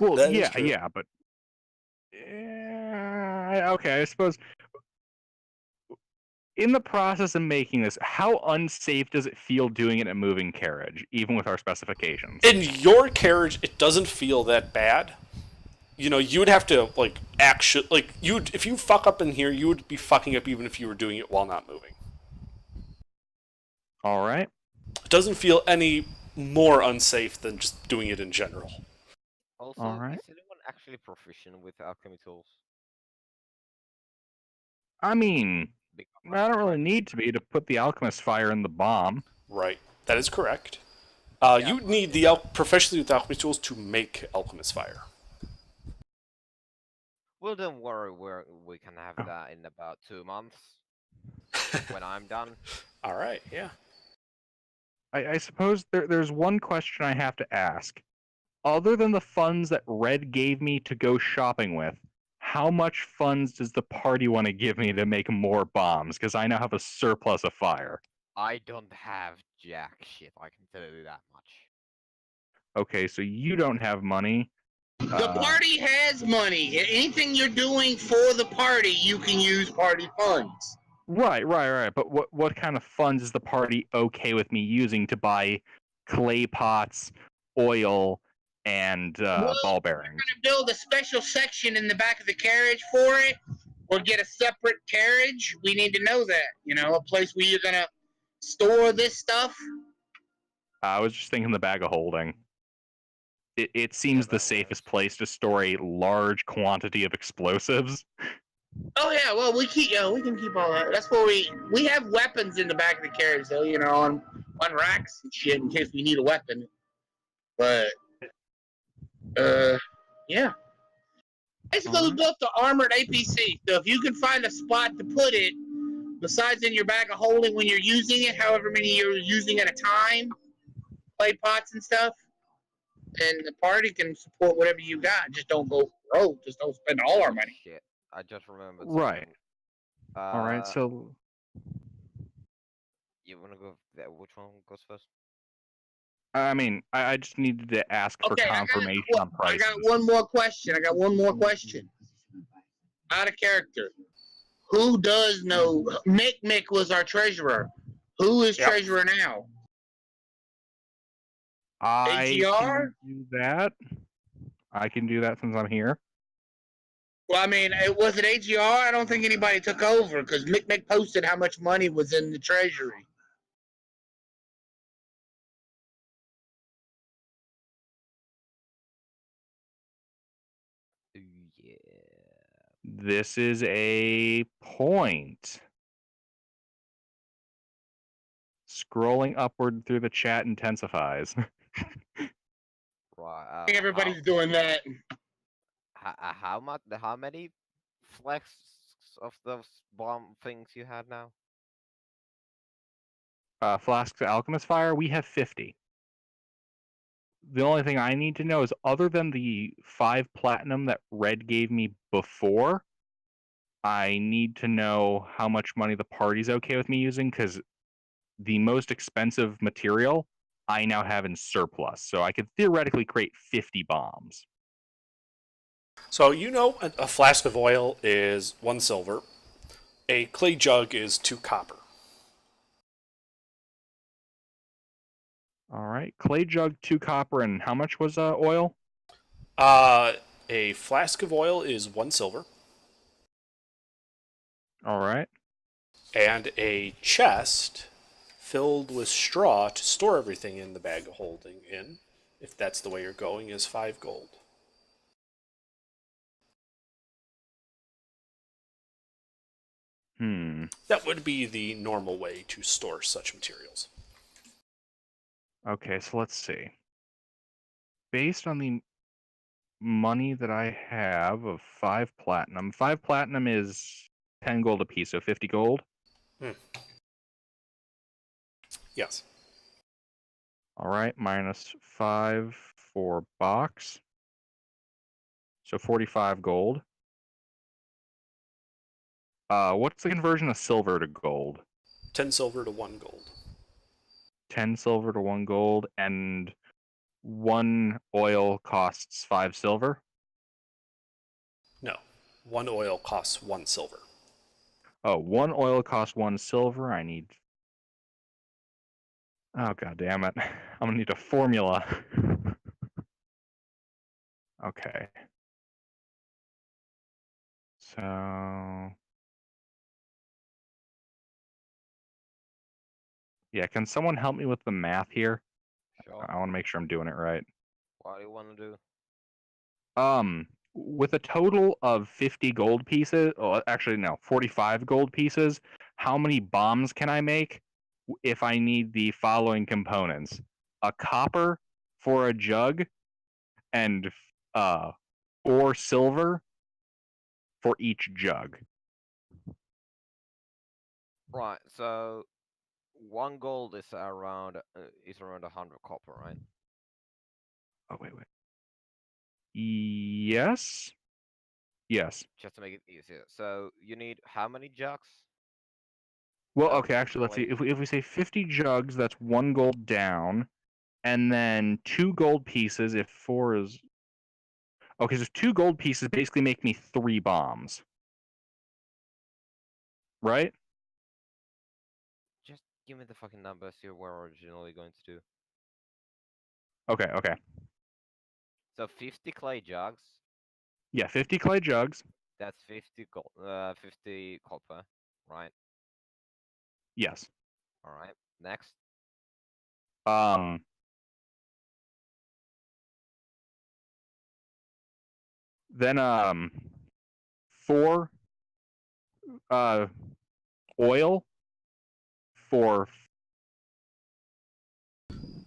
Well, but okay, I suppose. In the process of making this, how unsafe does it feel doing it in a moving carriage, even with our specifications? In your carriage, it doesn't feel that bad. You would have to if you fuck up in here, you would be fucking up even if you were doing it while not moving. All right. It doesn't feel any more unsafe than just doing it in general. Also, All right. is anyone actually proficient with alchemy tools? I mean, I don't really need to be to put the alchemist fire in the bomb. Right. That is correct. You need the proficiency with alchemy tools to make alchemist fire. Well, don't worry, we can have that in about 2 months when I'm done. All right, yeah. I suppose there's one question I have to ask. Other than the funds that Red gave me to go shopping with, how much funds does the party want to give me to make more bombs? Because I now have a surplus of fire. I don't have jack shit, I can tell you that much. Okay, so you don't have money. The party has money. Anything you're doing for the party, you can use party funds. Right. But what kind of funds is the party okay with me using to buy clay pots, oil, and ball bearings? We're going to build a special section in the back of the carriage for it, or get a separate carriage. We need to know that. A place where you're going to store this stuff. I was just thinking the bag of holding. It seems the safest place to store a large quantity of explosives. Oh yeah, well we can keep all that. That's where we have weapons in the back of the carriage though, on racks and shit in case we need a weapon. But yeah. Basically, we built the armored APC. So if you can find a spot to put it, besides in your bag of holding when you're using it, however many you're using at a time, play pots and stuff, and the party can support whatever you got. Just don't go rogue. Just don't spend all our money. Shit, I just remembered Right. something. All right. So You wanna go? Which one goes first? I mean, I just needed to ask for Okay, confirmation on I prices. got one more question. Out of character. Who does know? Mick was our treasurer. Who is Yep. treasurer now? I AGR? can do that. I can do that since I'm here. Well, I mean, was it AGR? I don't think anybody took over because Mick posted how much money was in the treasury. Yeah. This is a point. Scrolling upward through the chat intensifies. Right. I think everybody's doing that. How much? How many flex of those bomb things you had now? Flasks of Alchemist Fire, we have 50. The only thing I need to know is, other than the 5 platinum that Red gave me before, I need to know how much money the party's okay with me using, because the most expensive material I now have in surplus. So I could theoretically create 50 bombs. So a flask of oil is 1 silver. A clay jug is 2 copper. All right. Clay jug, 2 copper, and how much was oil? A flask of oil is 1 silver. All right. And a chest filled with straw to store everything in the bag of holding in, if that's the way you're going, is 5 gold. That would be the normal way to store such materials. Okay, so let's see. Based on the money that I have of 5 platinum, 5 platinum is 10 gold apiece, so 50 gold. Yes. All right, minus 5 for box. So 45 gold. What's the conversion of silver to gold? 10 silver to 1 gold. 10 silver to 1 gold, and 1 oil costs 5 silver? No. 1 oil costs 1 silver. Oh, 1 oil costs 1 silver. I need... Oh, god damn it. I'm gonna need a formula. Okay. So... Yeah, can someone help me with the math here? Sure. I want to make sure I'm doing it right. What do you want to do? With a total of 50 gold pieces, oh, actually no, 45 gold pieces, how many bombs can I make if I need the following components? A copper for a jug, and 4 silver for each jug. Right. So 1 gold is around 100 copper, right? Oh wait. Yes. Yes. Just to make it easier. So you need how many jugs? Well, okay, actually, let's see. If we say 50 jugs, that's 1 gold down, and then 2 gold pieces. If 4 is okay, so 2 gold pieces basically make me 3 bombs, right? Just give me the fucking numbers you were originally going to do. Okay. So 50 clay jugs. Yeah, 50 clay jugs. That's 50 gold. 50 copper, right? Yes. All right. Next. Then 4 oil for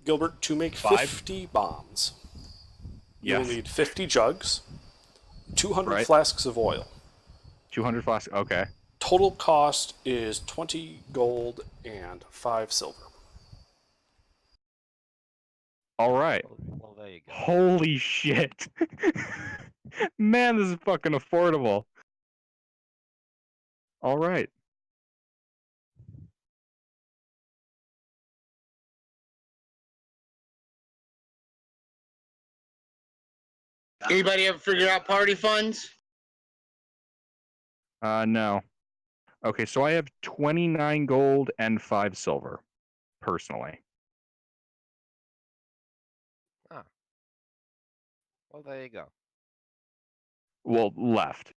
Gilbert, to make 5? 50 bombs, you'll Yes. need 50 jugs, 200 Right. flasks of oil. 200 flasks. Okay. Total cost is 20 gold and 5 silver. All right. Well, there you go. Holy shit. Man, this is fucking affordable. All right. Anybody ever figure out party funds? No. Okay, so I have 29 gold and 5 silver, personally. Well, there you go. Well, left.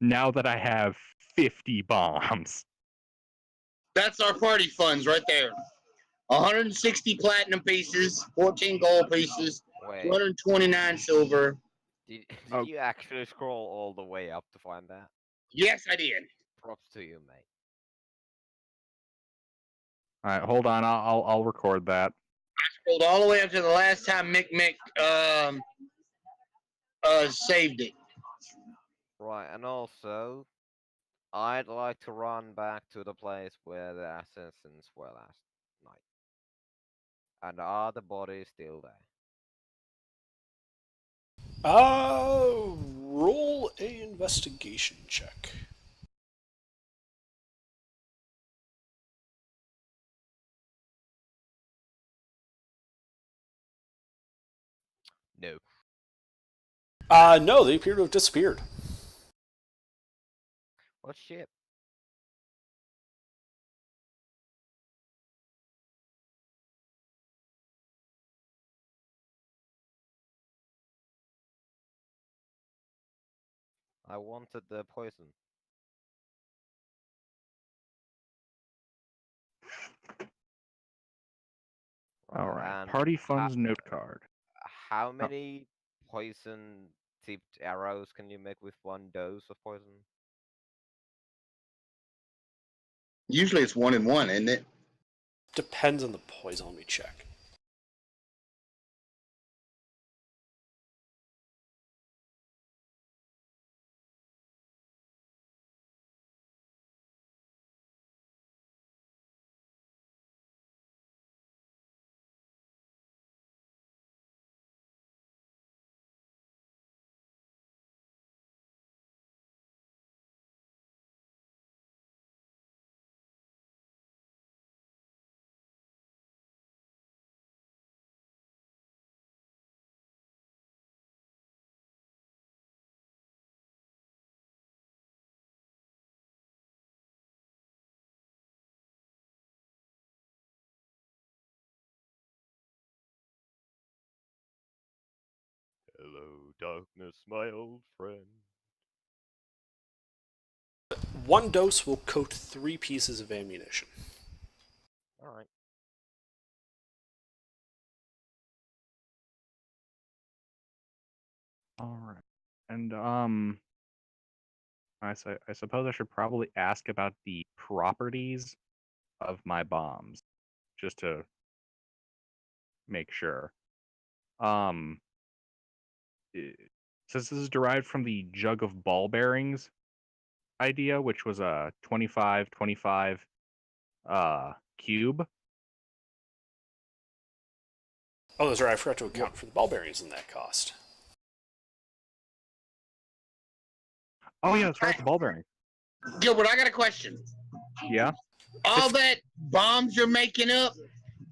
Now that I have 50 bombs. That's our party funds right there. 160 platinum pieces, 14 gold pieces, Wait, 229 silver. did Oh. you actually scroll all the way up to find that? Yes, I did. Props to you, mate. All right, hold on. I'll record that. I scrolled all the way up to the last time Mick saved it. Right, and also, I'd like to run back to the place where the assassins were last night. And are the bodies still there? Roll a investigation check. No. No, they appear to have disappeared. What shit? I wanted the poison. All right. and Party funds note card. How many poison-tipped arrows can you make with one dose of poison? Usually it's 1 and 1, isn't it? Depends on the poison. Let me check. Hello, darkness, my old friend. 1 dose will coat 3 pieces of ammunition. Alright. All right. And I suppose I should probably ask about the properties of my bombs, just to make sure. Since this is derived from the jug of ball bearings idea, which was a 25 cube. Oh, that's right. I forgot to account for the ball bearings in that cost. Oh yeah, that's right, the ball bearing. Gilbert, I got a question. Yeah. All that bombs you're making up,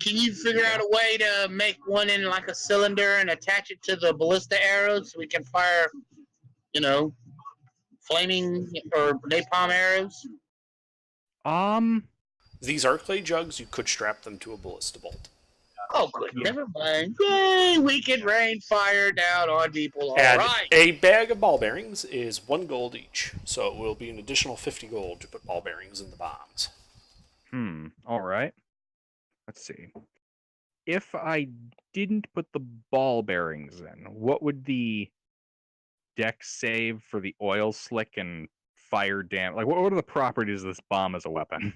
can you figure out a way to make one in like a cylinder and attach it to the ballista arrows so we can fire, flaming or napalm arrows? These are clay jugs. You could strap them to a ballista bolt. Oh, good. Yeah. Never mind. Yay, we can rain fire down on people. All and right. A bag of ball bearings is 1 gold each, so it will be an additional 50 gold to put ball bearings in the bombs. All right. Let's see. If I didn't put the ball bearings in, what would the dex save for the oil slick and fire damage? Like, what are the properties of this bomb as a weapon?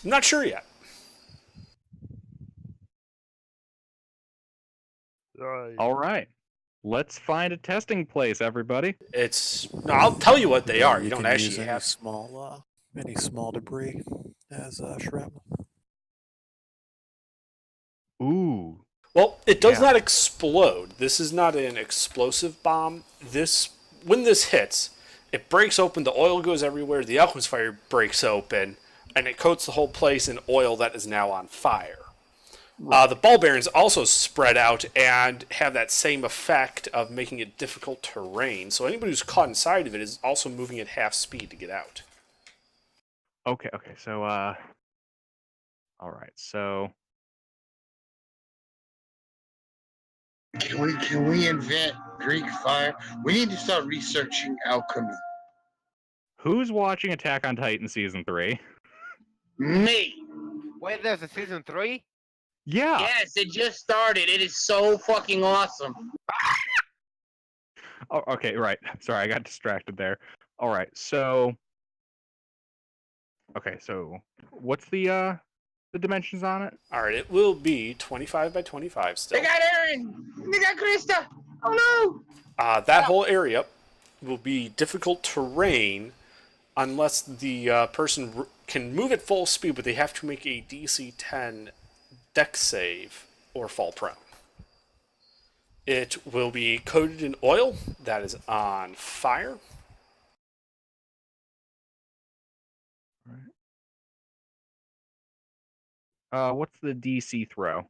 I'm not sure yet. All right. Let's find a testing place, everybody. No, I'll tell you what they Yeah, are. You don't can use actually any have. any small debris as shrapnel. Ooh. Well, it does Yeah. not explode. This is not an explosive bomb. When this hits, it breaks open. The oil goes everywhere. The alchemist fire breaks open, and it coats the whole place in oil that is now on fire. The ball bearings also spread out and have that same effect of making it difficult terrain. So anybody who's caught inside of it is also moving at half speed to get out. Okay, so, all right, so... Can we invent Greek fire? We need to start researching alchemy. Who's watching Attack on Titan Season 3? Me. Wait, there's a season 3? Yeah! Yes, it just started. It is so fucking awesome. Oh, okay, right. Sorry, I got distracted there. All right, so... Okay, so what's the dimensions on it? All right, it will be 25 by 25 still. They got Aaron. They got Krista. Oh no. That whole area will be difficult terrain unless the person can move at full speed, but they have to make a DC 10 dex save or fall prone. It will be coated in oil that is on fire. What's the DC throw?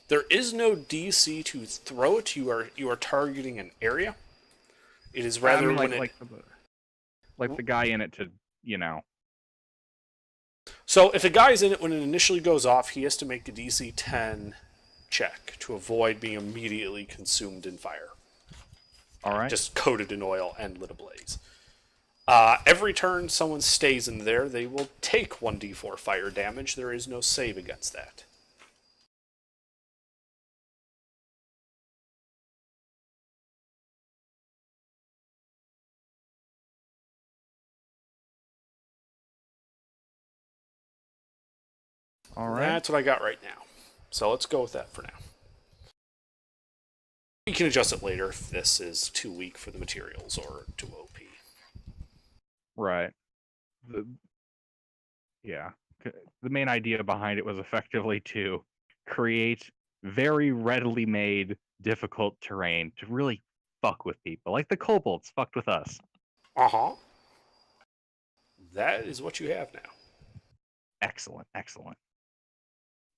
There is no DC to throw it. You are targeting an area. It is rather like the guy in it to, you know. So if a guy's in it when it initially goes off, he has to make a DC 10 check to avoid being immediately consumed in fire. All right. Just coated in oil and lit ablaze. Every turn someone stays in there, they will take 1d4 fire damage. There is no save against that. All right. That's what I got right now. So let's go with that for now. We can adjust it later if this is too weak for the materials or too OP. Right. The main idea behind it was effectively to create very readily made difficult terrain to really fuck with people. Like the kobolds fucked with us. Uh-huh. That is what you have now. Excellent.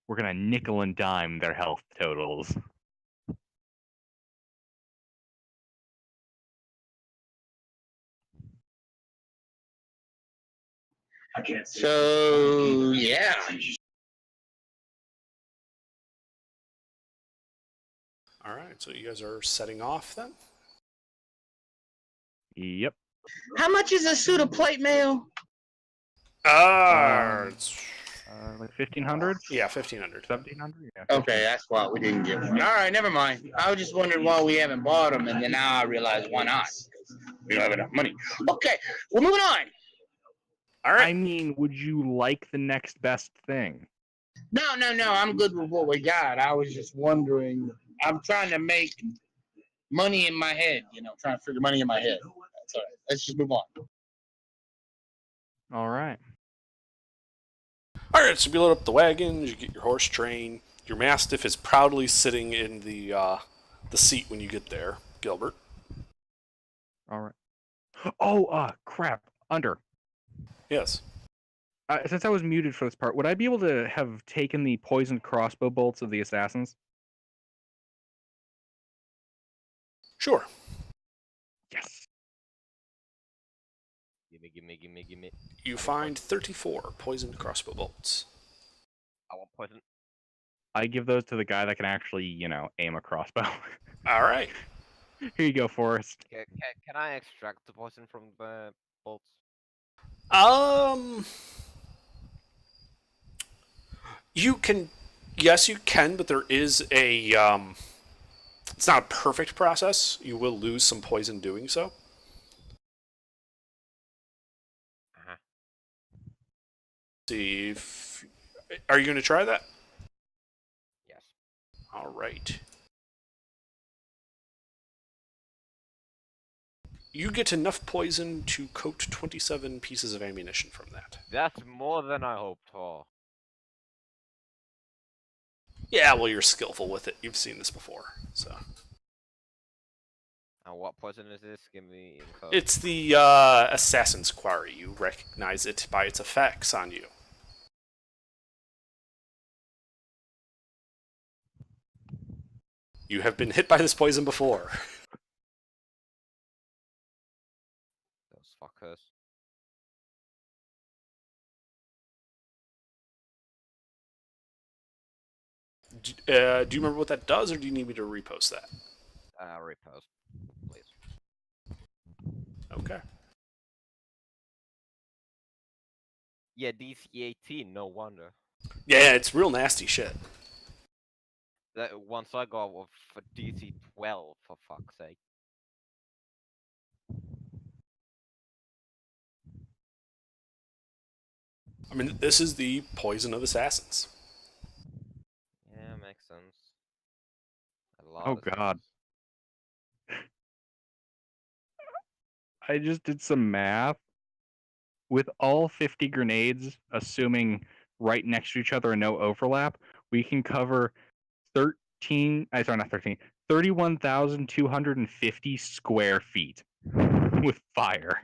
We're gonna nickel and dime their health totals. I can't see. So yeah. All right, so you guys are setting off then? Yep. How much is a suit of plate mail? It's Like 1,500? yeah, 1,500. 1,700? Yeah. Okay, that's why we didn't get one. All right, never mind. I was just wondering why we haven't bought them, and then now I realize why not. We don't have enough money. Okay, we're moving on. All right. I mean, would you like the next best thing? No. I'm good with what we got. I was just wondering. I'm trying to make money in my head. Trying to figure money in my head. That's all right. Let's just move on. All right. All right, so you load up the wagons, you get your horse train. Your mastiff is proudly sitting in the seat when you get there, Gilbert. All right. Oh, crap. Under. Yes. Since I was muted for this part, would I be able to have taken the poisoned crossbow bolts of the assassins? Sure. Yes. Gimme. You find 34 poisoned crossbow bolts. I want poison. I give those to the guy that can actually, aim a crossbow. All right. Here you go, Forrest. Can I extract the poison from the bolts? You can, yes, you can, but there is a It's not a perfect process. You will lose some poison doing so. See if... Are you going to try that? Yes. All right. You get enough poison to coat 27 pieces of ammunition from that. That's more than I hoped for. Yeah, well, you're skillful with it. You've seen this before, so. And what poison is this? Give me info. It's the Assassin's Quarry. You recognize it by its effects on you. You have been hit by this poison before. Those fuckers. Do you remember what that does, or do you need me to repost that? Repost, please. Okay. Yeah, DC 18, no wonder. Yeah, it's real nasty shit. That once I got for DC 12, for fuck's sake. I mean, this is the poison of assassins. Yeah, makes sense. Oh god. I just did some math. With all 50 grenades, assuming right next to each other and no overlap, we can cover 31,250 square feet with fire.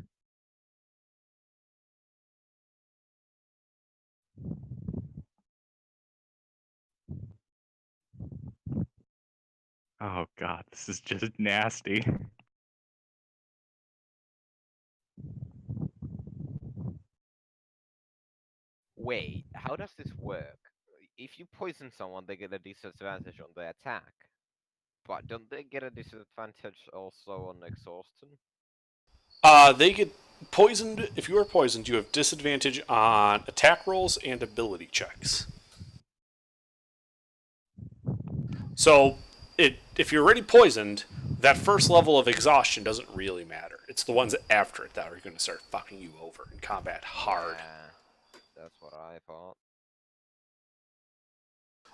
Oh god, this is just nasty. Wait, how does this work? If you poison someone, they get a disadvantage on the attack. But don't they get a disadvantage also on exhaustion? They get poisoned. If you are poisoned, you have disadvantage on attack rolls and ability checks. So, if you're already poisoned, that first level of exhaustion doesn't really matter. It's the ones after it that are going to start fucking you over in combat hard. Yeah, that's what I thought.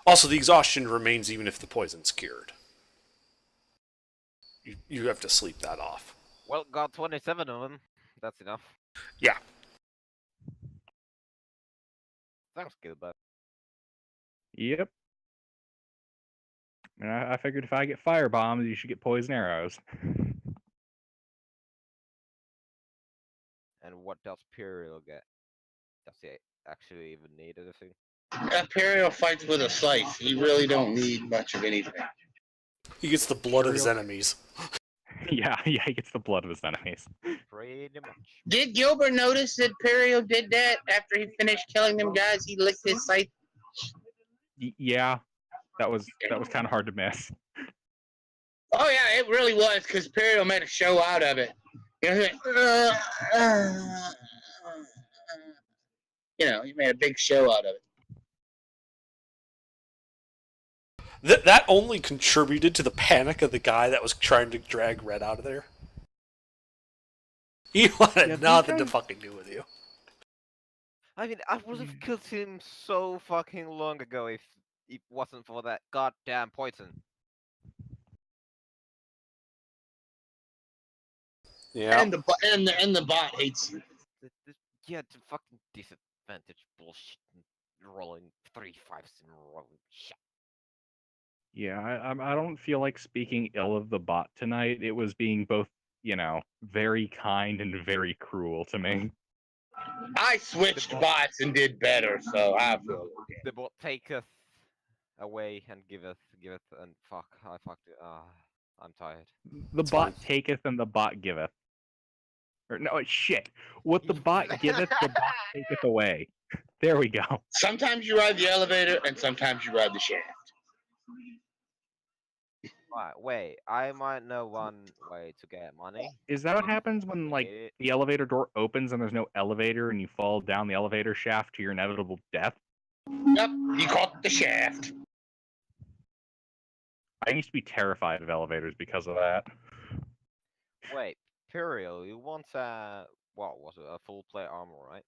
Also, the exhaustion remains even if the poison's cured. You have to sleep that off. Well, got 27 of them. That's enough. Yeah. Sounds good, but... Yep. And I figured if I get fire bombs, you should get poison arrows. And what does Imperial get? Does he actually even need anything? Imperial fights with a scythe. You really don't need much of anything. He gets the blood of his enemies. Yeah, he gets the blood of his enemies. Pretty much. Did Gilbert notice that Imperial did that after he finished killing them guys? He licked his scythe. Yeah, that was kind of hard to miss. Oh yeah, it really was because Imperial made a show out of it. He made a big show out of it. That only contributed to the panic of the guy that was trying to drag Red out of there. He wanted nothing to fucking do with you. I mean, I would have killed him so fucking long ago if it wasn't for that goddamn poison. Yeah. And the bot hates you. Yeah, the fucking disadvantage bullshit. Rolling 3 5s in a row. Shit. Yeah, I don't feel like speaking ill of the bot tonight. It was being both, very kind and very cruel to me. I switched bots and did better, so I feel okay. The bot taketh away and giveth, and fuck, I fucked it. I'm tired. The bot taketh and the bot giveth. Or no, shit. What the bot giveth, the bot taketh away. There we go. Sometimes you ride the elevator, and sometimes you ride the shaft. Right, wait, I might know one way to get money. Is that what happens when, the elevator door opens and there's no elevator and you fall down the elevator shaft to your inevitable death? Yep, you caught the shaft. I used to be terrified of elevators because of that. Wait, Imperial, you want what was it? A full plate armor, right?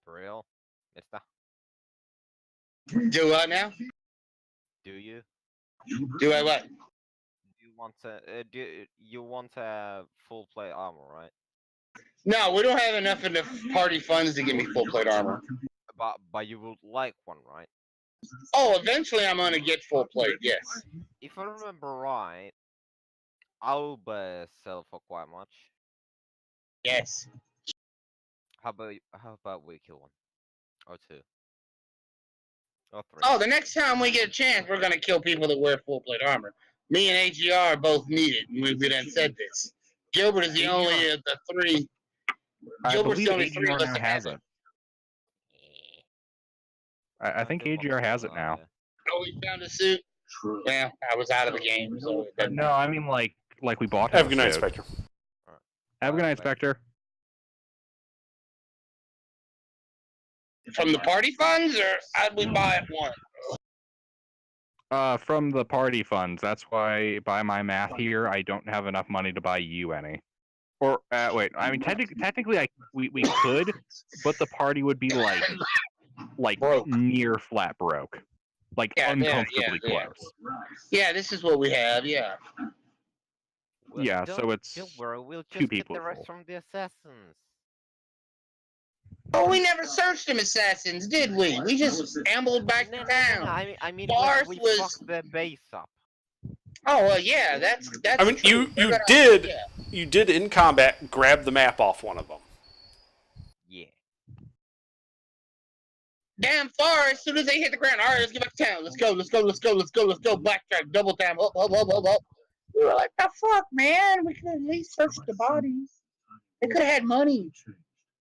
Imperial, Mister, Do what now? do you? Do I what? Do you want do you want a full plate armor, right? No, we don't have enough in the party funds to give me full plate armor. But you would like one, right? Oh, eventually I'm gonna get full plate. Yes. If I remember right, Alba sell for quite much. Yes. How about we kill one or two or three? Oh, the next time we get a chance, we're gonna kill people that wear full plate armor. Me and AGR both need it, and we done said this. Gilbert is the only of the three. I Gilbert's believe the only three AGR of us now that has has it. I think AGR has it now. Oh, we found a suit. Well, I was out of the game, so it doesn't No, I mean like we bought. Have a good night, Spectre. Have a good night, Spectre. From the party funds, or how'd we buy it one? From the party funds. That's why, by my math here, I don't have enough money to buy you any. Or wait, I mean technically, we could, but the party would be like broke. near flat broke, like uncomfortably close. Yeah, this is what we have. Yeah. Well, Yeah, so it's don't worry, we'll just two get people the rest full. from the assassins. Oh, we never searched them assassins, did we? We just ambled back to town. I mean, Barth we was. fucked the base up. Oh well, yeah, that's. I mean, true. you did in combat grab the map off one of them. Yeah. Damn far. As soon as they hit the ground, all right, let's get back to town. Let's go. Backtrack, double time, up. We were like, the fuck, man? We could at least search the bodies. They could have had money.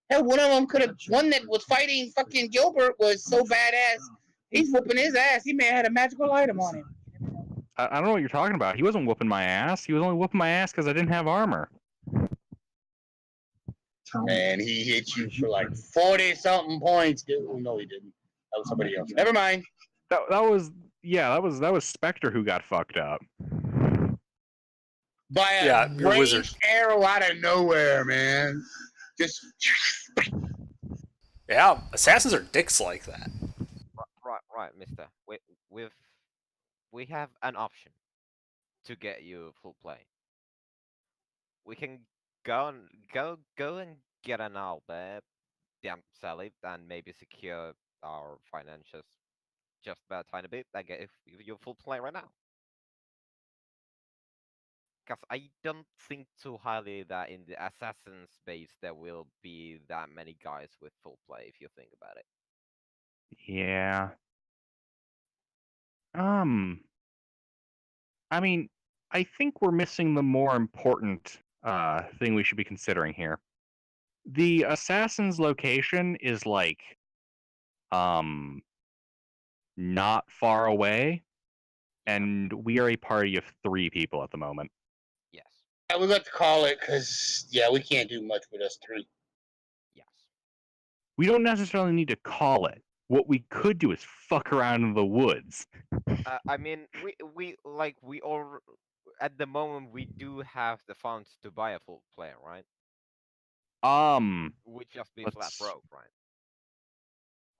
Hell, one of them could have. One that was fighting fucking Gilbert was so badass. He's whooping his ass. He may have had a magical item on him. I don't know what you're talking about. He wasn't whooping my ass. He was only whooping my ass because I didn't have armor. And he hit you for like 40-something points, dude. Oh, no, he didn't. That was somebody else. Never mind. That was Spectre who got fucked up. By a ranged arrow out of nowhere, man. Just. Yeah, assassins are dicks like that. Right, Mister. We have an option to get you full play. We can go and get an Albert, damn sell it, and maybe secure our financials just about a tiny bit. I get if you full play right now. Because I don't think too highly that in the assassin space there will be that many guys with full play if you think about it. Yeah. I mean, I think we're missing the more important thing we should be considering here. The assassin's location is like not far away, and we are a party of 3 people at the moment. Yes. Yeah, we got to call it because we can't do much with us 3. Yes. We don't necessarily need to call it. What we could do is fuck around in the woods. I mean, we all at the moment we do have the funds to buy a full player, right? We'd just be flat broke, right?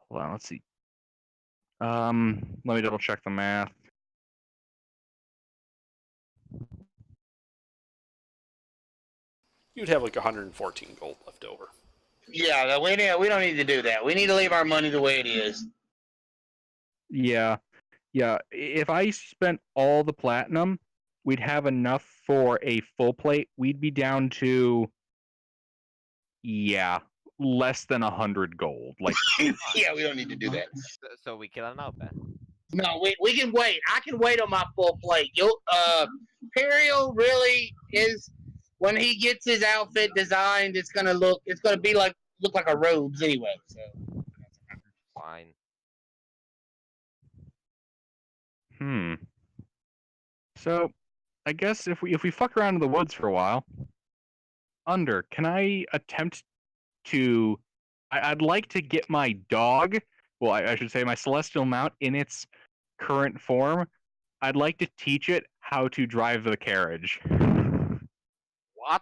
Hold on, let's see. Let me double check the math. You'd have like 114 gold left over. Yeah, we don't need to do that. We need to leave our money the way it is. Yeah. If I spent all the platinum, we'd have enough for a full plate. We'd be down to, less than 100 gold. Like, yeah, we don't need to do that. So we kill an Albert. No, we can wait. I can wait on my full plate. Imperial really is. When he gets his outfit designed, it's gonna look like a robes anyway. So fine. So, I guess if we fuck around in the woods for a while, can I attempt to I'd like to get my dog, well, I should say my celestial mount in its current form. I'd like to teach it how to drive the carriage. What?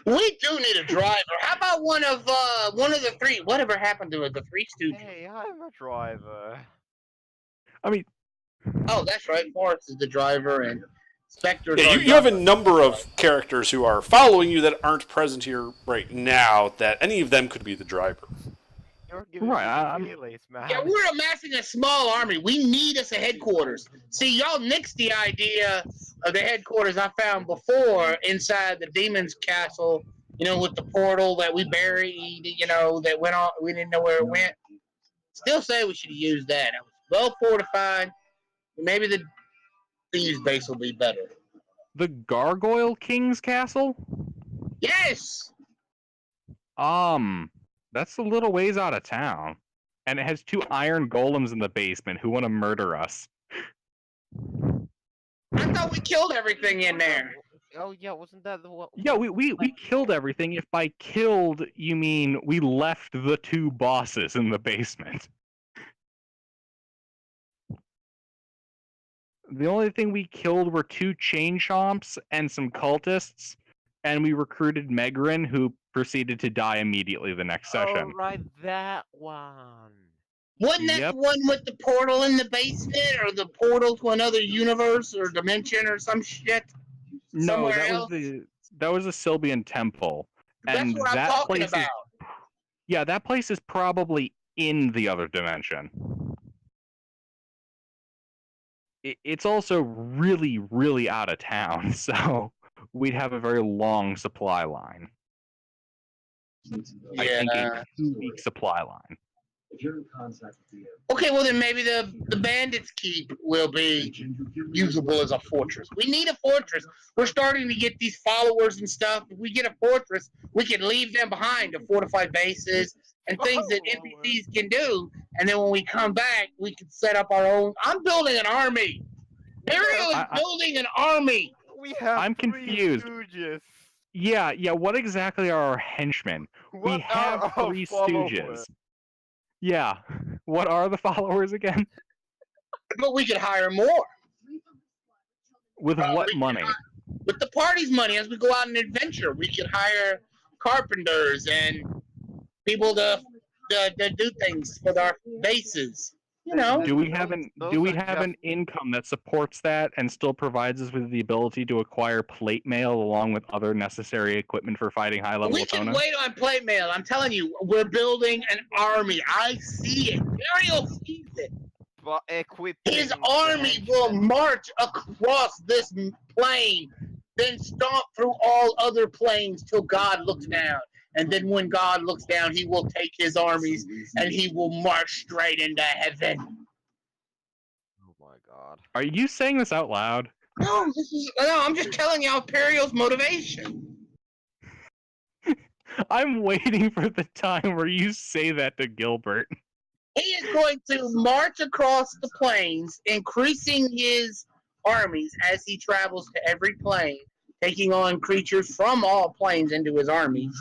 We do need a driver. How about one of the three? Whatever happened to the Three Stooges? Hey, I'm a driver. I mean, Oh, that's right. Forrest is the driver, and Spectre's Yeah, our you have a driver. number of characters who are following you that aren't present here right now. That any of them could be the driver. You're giving Right, me I'm- feelings, man. Yeah, we're amassing a small army. We need us a headquarters. See, y'all nixed the idea of the headquarters I found before inside the demon's castle. You know, with the portal that we buried. You know, that went on. We didn't know where it went. Still say we should have used that. It was well fortified. Maybe the thieves' base will be better. the Gargoyle King's castle? Yes. That's a little ways out of town. And it has 2 iron golems in the basement who want to murder us. I thought we killed everything in there. Oh yeah, wasn't that the one? Yeah, we killed everything. If by killed you mean we left the 2 bosses in the basement. The only thing we killed were 2 chain chomps and some cultists, and we recruited Megrin, who proceeded to die immediately the next session. Oh, right, that one. Wasn't that Yep. the one with the portal in the basement, or the portal to another universe or dimension or some shit? No, Somewhere that else? was the Sylbian Temple. That's And what I'm that talking place about. Yeah, that place is probably in the other dimension. It's also really, really out of town, so we'd have a very long supply line. I think a 2-week supply line. If you're in contact with the Okay, well then maybe the bandits' keep will be usable as a fortress. We need a fortress. We're starting to get these followers and stuff. If we get a fortress, we can leave them behind to fortify bases and things that NPCs can do. And then when we come back, we can set up our own. I'm building an army. Ariel is building an army. We have I'm 3 confused. Stooges. Yeah, what exactly are our henchmen? We What have are our 3 followers? stooges. Yeah. What are the followers again? But we could hire more. With what money? With the party's money, as we go out and adventure, we could hire carpenters and people to do things for our bases. You know. Do we have an income that supports that and still provides us with the ability to acquire plate mail along with other necessary equipment for fighting high level We can opponents? wait on plate mail. I'm telling you, we're building an army. I see it. Ariel sees it. But equipping His the army henchmen. will march across this plain, then stomp through all other plains till God looks down. And then when God looks down, he will take his armies and he will march straight into heaven. Oh my god. Are you saying this out loud? No, I'm just telling you Imperial's motivation. I'm waiting for the time where you say that to Gilbert. He is going to march across the plains, increasing his armies as he travels to every plane, taking on creatures from all planes into his armies.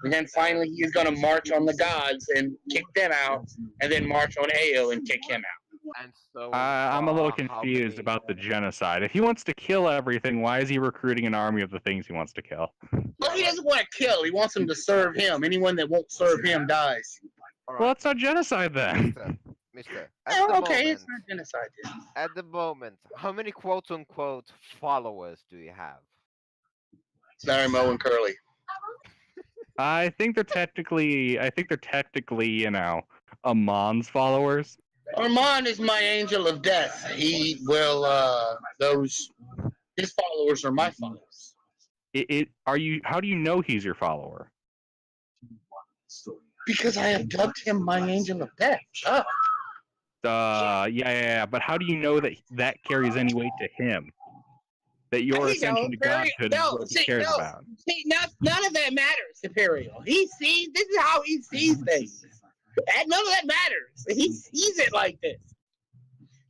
And then finally, he is going to march on the gods and kick them out, and then march on Ao and kick him out. And so I'm a little how confused many- about the genocide. If he wants to kill everything, why is he recruiting an army of the things he wants to kill? Well, he doesn't want to kill. He wants them to serve him. Anyone that won't serve him dies. Well, that's not genocide then. Mister, Oh, okay, it's not genocide then. At the moment, how many quote-unquote followers do you have? Sorry, Mo and Curly. I think they're technically, Amon's followers. Armand is my angel of death. He will, his followers are my followers. How do you know he's your follower? Because I have dubbed him my angel of death. Oh. Yeah. But how do you know that carries any weight to him? That your ascension to godhood is what he cares about. See, none of that matters, Imperial. He sees, this is how he sees things. None of that matters. He sees it like this.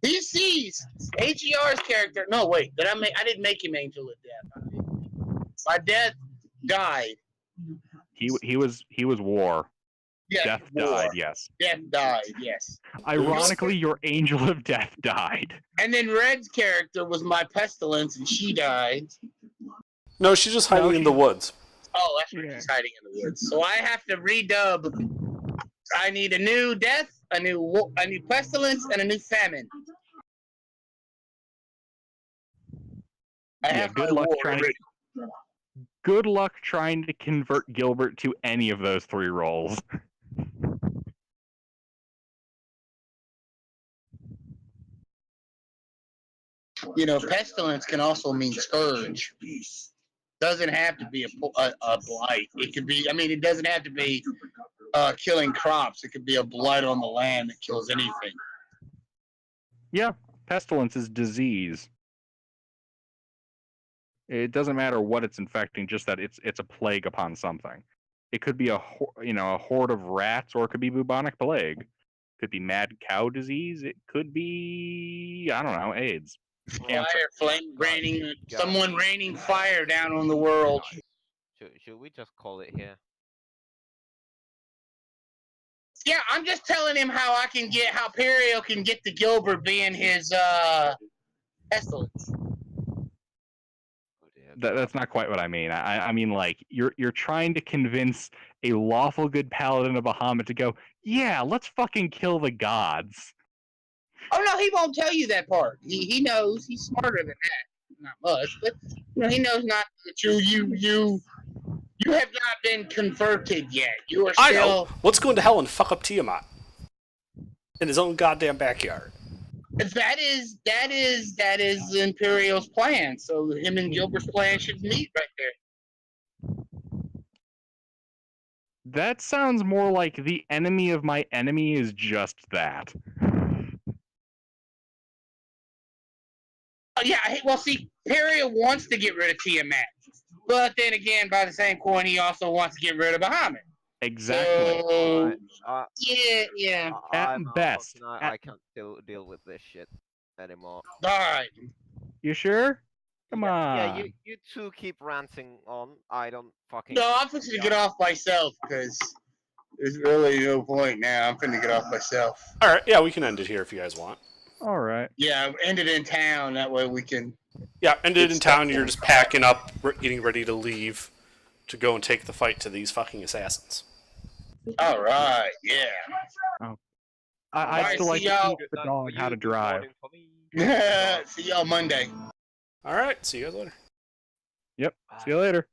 He sees HER's character. No, wait. I didn't make him angel of death. My death died. He was war. Yes, Death war. died. Yes. Death died, yes. Ironically, your angel of death died. And then Red's character was my pestilence, and she died. No, she's just hiding in the woods. Oh, that's right. She's hiding in the woods. So I have to redub. I need a new death, a new pestilence, and a new famine. I have good my luck war trying ready. to. Good luck trying to convert Gilbert to any of those 3 roles. You know, pestilence can also mean scourge. Doesn't have to be a blight. It could be. I mean, it doesn't have to be killing crops. It could be a blight on the land that kills anything. Yeah, pestilence is disease. It doesn't matter what it's infecting, just that it's a plague upon something. It could be a horde of rats, or it could be bubonic plague. It could be mad cow disease. It could be, I don't know, AIDS. Fire, flame, raining. Someone raining fire down on the world. Should we just call it here? Yeah, I'm just telling him how Perio can get the Gilbert being his pestilence. That's not quite what I mean. I mean, like, you're trying to convince a lawful good paladin of Bahamut to go, yeah, let's fucking kill the gods. Oh no, he won't tell you that part. He knows. He's smarter than that. Not much, but he knows not that you have not been converted yet. You are still. I know. Let's go into hell and fuck up Tiamat in his own goddamn backyard. That is Imperial's plan. So him and Gilbert's plan should meet right there. That sounds more like the enemy of my enemy is just that. Yeah, well, see, Imperial wants to get rid of Tiamat, but then again, by the same coin, he also wants to get rid of Bahamut. Exactly. So, yeah. At best. I can't deal with this shit anymore. Alright. You sure? Come on. Yeah, you two keep ranting on. I don't fucking. No, I'm fixing to get off myself because there's really no point now. I'm finna get off myself. Alright, yeah, we can end it here if you guys want. Alright. Yeah, end it in town. That way we can. Yeah, end it in town. You're just packing up, getting ready to leave to go and take the fight to these fucking assassins. Alright, yeah. Oh. I'd still like to teach the dog how to drive. See y'all Monday. Alright, see you guys later. Yep, see you later.